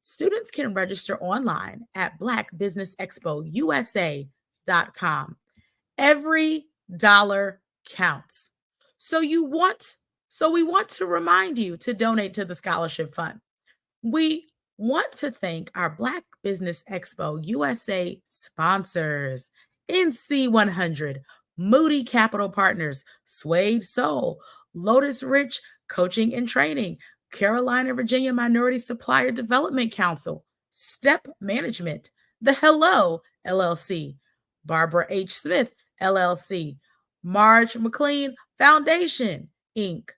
Students can register online at blackbusinessexpousa.com. Every dollar counts. So we want to remind you to donate to the scholarship fund. We want to thank our Black Business Expo USA sponsors: NC100, Moody Capital Partners, Suede Soul, Lotus Rich Coaching and Training, Carolina, Virginia Minority Supplier Development Council, Step Management, The Hello LLC, Barbara H. Smith LLC, Marge McLean Foundation, Inc.,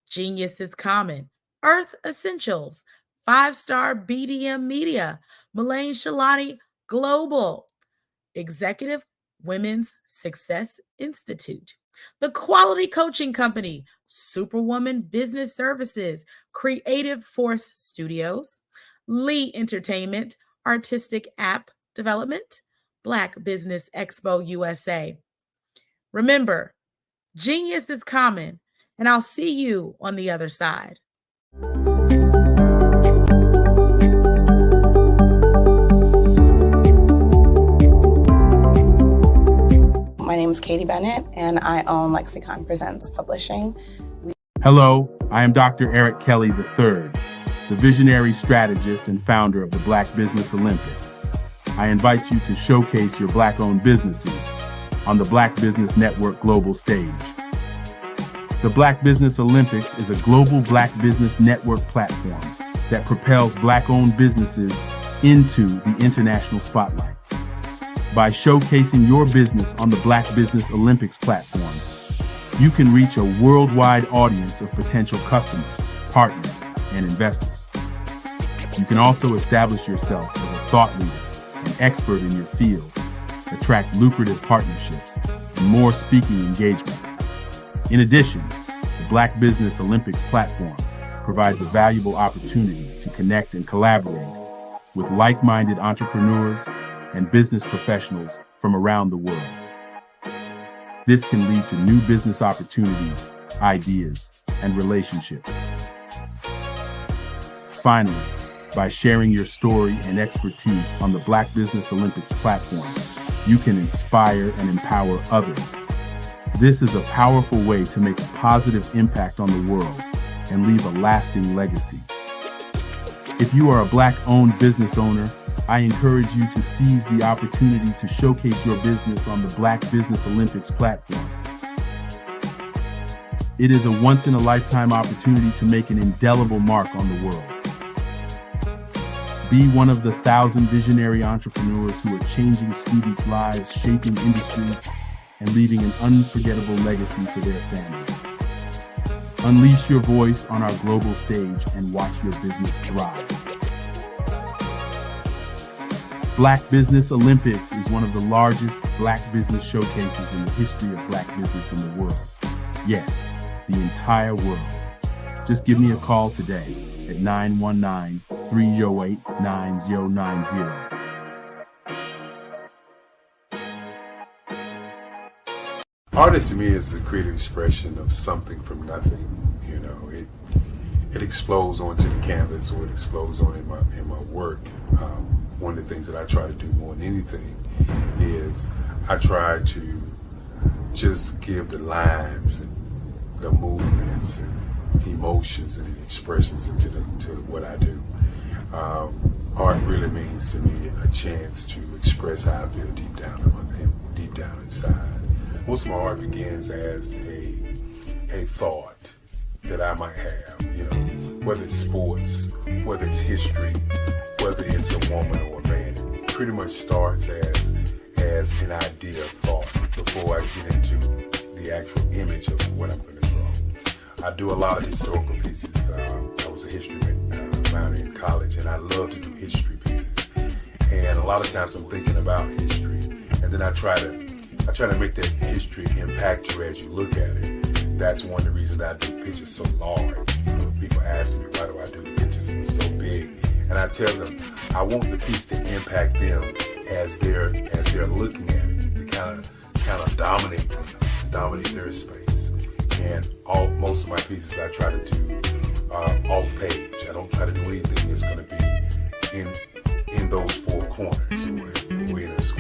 Genius is Common, Earth Essentials, 5-Star BDM Media, Melaine Shalani Global, Executive Women's Success Institute, The Quality Coaching Company, Superwoman Business Services, Creative Force Studios, Lee Entertainment, Artistic App Development, Black Business Expo USA. Remember, genius is common, and I'll see you on the other side. My name is Katie Bennett, and I own Lexicon Presents Publishing. Hello, I am Dr. Eric Kelly III, the visionary strategist and founder of the Black Business Olympics. I invite you to showcase your Black-owned businesses on the Black Business Network global stage. The Black Business Olympics is a global Black Business Network platform that propels Black-owned businesses into the international spotlight. By showcasing your business on the Black Business Olympics platform, you can reach a worldwide audience of potential customers, partners, and investors. You can also establish yourself as a thought leader and expert in your field, attract lucrative partnerships, and more speaking engagements. In addition, the Black Business Olympics platform provides a valuable opportunity to connect and collaborate with like-minded entrepreneurs and business professionals from around the world. This can lead to new business opportunities, ideas, and relationships. Finally, by sharing your story and expertise on the Black Business Olympics platform, you can inspire and empower others. This is a powerful way to make a positive impact on the world and leave a lasting legacy. If you are a Black-owned business owner, I encourage you to seize the opportunity to showcase your business on the Black Business Olympics platform. It is a once-in-a-lifetime opportunity to make an indelible mark on the world. Be one of the 1,000 visionary entrepreneurs who are changing students' lives, shaping industries, and leaving an unforgettable legacy for their families. Unleash your voice on our global stage and watch your business thrive. Black Business Olympics is one of the largest Black business showcases in the history of Black business in the world. Yes, the entire world. Just give me a call today at 919-308-9090. Artist to me is a creative expression of something from nothing. You know, it explodes onto the canvas, or it explodes on in my work. One of the things that I try to do more than anything is I try to just give the lines and the movements and emotions and expressions into to what I do. Art really means to me a chance to express how I feel deep down inside. Most of my art begins as a thought that I might have, you know, whether it's sports, whether it's history, whether it's a woman or a man. It pretty much starts as an idea of thought before I get into the actual image of what I'm going to draw. I do a lot of historical pieces. I was a history minor in college, and I love to do history pieces. And a lot of times I'm thinking about history, and then I try to make that history impact you as you look at it. That's one of the reasons I do pictures so large. People ask me, why do I do pictures so big? And I tell them, I want the piece to impact them as they're looking at it. To kind of dominate them, dominate their space. And most of my pieces I try to do off page. I don't try to do anything that's going to be in those four corners.